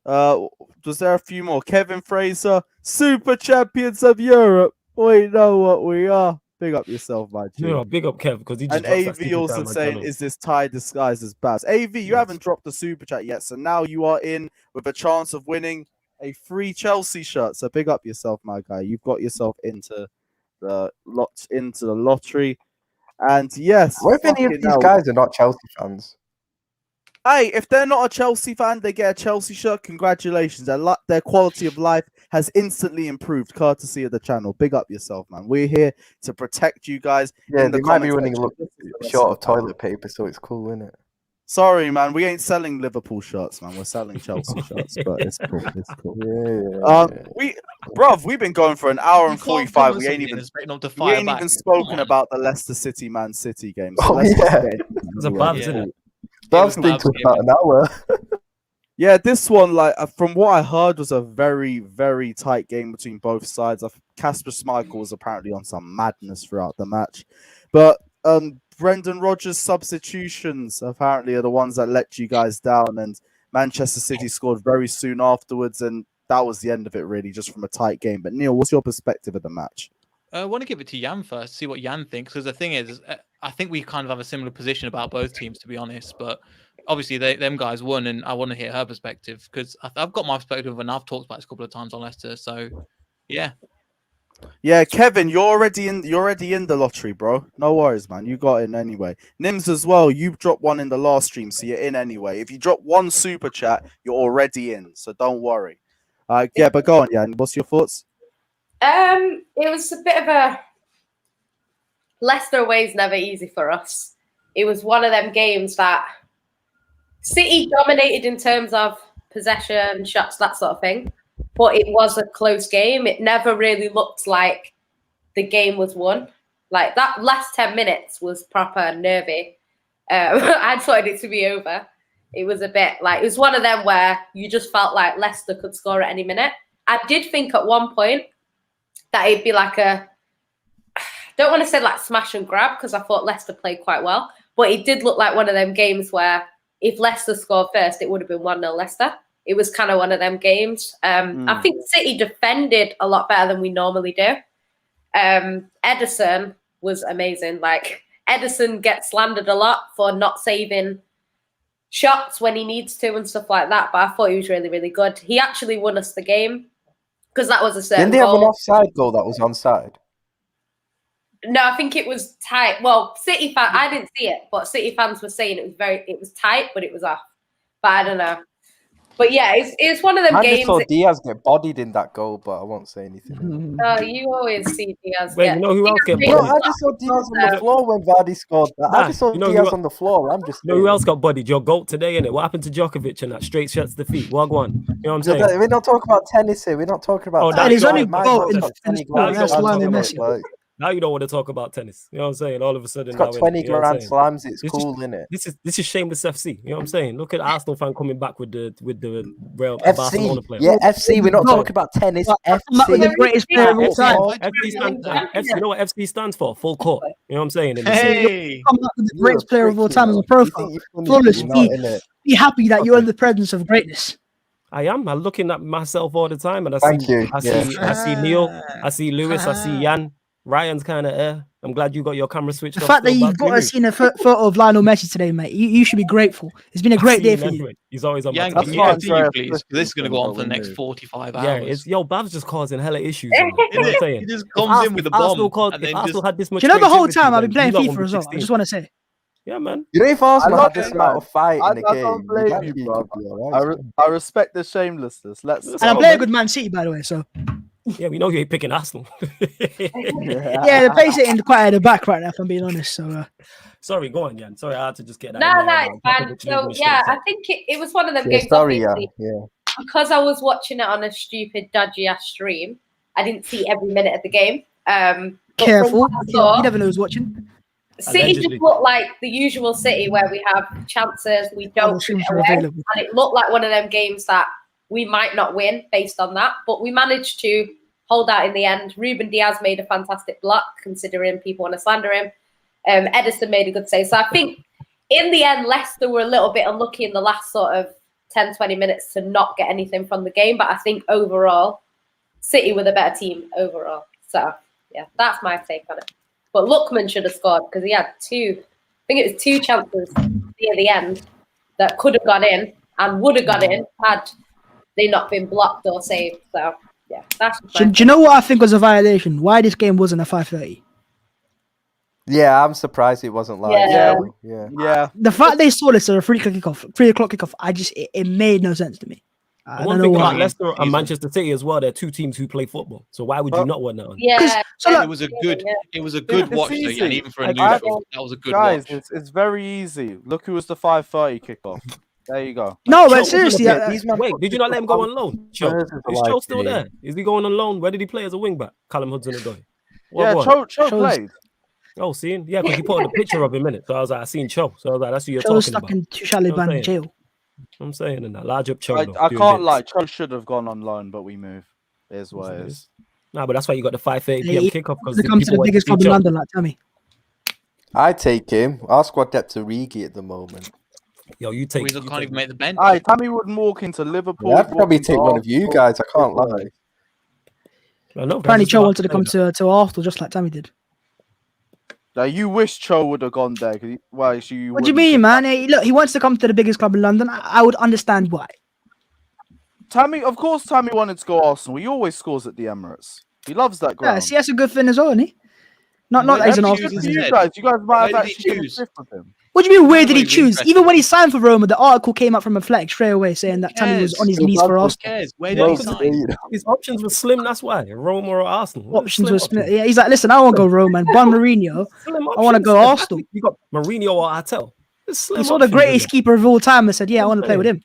Was there a few more? Kevin Fraser, Super Champions of Europe. We know what we are. Big up yourself, my G. No, big up Kev because he just And drops that AV super also chat on my saying, channel. is this Ty disguised as Babs? AV, you Yes. haven't dropped the super chat yet, so now you are in with a chance of winning a free Chelsea shirt. So big up yourself, my guy. You've got yourself into the lottery. And yes, What if any of fucking these hell. guys are not Chelsea fans? Hey, if they're not a Chelsea fan, they get a Chelsea shirt. Congratulations. Their quality of life has instantly improved courtesy of the channel. Big up yourself, man. We're here to protect you guys. Yeah, in the they might be comment running section. This is the short of rest the toilet paper, so it's cool, isn't it? Sorry, man. We ain't selling Liverpool shirts, man. We're selling Chelsea shirts, but it's cool. It's cool. Yeah. We've been going for an hour and You can't 45. comment We ain't something even and expect them to we fire ain't back. even Come spoken on. about the Leicester City Man City game. So Oh, let's just yeah. get into it It's a anyway. Babs, Yeah. isn't it? Babs was thinks Babs was about an hour. Yeah, this one, like from what I heard, was a very, very tight game between both sides. Kasper Schmeichel was apparently on some madness throughout the match, but Brendan Rodgers' substitutions apparently are the ones that let you guys down, and Manchester City scored very soon afterwards, and that was the end of it, really, just from a tight game. But Neil, what's your perspective of the match? I want to give it to Jan first, see what Jan thinks. Because the thing is, I think we kind of have a similar position about both teams, to be honest. But obviously, them guys won, and I want to hear her perspective because I've got my perspective, and I've talked about this a couple of times on Leicester. So, yeah. Yeah, Kevin, you're already in the lottery, bro. No worries, man. You got in anyway. Nims as well. You dropped one in the last stream, so you're in anyway. If you drop one super chat, you're already in. So don't worry. Yeah, but go on, Jan. What's your thoughts? It was a bit of a Leicester away is never easy for us. It was one of them games that City dominated in terms of possession, shots, that sort of thing. But it was a close game. It never really looked like the game was won. Like that last 10 minutes was proper nervy. I just wanted it to be over. It was a bit like, it was one of them where you just felt like Leicester could score at any minute. I did think at one point that it'd be like a, don't want to say like smash and grab because I thought Leicester played quite well, but it did look like one of them games where if Leicester scored first, it would have been 1-0 Leicester. It was kind of one of them games. I think City defended a lot better than we normally do. Ederson was amazing. Like Ederson gets slandered a lot for not saving shots when he needs to and stuff like that, but I thought he was really, really good. He actually won us the game because that was a certain Didn't they have an goal. offside goal that was onside? No, I think it was tight. Well, City fan, I didn't see it, but City fans were saying it was tight, but it was off. But I don't know. But yeah, it's one of them I games. just saw Diaz get bodied in that goal, but I won't say anything. Oh, you always see Diaz. Wait, you know who else get Bro, bodied? I just saw Diaz on the floor when Vardy scored that. I just saw you know Diaz who- on the floor. I'm just. You know who else got bodied? Your GOAT today, innit? What happened to Djokovic and that straight shots to the feet? Wagwan. You know what I'm saying? We're not talking about tennis here. We're not talking about. Oh, tennis. that is only My goal man's in- got in 20 sport. grand That's slams Lionel on it, Messi. like, Now you don't want to talk about tennis. You know what I'm saying? All of a sudden, It's got now 20 you know what I'm grand saying? slams. It's This cool, innit? This is shameless FC. You know what I'm saying? Look at Arsenal fan coming back with the Real FC, Barcelona player. yeah, FC. We're not No. talking about tennis. Well, I'm not with FC. the greatest player of all FC, time. FC stands, FC, you know what FC stands for? Full court. You know what I'm saying? In the Hey, I'm not with the You're greatest a player of all prick, time you as a know. You profile. think you're funny, Flawless but you're not, feed. innit? Be happy that you're in the presence of greatness. I am. I'm looking at myself all the time, and I Thank see, you, I yeah. see, I see Neil, I see Lewis, I see Jan. Ryan's kind of I'm glad you got your camera switched The off. fact that still, you've but got to anyway, see a photo of Lionel Messi today, mate, you should be grateful. It's been a I've great seen day him for you. anyway. He's always on my Yang, top. can That's you fine, continue, Andrea, please? 'Cause this is going to go on for the next 45 hours. Yeah, it's Bav's just causing hella issues. You know what I'm He saying? just If comes in with a Arsenal bomb. And if then Arsenal just... had this much Do you know the whole creativity, time I've been then playing you lot FIFA wouldn't as be well? I 16. just want to say. Yeah, man. You know, if Arsenal love had this it, amount man. of fight in the I game, don't blame actually you, bro. could be alright. I respect the shamelessness. Let's. And And I Oh, play a man. good Man City, by the way. So Yeah, we know you ain't picking Arsenal. yeah, the place it in quite at the back right now. If I'm being honest. So Sorry, go on, Jan. Sorry, I had to just get that. No, in there no, about it's fine. Djokovic So losing yeah, straight I think it was one of them Yeah, games. sorry, yeah, Obviously, yeah. because I was watching it on a stupid, dodgy ass stream. I didn't see every minute of the game. But from careful. what I saw, You never know who's watching. City Allegedly. just looked like the usual City where we have chances, we don't Other put streams it are away, available. and it looked like one of them games that we might not win based on that, but we managed to hold out in the end. Ruben Diaz made a fantastic block, considering people want to slander him. Ederson made a good save. So I think in the end, Leicester were a little bit unlucky in the last sort of 10, 20 minutes to not get anything from the game, but I think overall, City were the better team overall. So yeah, that's my take on it. But Lookman should have scored because he had two chances near the end that could have gone in and would have gone in had they not been blocked or saved. So yeah, that's just my Do you know what I think was a violation? Why this game wasn't a 5:30? Yeah, I'm surprised it wasn't live. Yeah. Yeah. Yeah. The fact they saw this as a 3 o'clock kickoff, it made no sense to me. I One don't know thing why. about Leicester and Season. Manchester City as well, they're two teams who play football. So why would you not want that on? yeah. So look, It was a good It's watch, though, easy. and even for a Like, neutral, that was a good Guys, watch. it's very easy. Look who was the 5:30 kickoff. There you go. no, Cho but was on the seriously, pitch. These men Wait, put did you not let him go on different loan? Cho, Spurs is is alive Cho still today. there? Is he going on loan? Where did he play as a wing back? Callum Hudson-Odoi. Yeah, Cho Shows- played. Oh, seeing? Yeah, because he put on a picture of him in it. So I was like, I seen Cho. So I was like, that's who you're Joe's talking stuck about. in Taliban saying? jail. I'm saying, and that large up Cho. I though, can't doing bits. lie. Cho should have gone on loan, but we move. Is what it is. Nah, but that's why you got the 5:30 p.m. He- kickoff because To come to the biggest club in London, like Tammy. I take him. Our squad depth's Origi at the moment. Yo, you take. We can't even make the bench. Aye, Tammy wouldn't walk into Liverpool. Yeah, I'd probably walk take into one of you Arsenal. guys. I can't lie. I know. Apparently, that's Cho what wanted to I'm come saying. to Arsenal just like Tammy did. Now, you wish Cho would have gone there. Well, you What do you wouldn't. mean, man? Hey, look, he wants to come to the biggest club in London. I would understand why. Tammy, of course, Tammy wanted to go Arsenal. He always scores at the Emirates. He loves that Yeah, ground. see, that's a good thing as well, isn't he? Not Where that he's did an he Arsenal choose fan. You instead? guys might have Where did he actually been choose? fifth with him. What do you mean? Where did he Very choose? interesting. Even when he signed for Roma, the article came out from Athletic straight away saying that Tammy was cares? on his Still knees bad for for Who Arsenal. cares? Where Yeah, did he because sign? his options were slim. That's why Roma or Arsenal. What Options slim were split. Yeah, he's like, listen, I won't go Roma and Bon Mourinho. Slim I want to options, go exactly. Arsenal. You got Mourinho or Artel. There's slim He saw the options, greatest isn't keeper of all time and said, "Yeah, I want to play with him."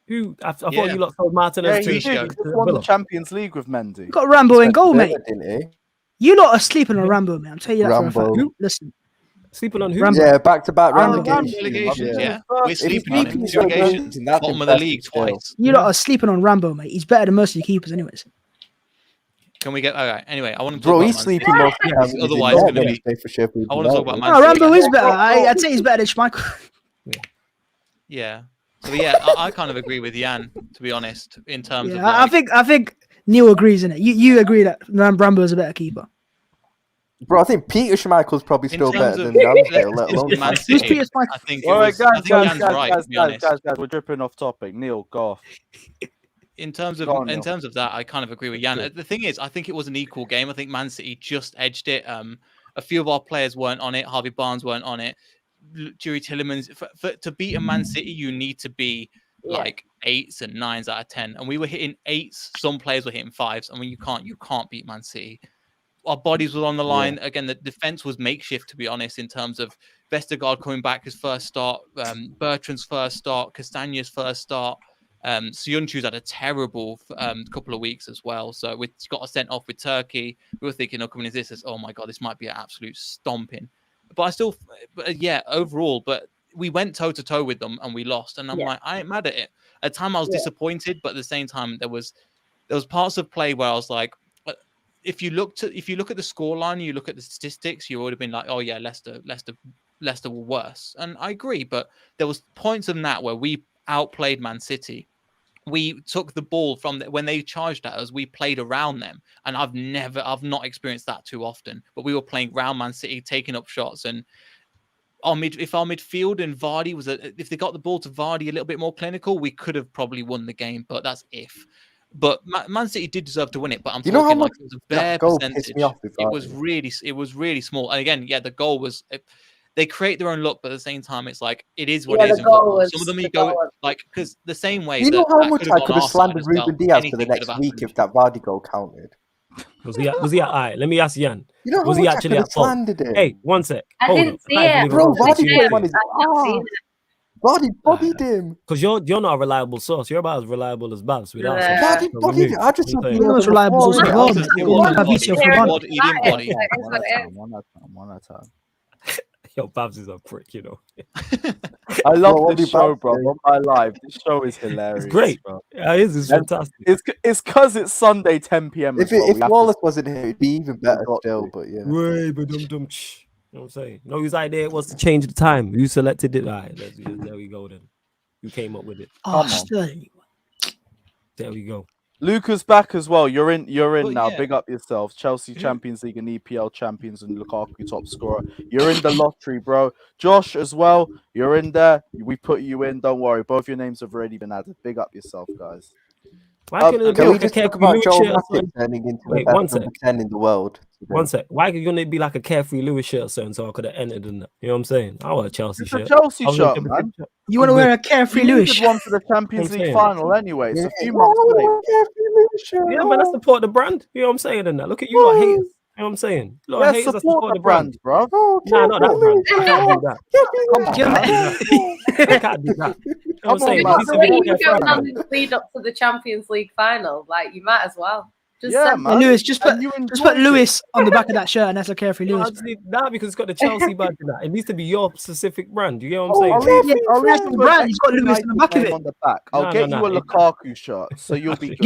there? Who? I thought Yeah. you lot sold Martinez Yeah, to he did. He Mauricio. just to won the Villa. Champions League with Mendy. You got Rambo in goal, Villa, mate. didn't he? You lot are sleeping on Yeah. Rambo, man. I'm telling you that for a Rambo. fact. Listen, Sleeping on who? Rambo. Yeah, back-to-back Rambo. relegation. Relegations, Yeah. yeah. We're If sleeping he's on him. keeping Two his relegations, relegation, that's bottom of the league impressive still. twice. You lot are sleeping on Rambo, mate. He's better than most of your keepers, anyways. Can we get? Okay. Anyway, I want to talk Bro, about he's Man sleeping City. most of the time. Otherwise, Otherwise, it's going gonna to be- stay for Sheffield I want to talk about United. Man No, City. Rambo is better. I'd say he's better than Schmeichel. Yeah. So yeah, I kind of agree with Jan, to be honest, in terms of Yeah, I like, think Neil agrees in it. You agree that Rambo is a better keeper. Bro, I think Peter Schmeichel's probably in still terms better of than Ramsdale, let alone Man Who's City. Peter Schmeichel? I think All right, I think Jan's right, to be honest. guys, we're dripping off topic. Neil, go off. In terms of Go on, Neil. that, I kind of agree with Jan. The thing is, I think it was an equal game. I think Man City just edged it. A few of our players weren't on it. Harvey Barnes weren't on it. Jury Tillemans. To beat a Man City, you need to be like 8s and 9s out of 10, and we were hitting 8s. Some players were hitting 5s. I mean, you can't beat Man City. Our bodies were on the line. Again, the defense was makeshift, to be honest, in terms of Vestergaard coming back his first start, Bertrand's first start, Castagne's first start. Suyunchu's had a terrible couple of weeks as well. So we got sent off with Turkey. We were thinking, oh, coming into this, oh my God, this might be an absolute stomping. But overall, but we went toe to toe with them and we lost. And I'm like, I ain't mad at it. At the time I was disappointed, but at the same time, there was parts of play where I was like, if you look at the scoreline, you look at the statistics, you would have been like, oh yeah, Leicester were worse. And I agree, but there was points of that where we outplayed Man City. We took the ball from when they charged at us, we played around them. And I've not experienced that too often, but we were playing around Man City, taking up shots. And if our midfield and Vardy if they got the ball to Vardy a little bit more clinical, we could have probably won the game, but that's if. But Man City did deserve to win it, but I'm talking like it was a bare percentage. It was really small. And again, the goal was they create their own luck, but at the same time, it's like it is what it is. Some of them you go like because the same way. You know how much I could have slandered Ruben Diaz for the next week if that Vardy goal counted. Was he? All right, let me ask Jan. You know how Was he much actually I at could fault? have slandered him? Hey, one sec. I didn't see it. Bro, Vardy did. put him on his ass. Vardy bodied him. Because you're not a reliable source. You're about as reliable as Babs with Yeah. Arsenal. Vardy bodied him. I just I'm said saying. You know what's reliable source It as wasn't- well. it wasn't Fabrizio body. Fabrizio. He didn't body. One at a time. Yo, Babs is a prick, you know. I love Bro, this what show, about bro. you? On my live, this show is hilarious. great. bro. Yeah, it is. It's And fantastic. It's because it's Sunday 10 p.m. If as well. We if have to- Wallace wasn't here, it'd be even better got still. to. But yeah, Way, but you know what I'm saying? No, whose idea it was to change the time? You selected it. All right, there we go then. You came up with it. Oh, Come on. Sterling. There we go. Luca's back as well. You're in But now. yeah. Big up yourself. Chelsea Champions League and EPL champions and Lukaku top scorer. You're in the lottery, bro. Josh as well. You're in there. We put you in. Don't worry. Both your names have already been added. Big up yourself, guys. Why couldn't it be can we like a just talk carefree about Lewis Joel shirt? or Matip something? turning into Wait, the one best number sec. 10 in the world? One sec. Why couldn't it be like a carefree Lewis shirt or something so I could have entered in that? You know what I'm saying? I want a Chelsea It's a shirt. Chelsea I was shirt, gonna man. You want to wear a carefree You Lewis needed shirt? one for the Champions I'm League saying. final anyway. It's a few Yeah. months late. Yeah, man, I support the brand. You know what I'm saying? And that. Look at you, lot haters. You know what I'm saying? You lot Yeah, haters that support the brand, bro. Nah, not that brand. I can't do that. Come on, Yeah, man. I can't do that. You know what I'm Come on, saying? man. At least The if way you you don't care going for on the lead up to the Champions League final, like you might as well. Just Yeah, send man. Lewis, just put And you put enjoyed it. Lewis on the back of that shirt, and that's a carefree No, I Lewis. just need that because it's got the Chelsea badge in that. It needs to be your specific brand. You get what I'm I'll saying? even that's put the brand. He's got United Lewis on the back of name it. on the back. I'll No, get no, you a no. Lukaku shirt, so you'll be good.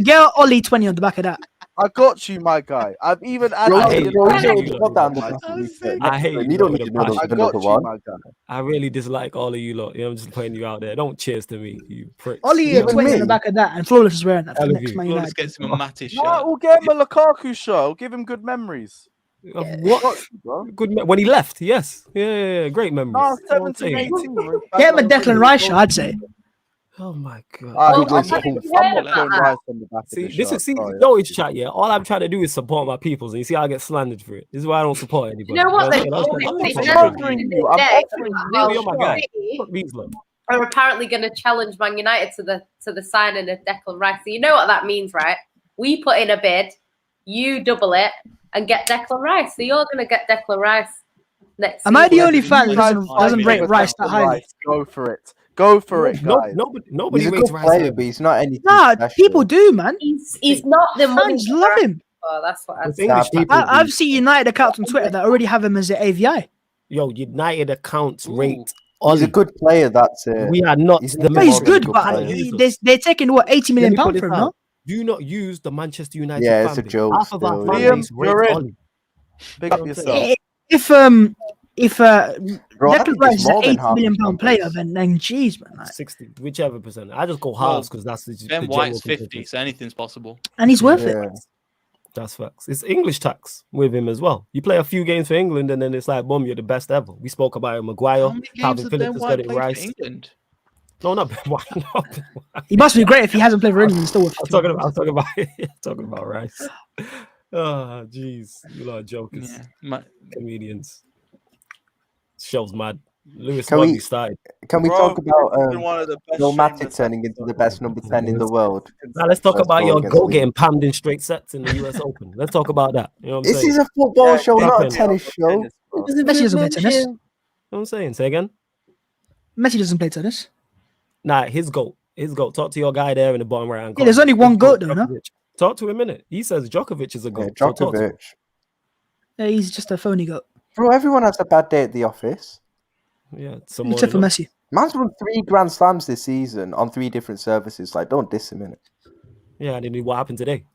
Get Ollie 20 on the back of that. I got you, my guy. I've even added. Bro, I it hate to it. the I package. hate you, down my the guy. I hate you You don't with need a to know I passion. got another you, one. my guy. I really dislike all of you lot. You know, I'm just putting you out there. Don't cheers to me, you pricks. Ollie You know what 20 I'm on the saying? back of that, and Flawless is wearing that for I the love next you. Man Flawless United. gets him a Mattis No, shirt. we'll get him a Lukaku shirt. I'll give him good memories. Of Got what? you, bro. Good when he left, yes. Yeah, great memories. No, You know what I'm 17, saying? 18. we're back Get him a on Declan the Rice shirt, I'd say. Oh my god. Oh, I'm have you not heard about putting that? Rice on the back of See, the this shirt. is see, Sorry. no, it's chat. Yeah, all I'm trying to do is support my peoples, and you see, I get slandered for it. This is why I don't support anybody. You know what they I'm call saying? it? They I'm said offering the you. other I'm day offering that you. You're my guy. City Fuck these lot. are apparently going to challenge Man United to the signing of Declan Rice. So you know what that means, right? We put in a bid, you double it, and get Declan Rice. So you're going to get Declan Rice next Am I the season. only fan that Guys, doesn't rate with Rice that Declan highly? Rice. Go for it. Go for it, No, guys. nobody He's a rates good Rice. player, but he's not anything Nah, special. people do, man. He's not the money. Fans love him. Oh, that's what I'd It's say. English. Nah, people I've seen United accounts on Twitter that already have him as an AVI. Yo, United accounts Ooh. rate He's Ollie. a good player, that's it. We are not He's the not But he's more than a good, good but player. they're taking what 80 Let million me put pounds this for him, out. no? Do not use the Manchester United Yeah, fan it's a base. joke Half of our still, fan yeah. base Liam, rates you're in. Ollie. Big up yourself. If Bro, I Declan think Rice it's is an more than 80 half million the pound fan player, base. then geez, man. Like, 60, whichever percent. I just go Well, halves because that's the Ben general White's 50, consensus. so anything's possible. and he's worth it. Yeah. That's facts. It's English tax with him as well. You play a few games for England and then it's like, boom, you're the best ever. We spoke about it, How Maguire, many games Calvin has Phillips Ben has White got it, played for Rice. England? No, not Ben White. Not Ben White. He must be great if he hasn't played for England still with I'm 50 talking about Rice. Oh, jeez. You lot are jokers. Yeah. Comedians. Show's mad. Lewis Can we- Mugby started. Can we Bro, talk about this has been one of the best Joe Matip Shameless turning into the best number 10 in the episodes. world? Now let's talk Let's about go your against goal Leeds. getting pammed in straight sets in the US Open. Let's talk about that. You know what I'm This saying? is a football Yeah, show, yeah, not a yeah. tennis show. Tennis, bro. Messi doesn't play tennis. You know what I'm saying? Say again? Messi doesn't play tennis. Nah, his goat. His goat. Talk to your guy there in the bottom right hand Yeah, there's only one goat though, no? Djokovic. Talk to him in it. He says Djokovic is a Yeah, goat. So talk to him. Djokovic. Yeah, he's just a phony goat. Bro, everyone has a bad day at the office. Yeah, some more. Except for Messi. Man's won 3 Grand Slams this season on 3 different services. Like, don't diss him in it. Yeah, I didn't know what happened today.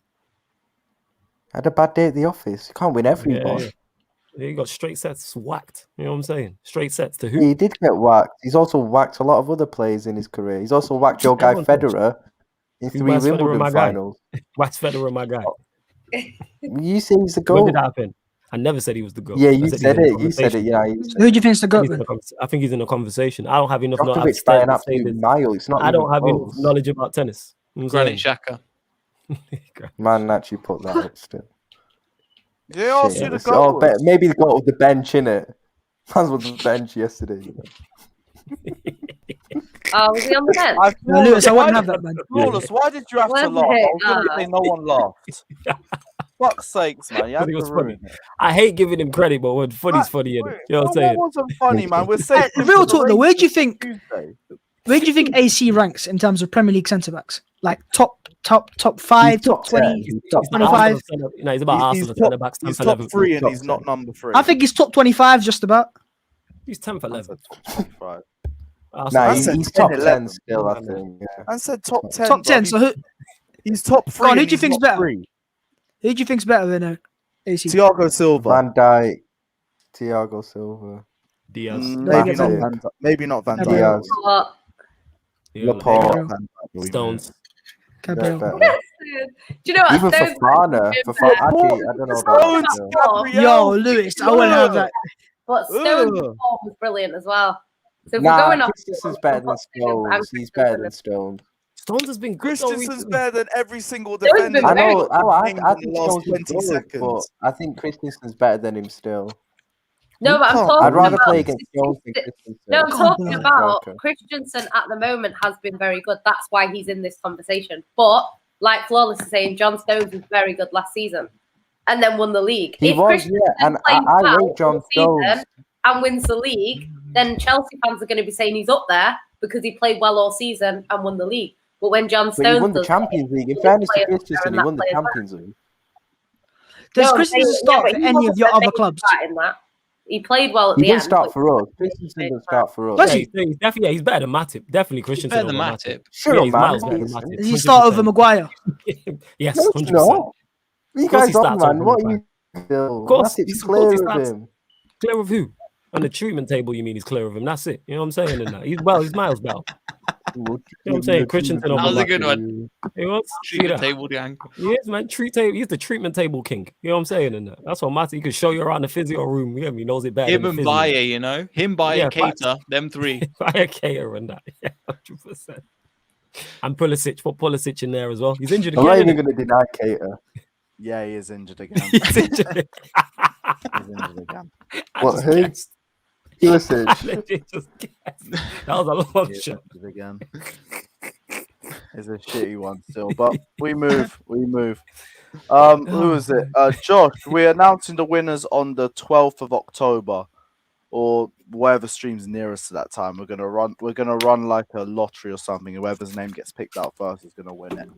Had a bad day at the office. You can't win every Yeah, one. yeah. He got straight sets whacked. You know what I'm saying? Straight sets to Yeah, who? he did get whacked. He's also whacked a lot of other players in his career. He's also whacked your guy Everyone does. Federer in Who 3 whacked Federer, Wimbledon my guy? finals. What's Federer, my guy? You say he's the When goal. did that happen? I never said he was the goat. Yeah, I you said said he's in it. the You said it. conversation. Yeah, you said Who do you think's the goat? He's in then? I think he's in a conversation. I don't have enough knowledge. Djokovic by an absolute mile. It's not I even don't have enough close. knowledge about tennis. You know what I'm Granit Xhaka. saying? Man, actually put that up still. They asked Shit, you to it's- go. maybe the goal of the bench, innit? Man's was the bench yesterday. You know? Oh, was he on the bench? No, Lewis, I wouldn't have that, man. Flawless, why did you have to Was laugh? I it? was going to say no one laughed. Fuck's sakes, man. You I had think it to was funny. ruin it. I hate giving him credit, but when funny's funny, innit? You know what I'm No, saying? that wasn't funny, man. We're saying Real talk though, where do you think Tuesday. AC ranks in terms of Premier League centre backs? Like top 5, He's top 20? 10. He's top He's about 25. Arsenal centre- No, he's about He's Arsenal top- centre backs. 10th, He's top 11th. 3 and Top he's not 10. number 3. I think he's top 25 just about. He's 10th, 11th. top 5. Arsenal. Nah, I he's, said he's top 10, 10 11. still, I think. Yeah. I said top 10. Top 10. bruv. So He's top 3. Go on, who and do you he's think's not better? 3. who do you think's better than AC? Thiago Silva. Van Dijk, Thiago Silva, Diaz. Maybe Matip. not Van Dijk. Maybe not Van Dijk. Gabriel. Diaz, What? Yeah, Laporte. Maybe not Van Dijk, we Stones. they're Gabriel. better. Do you know what? Even Stones Fofana. Actually, I don't know about Stones, that. still. Gabriel. Yo, Lewis, I wouldn't have that. But Stones' Ugh. form was brilliant as well. So if we're Nah, going off, Christensen's better than Stones. He's better than Stones. Stones has been good. though Christensen's recently. better than every single Stones defender. been I very know. I in think the last Stones is 20 good, seconds. but I think Christensen's better than him still. No, but I'm can't- talking I'd rather about play against Stones than Christensen. No, I'm talking on, about Striker. Christensen at the moment has been very good. That's why he's in this conversation. But like Flawless is saying, John Stones was very good last season and then won the league. He If was, Christensen yeah, and plays I well rate John all season Stones. and wins the league, then Chelsea fans are going to be saying he's up there because he played well all season and won the league. But when John But he Stones won the does Champions League. In this fairness to player there Christensen, and he that won the player there. Champions League. Does No, I'm Christensen saying- start but for he any of wasn't your the other main clubs? part in that. He played well at He the didn't end. start but- for us. Christensen didn't start for us. Does Yeah, he? he's definitely, he's better than Matip. Definitely Christensen Better than over Matip. Shut Yeah, up, he's man. miles better than Listen. Matip. Does he start over 100%. Maguire? Yes, No, it's 100%. not. You Of course he guys on, starts man. over What are Maguire. you doing? Of course, Matip's of course clear he of starts. him. Clear of who? On the treatment table, you mean he's clear of him? That's it. You know what I'm saying? In that, he's miles better. You know what I'm saying? Christensen over That was a Matip. good one. He was. See Treatment that? table, the ankle. He is, man. He's the treatment table king. You know what I'm saying? In that. That's what Matip. He could show you around the physio room. You know, he knows it better. Him than and the physio. Baye, you know? Him, Baye, Yeah, and facts. Keita, them three. Fire Cater and that. Yeah, 100%. And Pulisic, put Pulisic in there as well. He's injured I'm again. not even innit? going to deny Cater. Yeah, he is injured again. He's injured. He's injured again. I What, just who? guessed. I Pulisic. legit just guessed. That was a long He is shot. injured again. It's a shitty one still, but we move. Who is it? Josh, we're announcing the winners on the 12th of October, or whatever stream's nearest to that time. We're gonna run like a lottery or something. Whoever's name gets picked out first is gonna win it.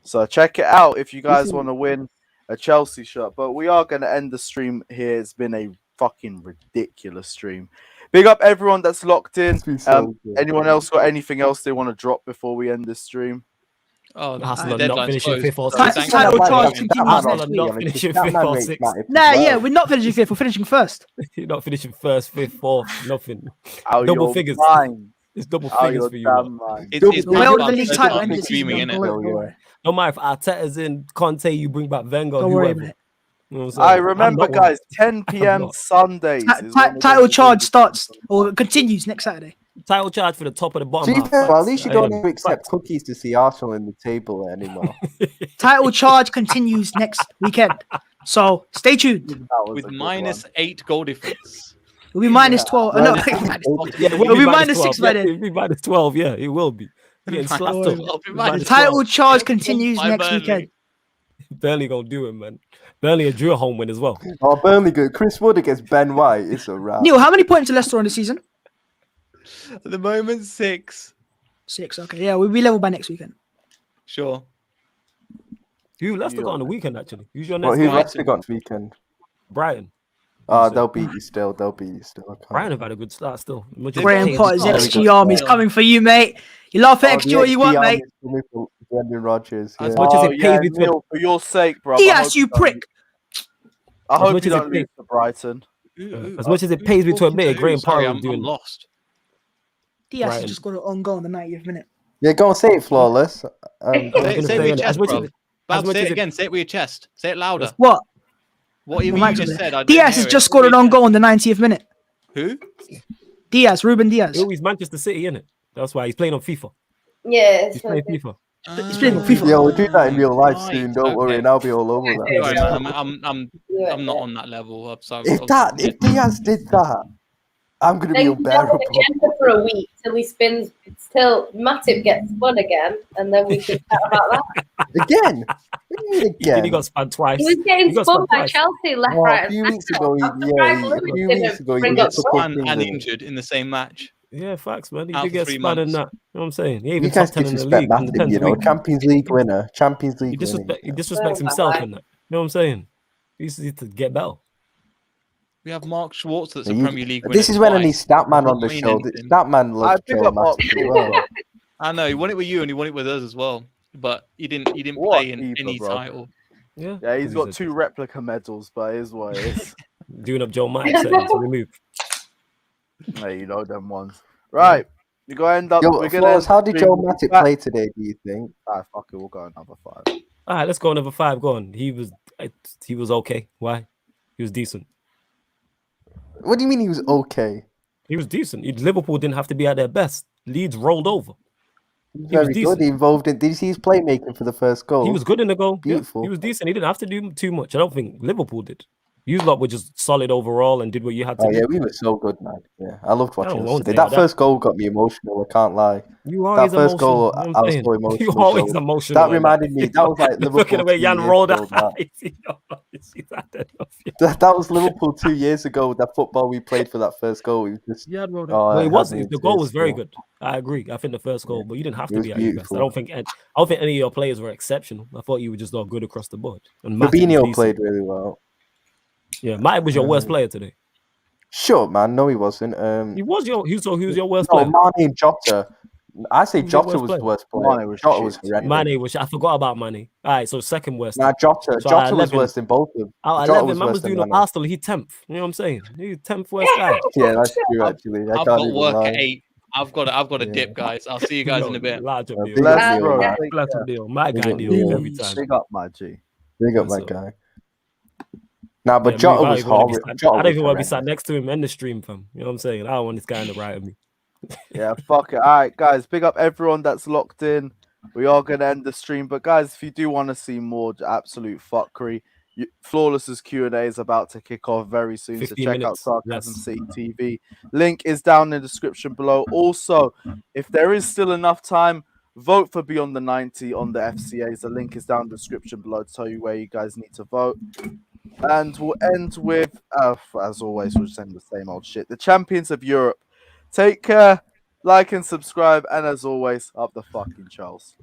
So check it out if you guys want to win a Chelsea shirt. But we are gonna end the stream here. It's been a fucking ridiculous stream. Big up everyone that's locked in. It's been so good. Anyone else got anything else they want to drop before we end this stream? Oh, Arsenal the are not deadline's finishing closed. fifth or So sixth. thanks Title for charge watching. continues Arsenal next are week. not finishing fifth or sixth. Nah, yeah, we're not finishing fifth. We're finishing first. You're not finishing first, fifth, fourth, nothing. Out Double your figures. mind. It's double Out figures your for you. damn lot. mind. It's We're all the Pogba, league so title it's end not this streaming, season. innit? Don't worry. No matter if Arteta's in, Conte, you bring back Wenger, Don't worry whoever. about it. You know what I'm saying? I I'm remember, not worried. guys, 10 p.m. not. Sundays. is when we're Title going to charge do starts this. or continues next Saturday. Title charge for the top of the To bottom be half. fair, well, at Facts. least you I don't am. have to accept Facts. cookies to see Arsenal in the table anymore. Title charge continues next weekend. So stay tuned. That was With a good minus one. 8 goal difference. We'll be minus 12. Oh, no, Yeah, We'll be minus 12. 6 by Yeah, then. it'll be minus 12. Yeah, it will be. You're getting slapped Minus up. 12. Be Minus minus title 12. charge continues By next Burnley. weekend. Burnley gonna do it, man. Burnley drew a home win as well. Oh, Burnley good. Chris Wood against Ben White. It's a wrap. Neil, how many points to Leicester on the season? At the moment, 6. 6. Okay, yeah, we'll be level by next weekend. Sure. Who Leicester got on the weekend actually? Who's your next What, who guy? Leicester got this weekend? Brighton. They'll beat you still. They'll beat you still. I can't- Brighton have had a good start still. Much as Graham Kane- Potter's Oh, XG yeah. army is coming for you, mate. You laugh at Oh, XG the all you want, XG mate. army's coming for Brendan Rodgers. As Yeah. much as Oh, it yeah, pays me to Neil, for your sake, bro. Diaz, you prick. I As hope much you as it don't lose pays- to Brighton. as much as it pays me to admit it, Graham Sorry, Potter was I'm doing. lost. Diaz Brighton. has just got it on goal in the 90th minute. Yeah, go and say it, Flawless. I was Say gonna it with say, your innit, chest, much bro. as it- Bab, much say as it it- again. Say it with your chest. Say it louder. What? Whatever Well, you just said. I didn't Diaz hear has it. just Say it scored with an your on goal in the 90th minute. chest. Diaz, Ruben Diaz. He always Manchester City, innit? That's why he's playing on FIFA. Yeah. He's playing FIFA. Who? He's playing with FIFA. Yeah, we'll do that in real life Right, soon. Don't worry, okay. and I'll be all over that. Sorry, man. I'm not on that level. I'm sorry. If Diaz did that, I'm gonna be Then that unbearable. agenda for a week till he spins, till Matip gets spun again, and then we can chat about that. Again? What do you mean He again? got spun twice. He was getting He got spun spun by twice. Chelsea left, Oh, right, a few and weeks centre. ago, I'm surprised Lewis a few didn't weeks ago, he bring got up spun. spun. and injured in the same match. Yeah, facts, man. He Out did for get 3 spun in months. that. You know what I'm saying? He You even guys top 10 in the disrespect league. In the Matip, 10th you know, week. Champions League winner, Champions He League winner. disrespects himself in that. You know what I'm saying? He used to get better. We have Mark Schwartz that's a You- Premier League winner. This is when I need twice. Statman on Doesn't the mean show. anything. Statman I loves pick Joe up Matip as well. I know he won it with you and he won it with us as well. But he didn't What play in keeper, any bro. title. Yeah. Yeah, he's 'cause got a- 2 replica medals, but it is what it is. doing up Joe Mike settings. Remove. Yeah, you know them ones. Right. You're going to end up. Yo, we're gonna Flawless, end how the did stream Joe with Matip that- play today, do you think? Fuck it, we'll go another 5. All right, let's go another 5. Go on. He was okay. Why? He was decent. What do you mean he was okay? He was decent. Liverpool didn't have to be at their best. Leeds rolled over. He was He was very decent. good. He involved in. Did you see his playmaking for the first goal? He was good in the goal. Yeah, Beautiful. he was decent. He didn't have to do too much. I don't think Liverpool did. You lot were just solid overall and did what you had to Oh do. yeah, we were so good, man. Yeah, I loved watching don't us want today. to That say first goal got me emotional. I can't lie. You always That first emotional. goal, You know I what I'm was saying? so emotional. You always so emotional. that like reminded me. That was like Liverpool. Look at the way 2 Jan years rolled ago, out. that was Liverpool 2 years ago. That football we played for that first goal. It was just. Yeah, rolled Oh, out. Well, it it was. had me The in goal tears was very still. good. I agree. I think the first goal, but you didn't have It to was be at your best. beautiful. I don't think any of your players were exceptional. I thought you were just all good across the board. And Matip was Fabinho decent. played really well. Yeah, Matip was your worst player today. Sure, man. No, he wasn't. He was your worst No, player. Mane and Jota. I say Who's your Jota worst was player? the worst player. Mane was Jota shit. was horrendous. Mane was. I forgot about Mane. All right, so second worst. Nah, Jota. So Jota was 11. worse than both of them. Out of Jota 11, was man worse was than doing Mane. Arsenal. He 10th. You know what I'm saying? He 10th worst guy. Yeah, that's true. Actually, I I've can't got even work lie. at 8. I've got to Yeah. dip, guys. I'll see you guys in a bit. Large of Uh, deal. big Let's up, bro. Neil, man. Take Bless care. up deal. My Big guy up, deal Neil. every time. Big up, my G. Big up, That's my up. guy. Nah, but Yeah, Jota move. was horrible. I don't even want to be sat next to him in the stream, fam. You know what I'm saying? I don't want this guy on the right of me. Yeah, fuck it. All right, guys, big up everyone that's locked in. We are going to end the stream, but guys, if you do want to see more absolute fuckery, Flawless's Q&A is about to kick off very soon, so 15 check out minutes. Sarcasm Yes. City TV. Link is down in the description below. Also, if there is still enough time, vote for Beyond the 90 on the FCAs. The link is down in the description below to tell you where you guys need to vote. And we'll end with, as always, we'll just end the same old shit. The champions of Europe. Take care, like and subscribe, and as always, up the fucking Charles.